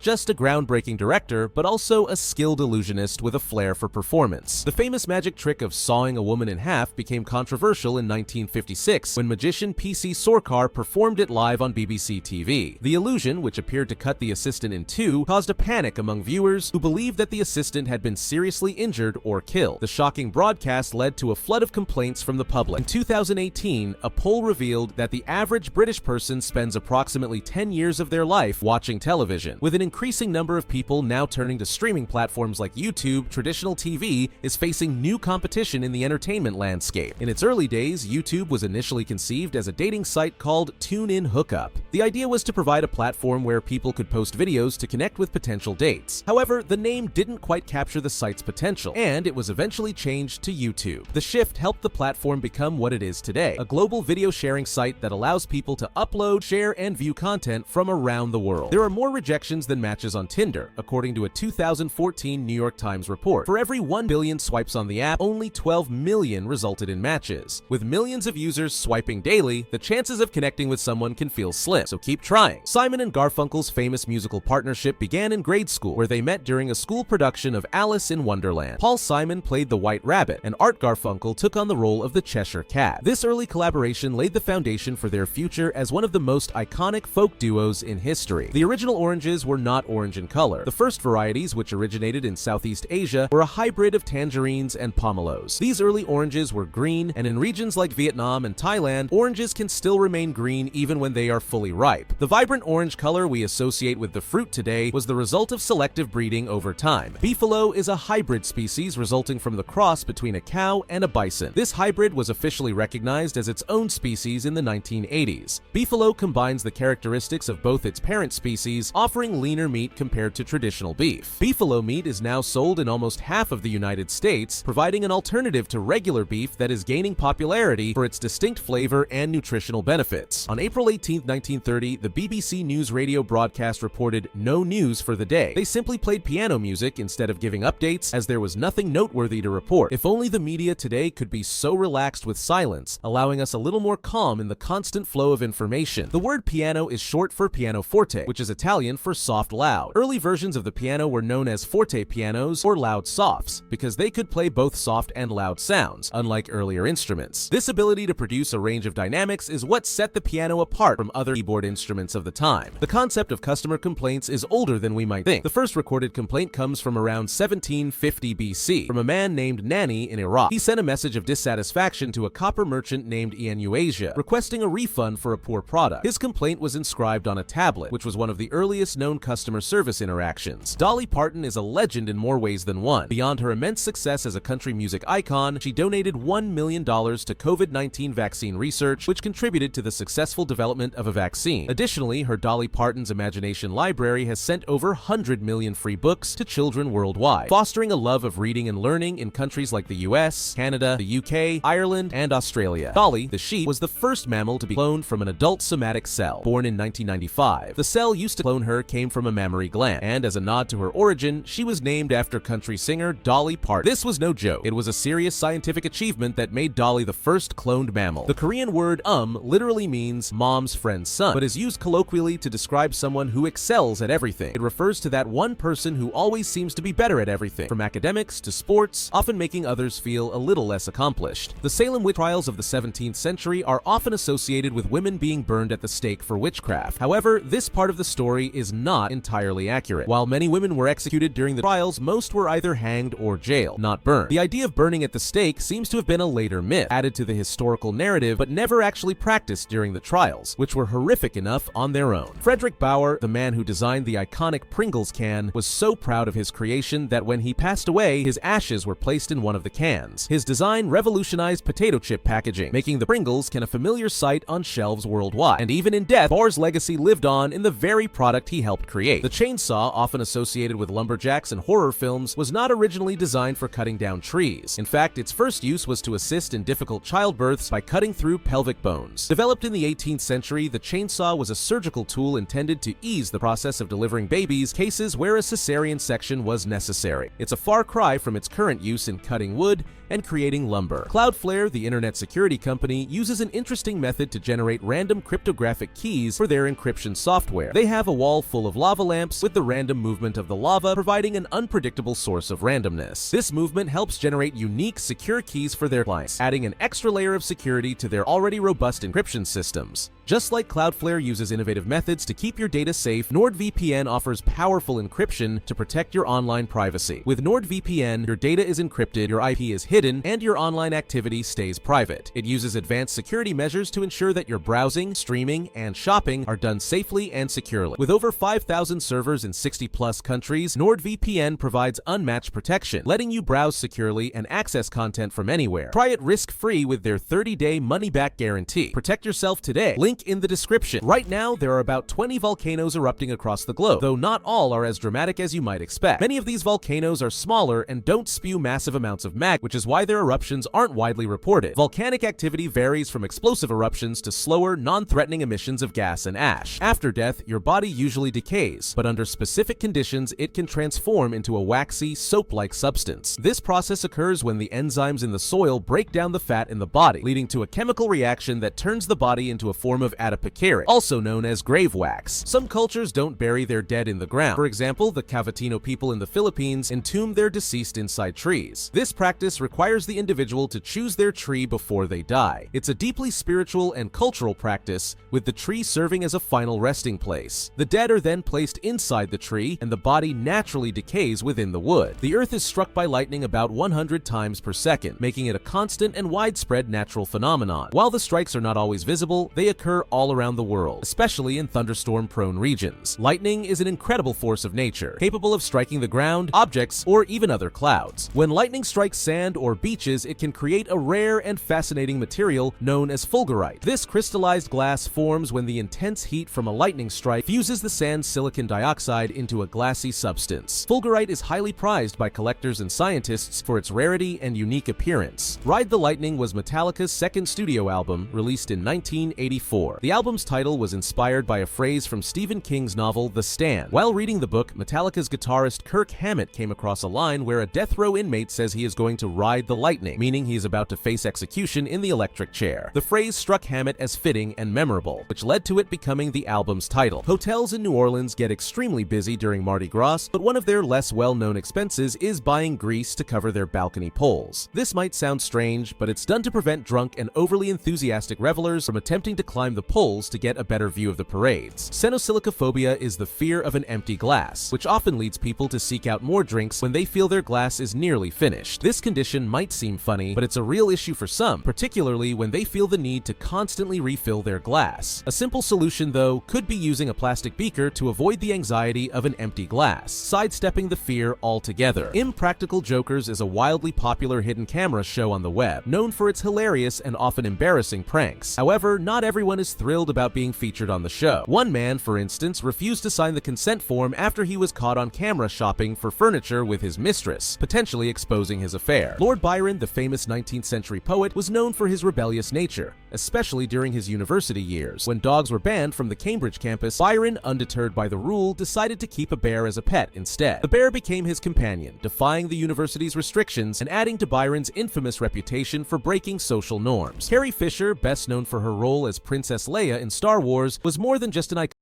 just a groundbreaking director, but also a skilled illusionist with a flair for performance. The famous magic trick of sawing a woman in half became controversial in 1956 when magician P.C. Sorcar performed it live on BBC TV. The illusion, which appeared to cut the assistant in two, caused a panic among viewers who believed that the assistant had been seriously injured or killed. The shocking broadcast led to a flood of complaints from the public. In 2018, a poll revealed that the average British person spends approximately 10 years of their life watching television. With an increasing number of people now turning to streaming platforms like YouTube, traditional TV is facing new competition in the entertainment landscape. In its early days, YouTube was initially conceived as a dating site called Tune-In Hookup. The idea was to provide a platform where people could post videos to connect with potential dates. However, the name didn't quite capture the site's potential, and it was eventually changed to YouTube. The shift helped the platform become what it is today, a global video sharing site that allows people to upload, share, and view content from around the world. There are more rejections than matches on Tinder, according to a 2014 New York Times report. For every 1 billion swipes on the app, only 12 million resulted in matches. With millions of users swiping daily, the chances of connecting with someone can feel slim, so keep trying. Simon and Garfunkel's famous musical partnership began in grade school, where they met during a school production of Alice in Wonderland. Paul Simon played the White Rabbit, and Art Garfunkel took on the role of the Cheshire Cat. This early collaboration laid the foundation for their future as one of the most iconic folk duos in history. The original oranges were not orange in color. The first varieties, which originated in Southeast Asia, were a hybrid of tangerines and pomelos. These early oranges were green, and in regions like Vietnam and Thailand, oranges can still remain green even when they are fully ripe. ripe. The vibrant orange color we associate with the fruit today was the result of selective breeding over time. Beefalo is a hybrid species resulting from the cross between a cow and a bison. This hybrid was officially recognized as its own species in the 1980s. Beefalo combines the characteristics of both its parent species, offering leaner meat compared to traditional beef. Beefalo meat is now sold in almost half of the United States, providing an alternative to regular beef that is gaining popularity for its distinct flavor and nutritional benefits. On April 18, 1930, the BBC News radio broadcast reported no news for the day. They simply played piano music instead of giving updates, as there was nothing noteworthy to report. If only the media today could be so relaxed with silence, allowing us a little more calm in the constant flow of information. The word piano is short for pianoforte, which is Italian for soft loud. Early versions of the piano were known as forte pianos or loud softs, because they could play both soft and loud sounds, unlike earlier instruments. This ability to produce a range of dynamics is what set the piano apart from other keyboard instruments of the time. The concept of customer complaints is older than we might think. The first recorded complaint comes from around 1750 BC, from a man named Nani in Iraq. He sent a message of dissatisfaction to a copper merchant named Enuasia, requesting a refund for a poor product. His complaint was inscribed on a tablet, which was one of the earliest known customer service interactions. Dolly Parton is a legend in more ways than one. Beyond her immense success as a country music icon, she donated $1 million to COVID-19 vaccine research, which contributed to the successful development of a vaccine. Additionally, her Dolly Parton's Imagination Library has sent over 100 million free books to children worldwide, fostering a love of reading and learning in countries like the US, Canada, the UK, Ireland, and Australia. Dolly, the sheep, was the first mammal to be cloned from an adult somatic cell. Born in 1995, the cell used to clone her came from a mammary gland, and as a nod to her origin, she was named after country singer Dolly Parton. This was no joke. It was a serious scientific achievement that made Dolly the first cloned mammal. The Korean word literally means mom's friend's son, but is used colloquially to describe someone who excels at everything. It refers to that one person who always seems to be better at everything, from academics to sports, often making others feel a little less accomplished. The Salem witch trials of the 17th century are often associated with women being burned at the stake for witchcraft. However, this part of the story is not entirely accurate. While many women were executed during the trials, most were either hanged or jailed, not burned. The idea of burning at the stake seems to have been a later myth, added to the historical narrative, but never actually practiced during the trials, which were horrific enough on their own. Frederick Bauer, the man who designed the iconic Pringles can, was so proud of his creation that when he passed away, his ashes were placed in one of the cans. His design revolutionized potato chip packaging, making the Pringles can a familiar sight on shelves worldwide. And even in death, Bauer's legacy lived on in the very product he helped create. The chainsaw, often associated with lumberjacks and horror films, was not originally designed for cutting down trees. In fact, its first use was to assist in difficult childbirths by cutting through pelvic bones. Developed in the 18th century, the chainsaw was a surgical tool intended to ease the process of delivering babies, cases where a cesarean section was necessary. It's a far cry from its current use in cutting wood and creating lumber. Cloudflare, the internet security company, uses an interesting method to generate random cryptographic keys for their encryption software. They have a wall full of lava lamps, with the random movement of the lava providing an unpredictable source of randomness. This movement helps generate unique, secure keys for their clients, adding an extra layer of security to their already robust encryption systems. Just like Cloudflare uses innovative methods to keep your data safe, NordVPN offers powerful encryption to protect your online privacy. With NordVPN, your data is encrypted, your IP is hidden, and your online activity stays private. It uses advanced security measures to ensure that your browsing, streaming, and shopping are done safely and securely. With over 5,000 servers in 60+ countries, NordVPN provides unmatched protection, letting you browse securely and access content from anywhere. Try it risk-free with their 30-day money-back guarantee. Protect yourself today. Link in the description. Right now, there are about 20 volcanoes erupting across the globe, though not all are as dramatic as you might expect. Many of these volcanoes are smaller and don't spew massive amounts of magma, which is why their eruptions aren't widely reported. Volcanic activity varies from explosive eruptions to slower, non-threatening emissions of gas and ash. After death, your body usually decays, but under specific conditions, it can transform into a waxy, soap-like substance. This process occurs when the enzymes in the soil break down the fat in the body, leading to a chemical reaction that turns the body into a form of adipocere, also known as grave wax. Some cultures don't bury their dead in the ground. For example, the Cavitino people in the Philippines entomb their deceased inside trees. This practice requires the individual to choose their tree before they die. It's a deeply spiritual and cultural practice, with the tree serving as a final resting place. The dead are then placed inside the tree, and the body naturally decays within the wood. The earth is struck by lightning about 100 times per second, making it a constant and widespread natural phenomenon. While the strikes are not always visible, they occur occur all around the world, especially in thunderstorm-prone regions. Lightning is an incredible force of nature, capable of striking the ground, objects, or even other clouds. When lightning strikes sand or beaches, it can create a rare and fascinating material known as fulgurite. This crystallized glass forms when the intense heat from a lightning strike fuses the sand's silicon dioxide into a glassy substance. Fulgurite is highly prized by collectors and scientists for its rarity and unique appearance. Ride the Lightning was Metallica's second studio album, released in 1984. The album's title was inspired by a phrase from Stephen King's novel The Stand. While reading the book, Metallica's guitarist Kirk Hammett came across a line where a death row inmate says he is going to ride the lightning, meaning he is about to face execution in the electric chair. The phrase struck Hammett as fitting and memorable, which led to it becoming the album's title. Hotels in New Orleans get extremely busy during Mardi Gras, but one of their less well-known expenses is buying grease to cover their balcony poles. This might sound strange, but it's done to prevent drunk and overly enthusiastic revelers from attempting to climb the poles to get a better view of the parades. Cenosillicophobia is the fear of an empty glass, which often leads people to seek out more drinks when they feel their glass is nearly finished. This condition might seem funny, but it's a real issue for some, particularly when they feel the need to constantly refill their glass. A simple solution, though, could be using a plastic beaker to avoid the anxiety of an empty glass, sidestepping the fear altogether. Impractical Jokers is a wildly popular hidden camera show on the web, known for its hilarious and often embarrassing pranks. However, not everyone is thrilled about being featured on the show. One man, for instance, refused to sign the consent form after he was caught on camera shopping for furniture with his mistress, potentially exposing his affair. Lord Byron, the famous 19th century poet, was known for his rebellious nature, especially during his university years. When dogs were banned from the Cambridge campus, Byron, undeterred by the rule, decided to keep a bear as a pet instead. The bear became his companion, defying the university's restrictions and adding to Byron's infamous reputation for breaking social norms. Carrie Fisher, best known for her role as Princess Leia in Star Wars, was more than just an icon.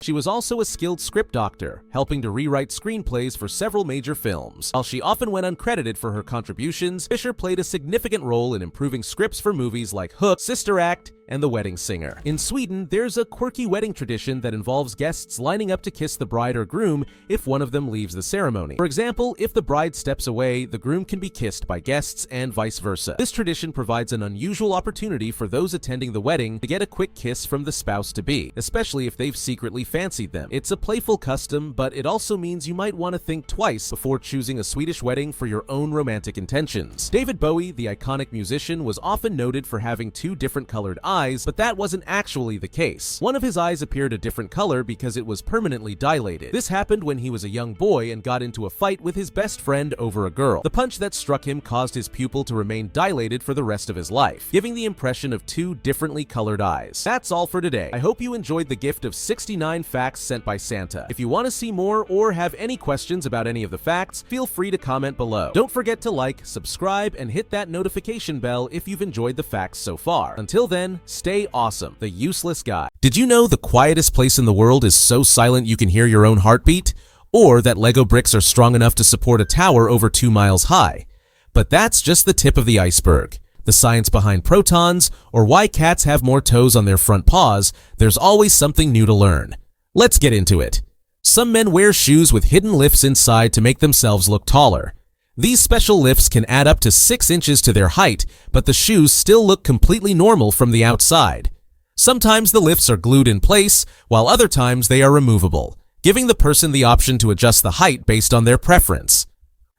She was also a skilled script doctor, helping to rewrite screenplays for several major films. While she often went uncredited for her contributions, Fisher played a significant role in improving scripts for movies like Hook, Sister Act, and The Wedding Singer. In Sweden, there's a quirky wedding tradition that involves guests lining up to kiss the bride or groom if one of them leaves the ceremony. For example, if the bride steps away, the groom can be kissed by guests and vice versa. This tradition provides an unusual opportunity for those attending the wedding to get a quick kiss from the spouse-to-be, especially if they've secretly fancied them. It's a playful custom, but it also means you might want to think twice before choosing a Swedish wedding for your own romantic intentions. David Bowie, the iconic musician, was often noted for having two different colored eyes, but that wasn't actually the case. One of his eyes appeared a different color because it was permanently dilated. This happened when he was a young boy and got into a fight with his best friend over a girl. The punch that struck him caused his pupil to remain dilated for the rest of his life, giving the impression of two differently colored eyes. That's all for today. I hope you enjoyed the gift of 69 facts sent by Santa. If you want to see more or have any questions about any of the facts, feel free to comment below. Don't forget to like, subscribe, and hit that notification bell if you've enjoyed the facts so far. Until then, stay awesome. The Useless Guy. Did you know the quietest place in the world is so silent you can hear your own heartbeat? Or that Lego bricks are strong enough to support a tower over 2 miles high? But that's just the tip of the iceberg. The science behind protons, or why cats have more toes on their front paws, there's always something new to learn. Let's get into it. Some men wear shoes with hidden lifts inside to make themselves look taller. These special lifts can add up to 6 inches to their height, but the shoes still look completely normal from the outside. Sometimes the lifts are glued in place, while other times they are removable, giving the person the option to adjust the height based on their preference.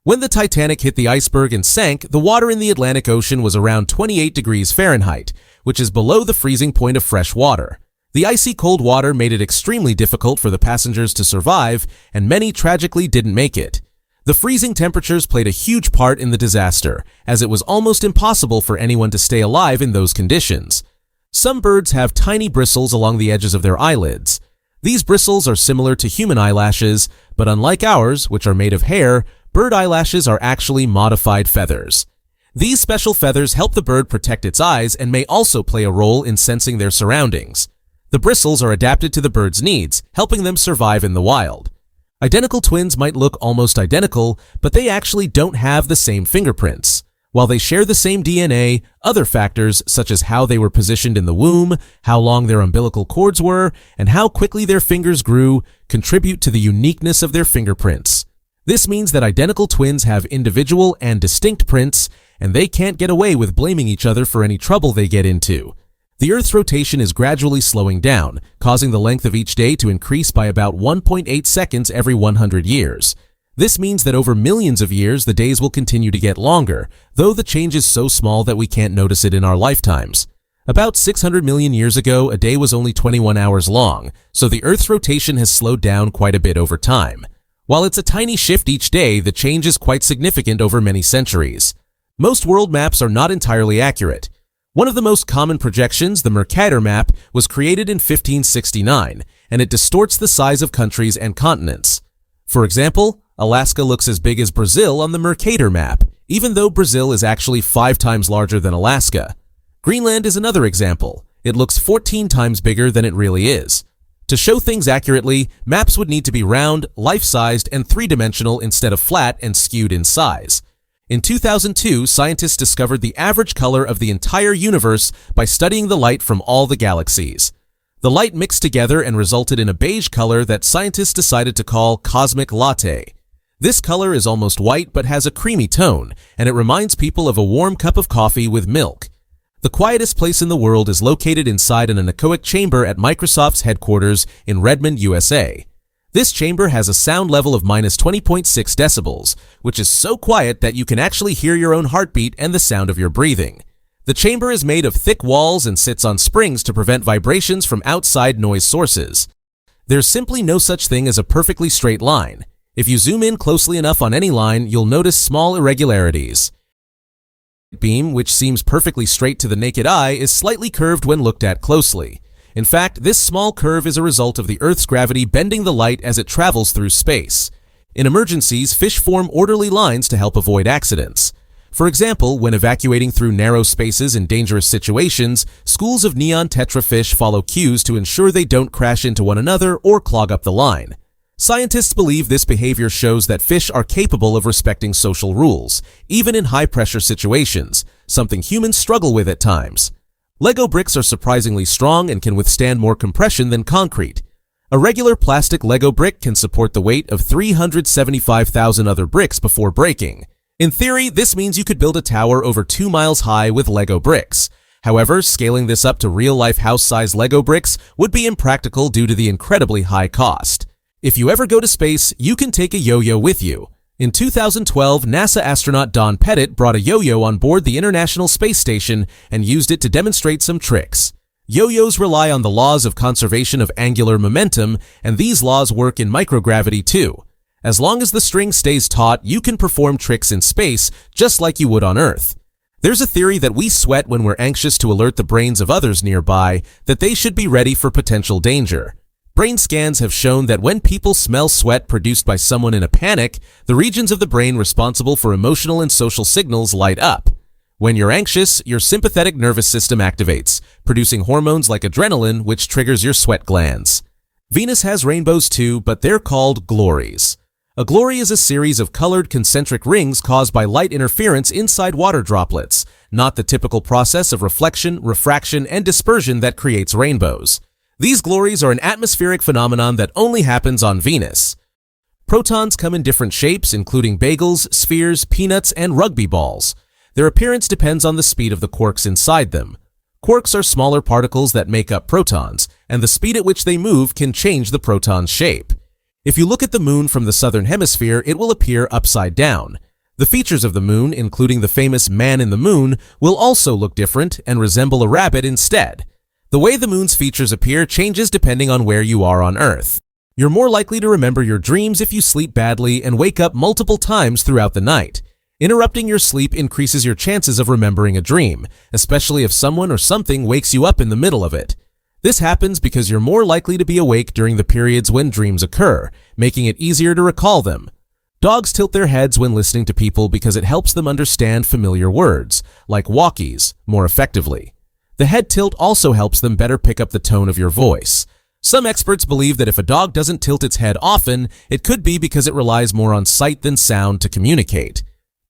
When the Titanic hit the iceberg and sank, the water in the Atlantic Ocean was around 28 degrees Fahrenheit, which is below the freezing point of fresh water. The icy cold water made it extremely difficult for the passengers to survive, and many tragically didn't make it. The freezing temperatures played a huge part in the disaster, as it was almost impossible for anyone to stay alive in those conditions. Some birds have tiny bristles along the edges of their eyelids. These bristles are similar to human eyelashes, but unlike ours, which are made of hair, bird eyelashes are actually modified feathers. These special feathers help the bird protect its eyes and may also play a role in sensing their surroundings. The bristles are adapted to the bird's needs, helping them survive in the wild. Identical twins might look almost identical, but they actually don't have the same fingerprints. While they share the same DNA, other factors such as how they were positioned in the womb, how long their umbilical cords were, and how quickly their fingers grew contribute to the uniqueness of their fingerprints. This means that identical twins have individual and distinct prints, and they can't get away with blaming each other for any trouble they get into. The Earth's rotation is gradually slowing down, causing the length of each day to increase by about 1.8 seconds every 100 years. This means that over millions of years, the days will continue to get longer, though the change is so small that we can't notice it in our lifetimes. About 600 million years ago, a day was only 21 hours long, so the Earth's rotation has slowed down quite a bit over time. While it's a tiny shift each day, the change is quite significant over many centuries. Most world maps are not entirely accurate. One of the most common projections, the Mercator map, was created in 1569, and it distorts the size of countries and continents. For example, Alaska looks as big as Brazil on the Mercator map, even though Brazil is actually 5 times larger than Alaska. Greenland is another example. It looks 14 times bigger than it really is. To show things accurately, maps would need to be round, life-sized, and 3-dimensional instead of flat and skewed in size. In 2002, scientists discovered the average color of the entire universe by studying the light from all the galaxies. The light mixed together and resulted in a beige color that scientists decided to call cosmic latte. This color is almost white but has a creamy tone, and it reminds people of a warm cup of coffee with milk. The quietest place in the world is located inside an anechoic chamber at Microsoft's headquarters in Redmond, USA. This chamber has a sound level of -20.6 decibels, which is so quiet that you can actually hear your own heartbeat and the sound of your breathing. The chamber is made of thick walls and sits on springs to prevent vibrations from outside noise sources. There's simply no such thing as a perfectly straight line. If you zoom in closely enough on any line, you'll notice small irregularities. The beam, which seems perfectly straight to the naked eye, is slightly curved when looked at closely. In fact, this small curve is a result of the Earth's gravity bending the light as it travels through space. In emergencies, fish form orderly lines to help avoid accidents. For example, when evacuating through narrow spaces in dangerous situations, schools of neon tetra fish follow cues to ensure they don't crash into one another or clog up the line. Scientists believe this behavior shows that fish are capable of respecting social rules, even in high-pressure situations, something humans struggle with at times. Lego bricks are surprisingly strong and can withstand more compression than concrete. A regular plastic Lego brick can support the weight of 375,000 other bricks before breaking. In theory, this means you could build a tower over 2 miles high with Lego bricks. However, scaling this up to real-life house-sized Lego bricks would be impractical due to the incredibly high cost. If you ever go to space, you can take a yo-yo with you. In 2012, NASA astronaut Don Pettit brought a yo-yo on board the International Space Station and used it to demonstrate some tricks. Yo-yos rely on the laws of conservation of angular momentum, and these laws work in microgravity too. As long as the string stays taut, you can perform tricks in space just like you would on Earth. There's a theory that we sweat when we're anxious to alert the brains of others nearby that they should be ready for potential danger. Brain scans have shown that when people smell sweat produced by someone in a panic, the regions of the brain responsible for emotional and social signals light up. When you're anxious, your sympathetic nervous system activates, producing hormones like adrenaline, which triggers your sweat glands. Venus has rainbows too, but they're called glories. A glory is a series of colored concentric rings caused by light interference inside water droplets, not the typical process of reflection, refraction, and dispersion that creates rainbows. These glories are an atmospheric phenomenon that only happens on Venus. Protons come in different shapes, including bagels, spheres, peanuts, and rugby balls. Their appearance depends on the speed of the quarks inside them. Quarks are smaller particles that make up protons, and the speed at which they move can change the proton's shape. If you look at the moon from the southern hemisphere, it will appear upside down. The features of the moon, including the famous man in the moon, will also look different and resemble a rabbit instead. The way the moon's features appear changes depending on where you are on Earth. You're more likely to remember your dreams if you sleep badly and wake up multiple times throughout the night. Interrupting your sleep increases your chances of remembering a dream, especially if someone or something wakes you up in the middle of it. This happens because you're more likely to be awake during the periods when dreams occur, making it easier to recall them. Dogs tilt their heads when listening to people because it helps them understand familiar words, like walkies, more effectively. The head tilt also helps them better pick up the tone of your voice. Some experts believe that if a dog doesn't tilt its head often, it could be because it relies more on sight than sound to communicate.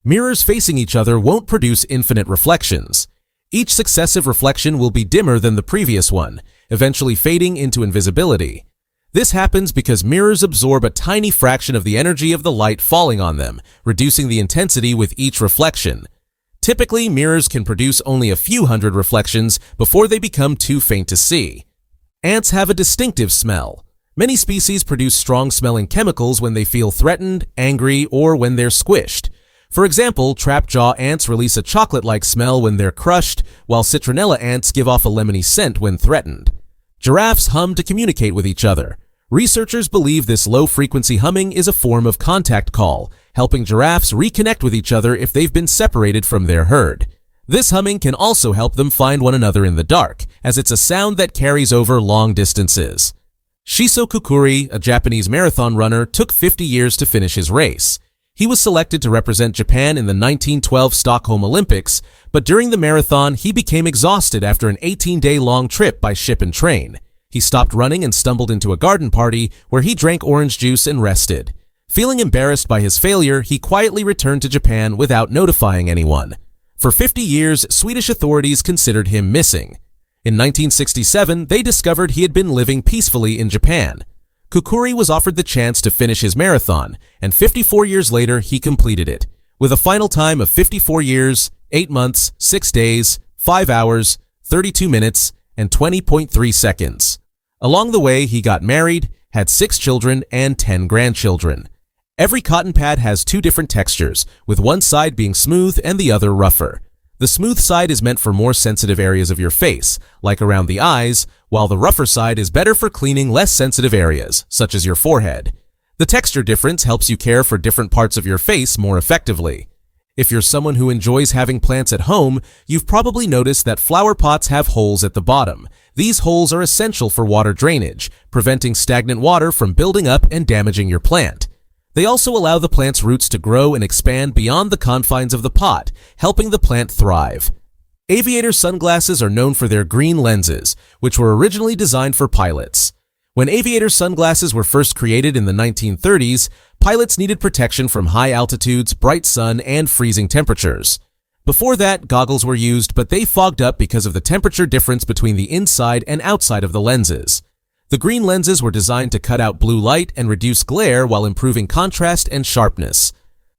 Mirrors facing each other won't produce infinite reflections. Each successive reflection will be dimmer than the previous one, eventually fading into invisibility. This happens because mirrors absorb a tiny fraction of the energy of the light falling on them, reducing the intensity with each reflection. Typically, mirrors can produce only a few hundred reflections before they become too faint to see. Ants have a distinctive smell. Many species produce strong-smelling chemicals when they feel threatened, angry, or when they're squished. For example, trap-jaw ants release a chocolate-like smell when they're crushed, while citronella ants give off a lemony scent when threatened. Giraffes hum to communicate with each other. Researchers believe this low-frequency humming is a form of contact call, helping giraffes reconnect with each other if they've been separated from their herd. This humming can also help them find one another in the dark, as it's a sound that carries over long distances. Shiso Kukuri, a Japanese marathon runner, took 50 years to finish his race. He was selected to represent Japan in the 1912 Stockholm Olympics, but during the marathon, he became exhausted after an 18-day-long trip by ship and train. He stopped running and stumbled into a garden party where he drank orange juice and rested. Feeling embarrassed by his failure, he quietly returned to Japan without notifying anyone. For 50 years, Swedish authorities considered him missing. In 1967, they discovered he had been living peacefully in Japan. Kukuri was offered the chance to finish his marathon, and 54 years later, he completed it, with a final time of 54 years, 8 months, 6 days, 5 hours, 32 minutes, and 20.3 seconds. Along the way, he got married, had 6 children, and 10 grandchildren. Every cotton pad has 2 different textures, with one side being smooth and the other rougher. The smooth side is meant for more sensitive areas of your face, like around the eyes, while the rougher side is better for cleaning less sensitive areas, such as your forehead. The texture difference helps you care for different parts of your face more effectively. If you're someone who enjoys having plants at home, you've probably noticed that flower pots have holes at the bottom. These holes are essential for water drainage, preventing stagnant water from building up and damaging your plant. They also allow the plant's roots to grow and expand beyond the confines of the pot, helping the plant thrive. Aviator sunglasses are known for their green lenses, which were originally designed for pilots. When aviator sunglasses were first created in the 1930s, pilots needed protection from high altitudes, bright sun, and freezing temperatures. Before that, goggles were used, but they fogged up because of the temperature difference between the inside and outside of the lenses. The green lenses were designed to cut out blue light and reduce glare while improving contrast and sharpness.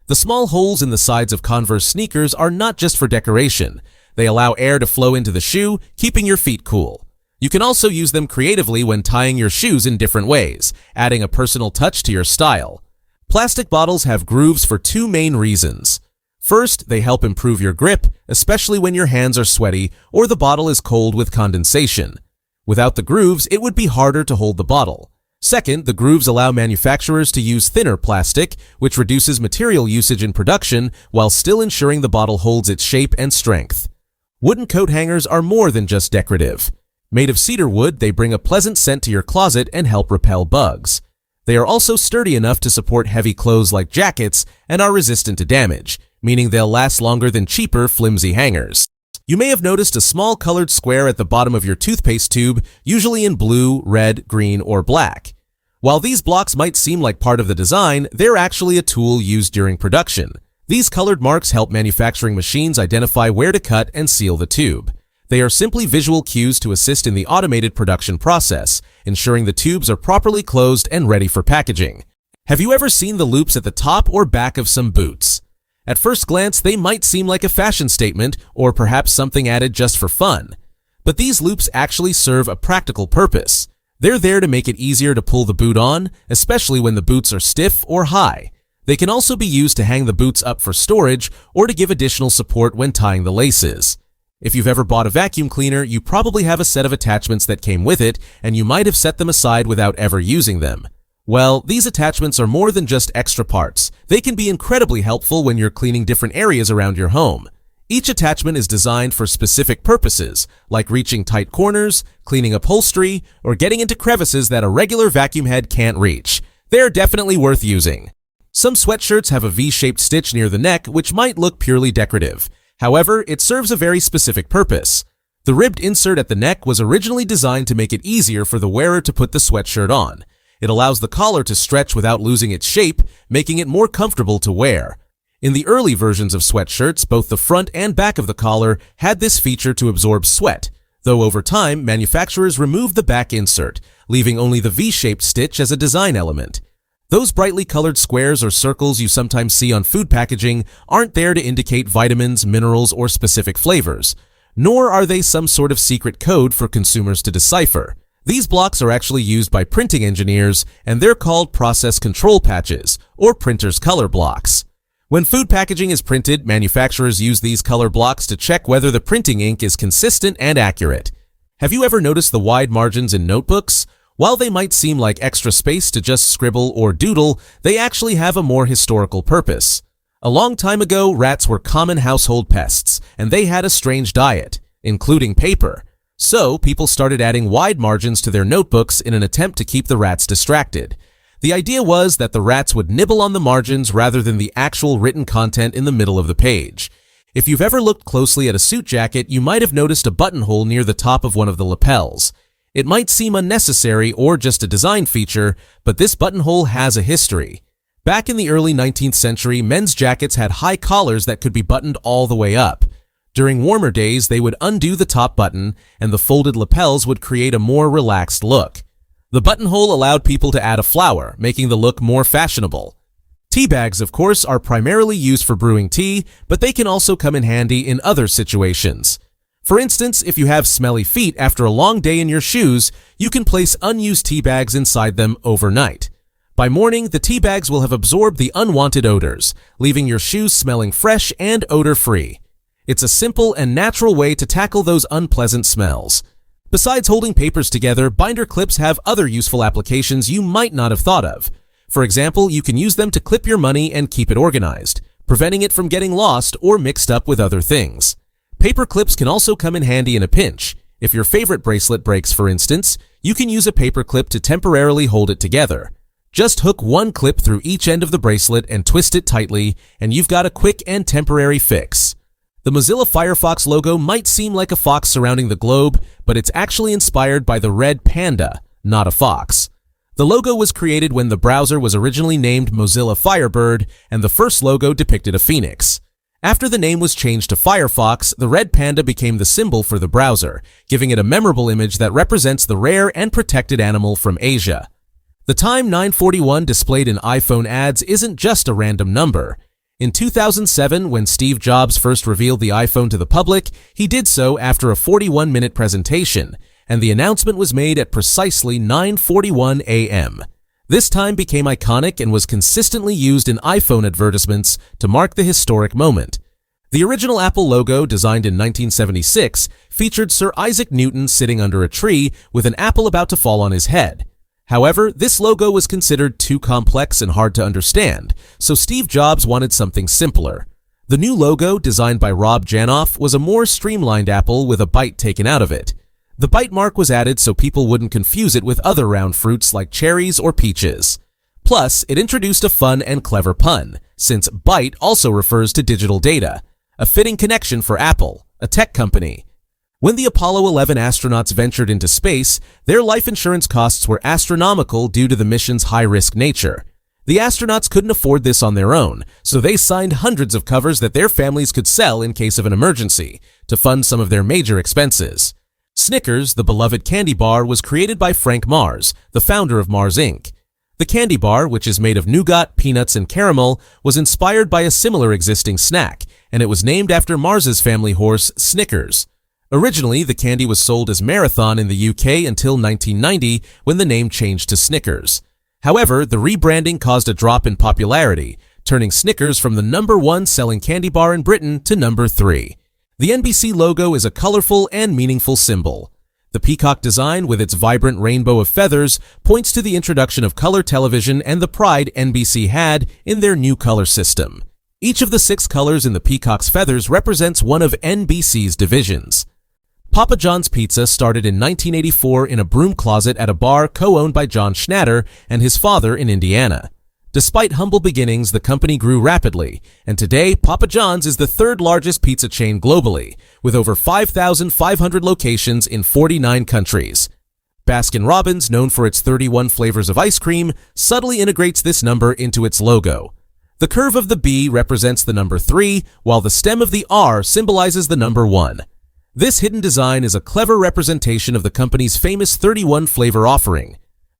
The small holes in the sides of Converse sneakers are not just for decoration. They allow air to flow into the shoe, keeping your feet cool. You can also use them creatively when tying your shoes in different ways, adding a personal touch to your style. Plastic bottles have grooves for 2 main reasons. First, they help improve your grip, especially when your hands are sweaty or the bottle is cold with condensation. Without the grooves, it would be harder to hold the bottle. Second, the grooves allow manufacturers to use thinner plastic, which reduces material usage in production while still ensuring the bottle holds its shape and strength. Wooden coat hangers are more than just decorative. Made of cedar wood, they bring a pleasant scent to your closet and help repel bugs. They are also sturdy enough to support heavy clothes like jackets and are resistant to damage, meaning they'll last longer than cheaper, flimsy hangers. You may have noticed a small colored square at the bottom of your toothpaste tube, usually in blue, red, green, or black. While these blocks might seem like part of the design, they're actually a tool used during production. These colored marks help manufacturing machines identify where to cut and seal the tube. They are simply visual cues to assist in the automated production process, ensuring the tubes are properly closed and ready for packaging. Have you ever seen the loops at the top or back of some boots? At first glance, they might seem like a fashion statement or perhaps something added just for fun. But these loops actually serve a practical purpose. They're there to make it easier to pull the boot on, especially when the boots are stiff or high. They can also be used to hang the boots up for storage or to give additional support when tying the laces. If you've ever bought a vacuum cleaner, you probably have a set of attachments that came with it, and you might have set them aside without ever using them. Well, these attachments are more than just extra parts. They can be incredibly helpful when you're cleaning different areas around your home. Each attachment is designed for specific purposes, like reaching tight corners, cleaning upholstery, or getting into crevices that a regular vacuum head can't reach. They're definitely worth using. Some sweatshirts have a V-shaped stitch near the neck, which might look purely decorative. However, it serves a very specific purpose. The ribbed insert at the neck was originally designed to make it easier for the wearer to put the sweatshirt on. It allows the collar to stretch without losing its shape, making it more comfortable to wear. In the early versions of sweatshirts, both the front and back of the collar had this feature to absorb sweat, though over time, manufacturers removed the back insert, leaving only the V-shaped stitch as a design element. Those brightly colored squares or circles you sometimes see on food packaging aren't there to indicate vitamins, minerals, or specific flavors, nor are they some sort of secret code for consumers to decipher. These blocks are actually used by printing engineers, and they're called process control patches, or printer's color blocks. When food packaging is printed, manufacturers use these color blocks to check whether the printing ink is consistent and accurate. Have you ever noticed the wide margins in notebooks? While they might seem like extra space to just scribble or doodle, they actually have a more historical purpose. A long time ago, rats were common household pests, and they had a strange diet, including paper. So, people started adding wide margins to their notebooks in an attempt to keep the rats distracted. The idea was that the rats would nibble on the margins rather than the actual written content in the middle of the page. If you've ever looked closely at a suit jacket, you might have noticed a buttonhole near the top of one of the lapels. It might seem unnecessary or just a design feature, but this buttonhole has a history. Back in the early 19th century, men's jackets had high collars that could be buttoned all the way up. During warmer days, they would undo the top button, and the folded lapels would create a more relaxed look. The buttonhole allowed people to add a flower, making the look more fashionable. Tea bags, of course, are primarily used for brewing tea, but they can also come in handy in other situations. For instance, if you have smelly feet after a long day in your shoes, you can place unused tea bags inside them overnight. By morning, the tea bags will have absorbed the unwanted odors, leaving your shoes smelling fresh and odor-free. It's a simple and natural way to tackle those unpleasant smells. Besides holding papers together, binder clips have other useful applications you might not have thought of. For example, you can use them to clip your money and keep it organized, preventing it from getting lost or mixed up with other things. Paper clips can also come in handy in a pinch. If your favorite bracelet breaks, for instance, you can use a paper clip to temporarily hold it together. Just hook one clip through each end of the bracelet and twist it tightly, and you've got a quick and temporary fix. The Mozilla Firefox logo might seem like a fox surrounding the globe, but it's actually inspired by the red panda, not a fox. The logo was created when the browser was originally named Mozilla Firebird, and the first logo depicted a phoenix. After the name was changed to Firefox, the red panda became the symbol for the browser, giving it a memorable image that represents the rare and protected animal from Asia. The time 9:41 displayed in iPhone ads isn't just a random number. In 2007, when Steve Jobs first revealed the iPhone to the public, he did so after a 41-minute presentation, and the announcement was made at precisely 9:41 a.m. This time became iconic and was consistently used in iPhone advertisements to mark the historic moment. The original Apple logo, designed in 1976, featured Sir Isaac Newton sitting under a tree with an apple about to fall on his head. However, this logo was considered too complex and hard to understand, so Steve Jobs wanted something simpler. The new logo, designed by Rob Janoff, was a more streamlined apple with a bite taken out of it. The bite mark was added so people wouldn't confuse it with other round fruits like cherries or peaches. Plus, it introduced a fun and clever pun, since bite also refers to digital data, a fitting connection for Apple, a tech company. When the Apollo 11 astronauts ventured into space, their life insurance costs were astronomical due to the mission's high-risk nature. The astronauts couldn't afford this on their own, so they signed hundreds of covers that their families could sell in case of an emergency, to fund some of their major expenses. Snickers, the beloved candy bar, was created by Frank Mars, the founder of Mars Inc. The candy bar, which is made of nougat, peanuts, and caramel, was inspired by a similar existing snack, and it was named after Mars's family horse, Snickers. Originally, the candy was sold as Marathon in the UK until 1990, when the name changed to Snickers. However, the rebranding caused a drop in popularity, turning Snickers from the #1 selling candy bar in Britain to #3. The NBC logo is a colorful and meaningful symbol. The peacock design, with its vibrant rainbow of feathers, points to the introduction of color television and the pride NBC had in their new color system. Each of the 6 colors in the peacock's feathers represents one of NBC's divisions. Papa John's Pizza started in 1984 in a broom closet at a bar co-owned by John Schnatter and his father in Indiana. Despite humble beginnings, the company grew rapidly, and today Papa John's is the 3rd largest pizza chain globally, with over 5,500 locations in 49 countries. Baskin-Robbins, known for its 31 flavors of ice cream, subtly integrates this number into its logo. The curve of the B represents the number 3, while the stem of the R symbolizes the number 1. This hidden design is a clever representation of the company's famous 31 flavor offering.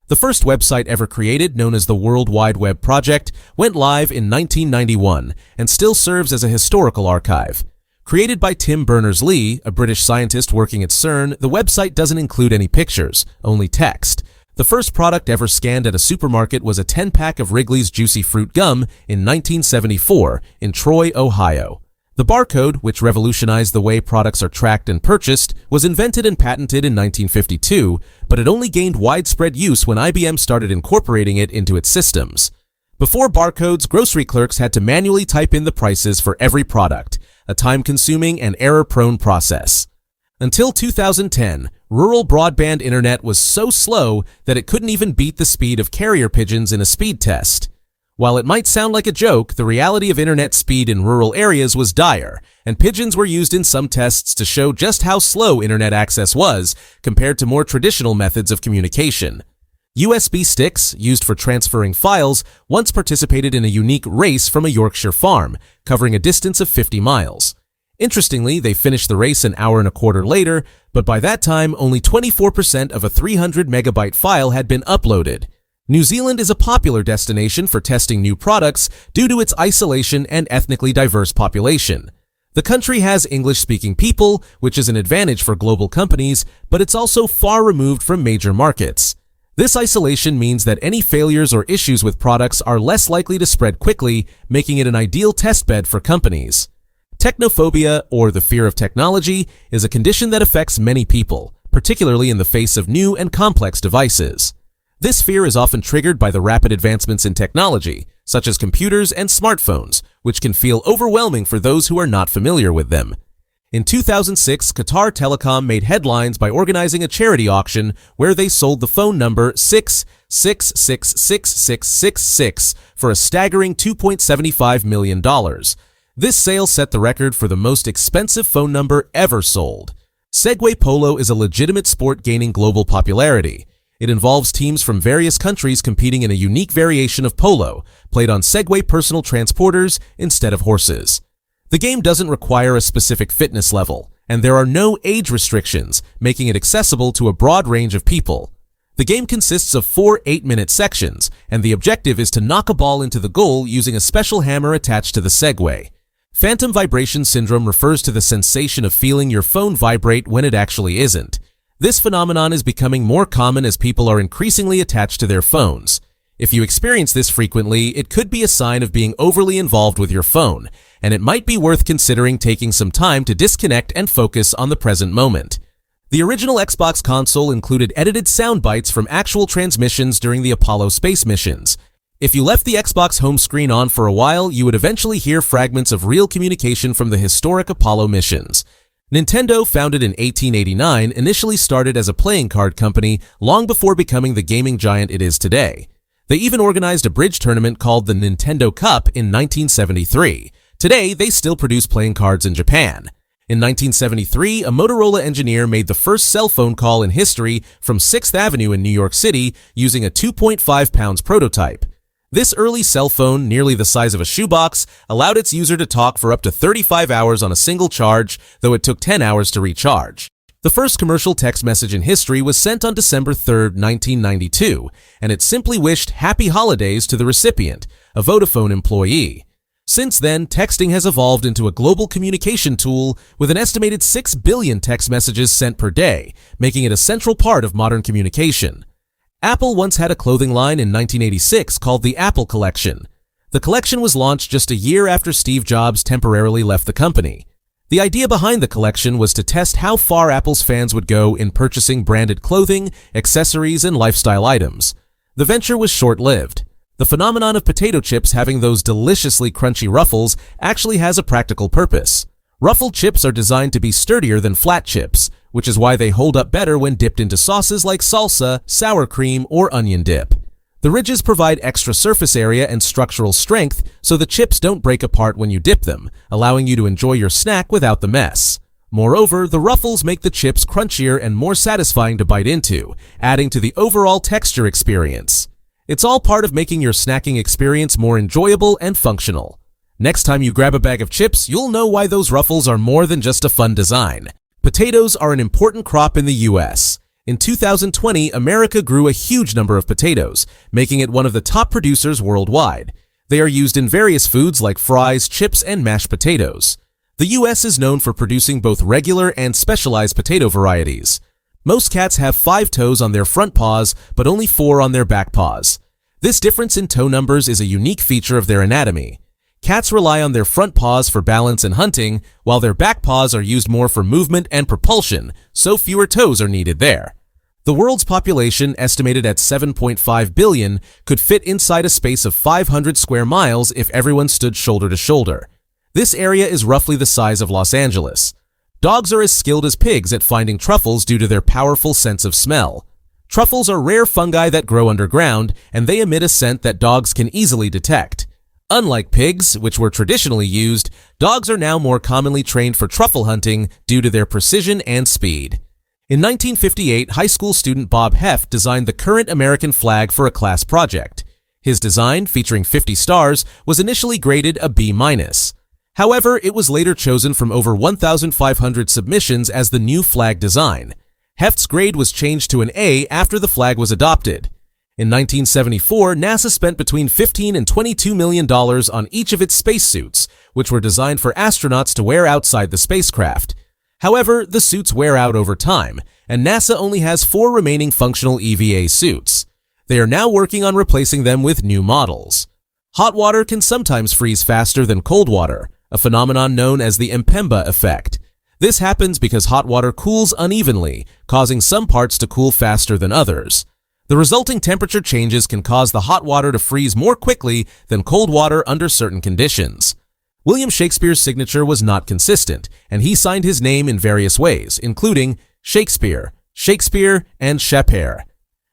The first website ever created, known as the World Wide Web Project, went live in 1991 and still serves as a historical archive. Created by Tim Berners-Lee, a British scientist working at CERN, the website doesn't include any pictures, only text. The first product ever scanned at a supermarket was a 10-pack of Wrigley's Juicy Fruit Gum in 1974 in Troy, Ohio. The barcode, which revolutionized the way products are tracked and purchased, was invented and patented in 1952, but it only gained widespread use when IBM started incorporating it into its systems. Before barcodes, grocery clerks had to manually type in the prices for every product, a time-consuming and error-prone process. Until 2010, rural broadband internet was so slow that it couldn't even beat the speed of carrier pigeons in a speed test. While it might sound like a joke, the reality of internet speed in rural areas was dire, and pigeons were used in some tests to show just how slow internet access was compared to more traditional methods of communication. USB sticks, used for transferring files, once participated in a unique race from a Yorkshire farm, covering a distance of 50 miles. Interestingly, they finished the race an hour and a quarter later, but by that time, only 24% of a 300 megabyte file had been uploaded. New Zealand is a popular destination for testing new products due to its isolation and ethnically diverse population. The country has English-speaking people, which is an advantage for global companies, but it's also far removed from major markets. This isolation means that any failures or issues with products are less likely to spread quickly, making it an ideal testbed for companies. Technophobia, or the fear of technology, is a condition that affects many people, particularly in the face of new and complex devices. This fear is often triggered by the rapid advancements in technology, such as computers and smartphones, which can feel overwhelming for those who are not familiar with them. In 2006, Qatar Telecom made headlines by organizing a charity auction where they sold the phone number 6666666 for a staggering $2.75 million. This sale set the record for the most expensive phone number ever sold. Segway Polo is a legitimate sport gaining global popularity. It involves teams from various countries competing in a unique variation of polo, played on Segway personal transporters instead of horses. The game doesn't require a specific fitness level, and there are no age restrictions, making it accessible to a broad range of people. The game consists of 4 8-minute sections, and the objective is to knock a ball into the goal using a special hammer attached to the Segway. Phantom vibration syndrome refers to the sensation of feeling your phone vibrate when it actually isn't. This phenomenon is becoming more common as people are increasingly attached to their phones. If you experience this frequently, it could be a sign of being overly involved with your phone, and it might be worth considering taking some time to disconnect and focus on the present moment. The original Xbox console included edited sound bites from actual transmissions during the Apollo space missions. If you left the Xbox home screen on for a while, you would eventually hear fragments of real communication from the historic Apollo missions. Nintendo, founded in 1889, initially started as a playing card company long before becoming the gaming giant it is today. They even organized a bridge tournament called the Nintendo Cup in 1973. Today, they still produce playing cards in Japan. In 1973, a Motorola engineer made the first cell phone call in history from 6th Avenue in New York City using a 2.5 pounds prototype. This early cell phone, nearly the size of a shoebox, allowed its user to talk for up to 35 hours on a single charge, though it took 10 hours to recharge. The first commercial text message in history was sent on December 3, 1992, and it simply wished happy holidays to the recipient, a Vodafone employee. Since then, texting has evolved into a global communication tool with an estimated 6 billion text messages sent per day, making it a central part of modern communication. Apple once had a clothing line in 1986 called the Apple Collection. The collection was launched just a year after Steve Jobs temporarily left the company. The idea behind the collection was to test how far Apple's fans would go in purchasing branded clothing, accessories, and lifestyle items. The venture was short-lived. The phenomenon of potato chips having those deliciously crunchy ruffles actually has a practical purpose. Ruffled chips are designed to be sturdier than flat chips, which is why they hold up better when dipped into sauces like salsa, sour cream, or onion dip. The ridges provide extra surface area and structural strength so the chips don't break apart when you dip them, allowing you to enjoy your snack without the mess. Moreover, the ruffles make the chips crunchier and more satisfying to bite into, adding to the overall texture experience. It's all part of making your snacking experience more enjoyable and functional. Next time you grab a bag of chips, you'll know why those ruffles are more than just a fun design. Potatoes are an important crop in the U.S. In 2020, America grew a huge number of potatoes, making it one of the top producers worldwide. They are used in various foods like fries, chips, and mashed potatoes. The US is known for producing both regular and specialized potato varieties. Most cats have 5 toes on their front paws, but only 4 on their back paws. This difference in toe numbers is a unique feature of their anatomy. Cats rely on their front paws for balance and hunting, while their back paws are used more for movement and propulsion, so fewer toes are needed there. The world's population, estimated at 7.5 billion, could fit inside a space of 500 square miles if everyone stood shoulder to shoulder. This area is roughly the size of Los Angeles. Dogs are as skilled as pigs at finding truffles due to their powerful sense of smell. Truffles are rare fungi that grow underground, and they emit a scent that dogs can easily detect. Unlike pigs, which were traditionally used, dogs are now more commonly trained for truffle hunting due to their precision and speed. In 1958, high school student Bob Heft designed the current American flag for a class project. His design, featuring 50 stars, was initially graded a B-. However, it was later chosen from over 1,500 submissions as the new flag design. Heft's grade was changed to an A after the flag was adopted. In 1974, NASA spent between $15 and $22 million on each of its spacesuits, which were designed for astronauts to wear outside the spacecraft. However, the suits wear out over time, and NASA only has 4 remaining functional EVA suits. They are now working on replacing them with new models. Hot water can sometimes freeze faster than cold water, a phenomenon known as the Mpemba effect. This happens because hot water cools unevenly, causing some parts to cool faster than others. The resulting temperature changes can cause the hot water to freeze more quickly than cold water under certain conditions. William Shakespeare's signature was not consistent, and he signed his name in various ways, including Shakespeare, Shakespeare, and Shapere.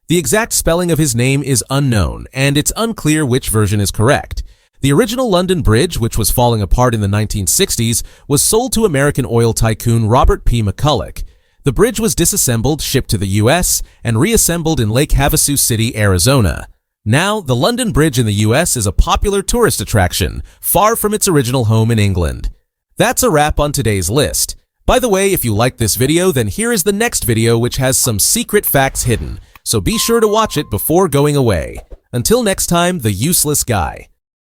The exact spelling of his name is unknown, and it's unclear which version is correct. The original London Bridge, which was falling apart in the 1960s, was sold to American oil tycoon Robert P. McCulloch. The bridge was disassembled, shipped to the US, and reassembled in Lake Havasu City, Arizona. Now, the London Bridge in the US is a popular tourist attraction, far from its original home in England. That's a wrap on today's list. By the way, if you liked this video, then here is the next video which has some secret facts hidden, so be sure to watch it before going away. Until next time, the useless guy.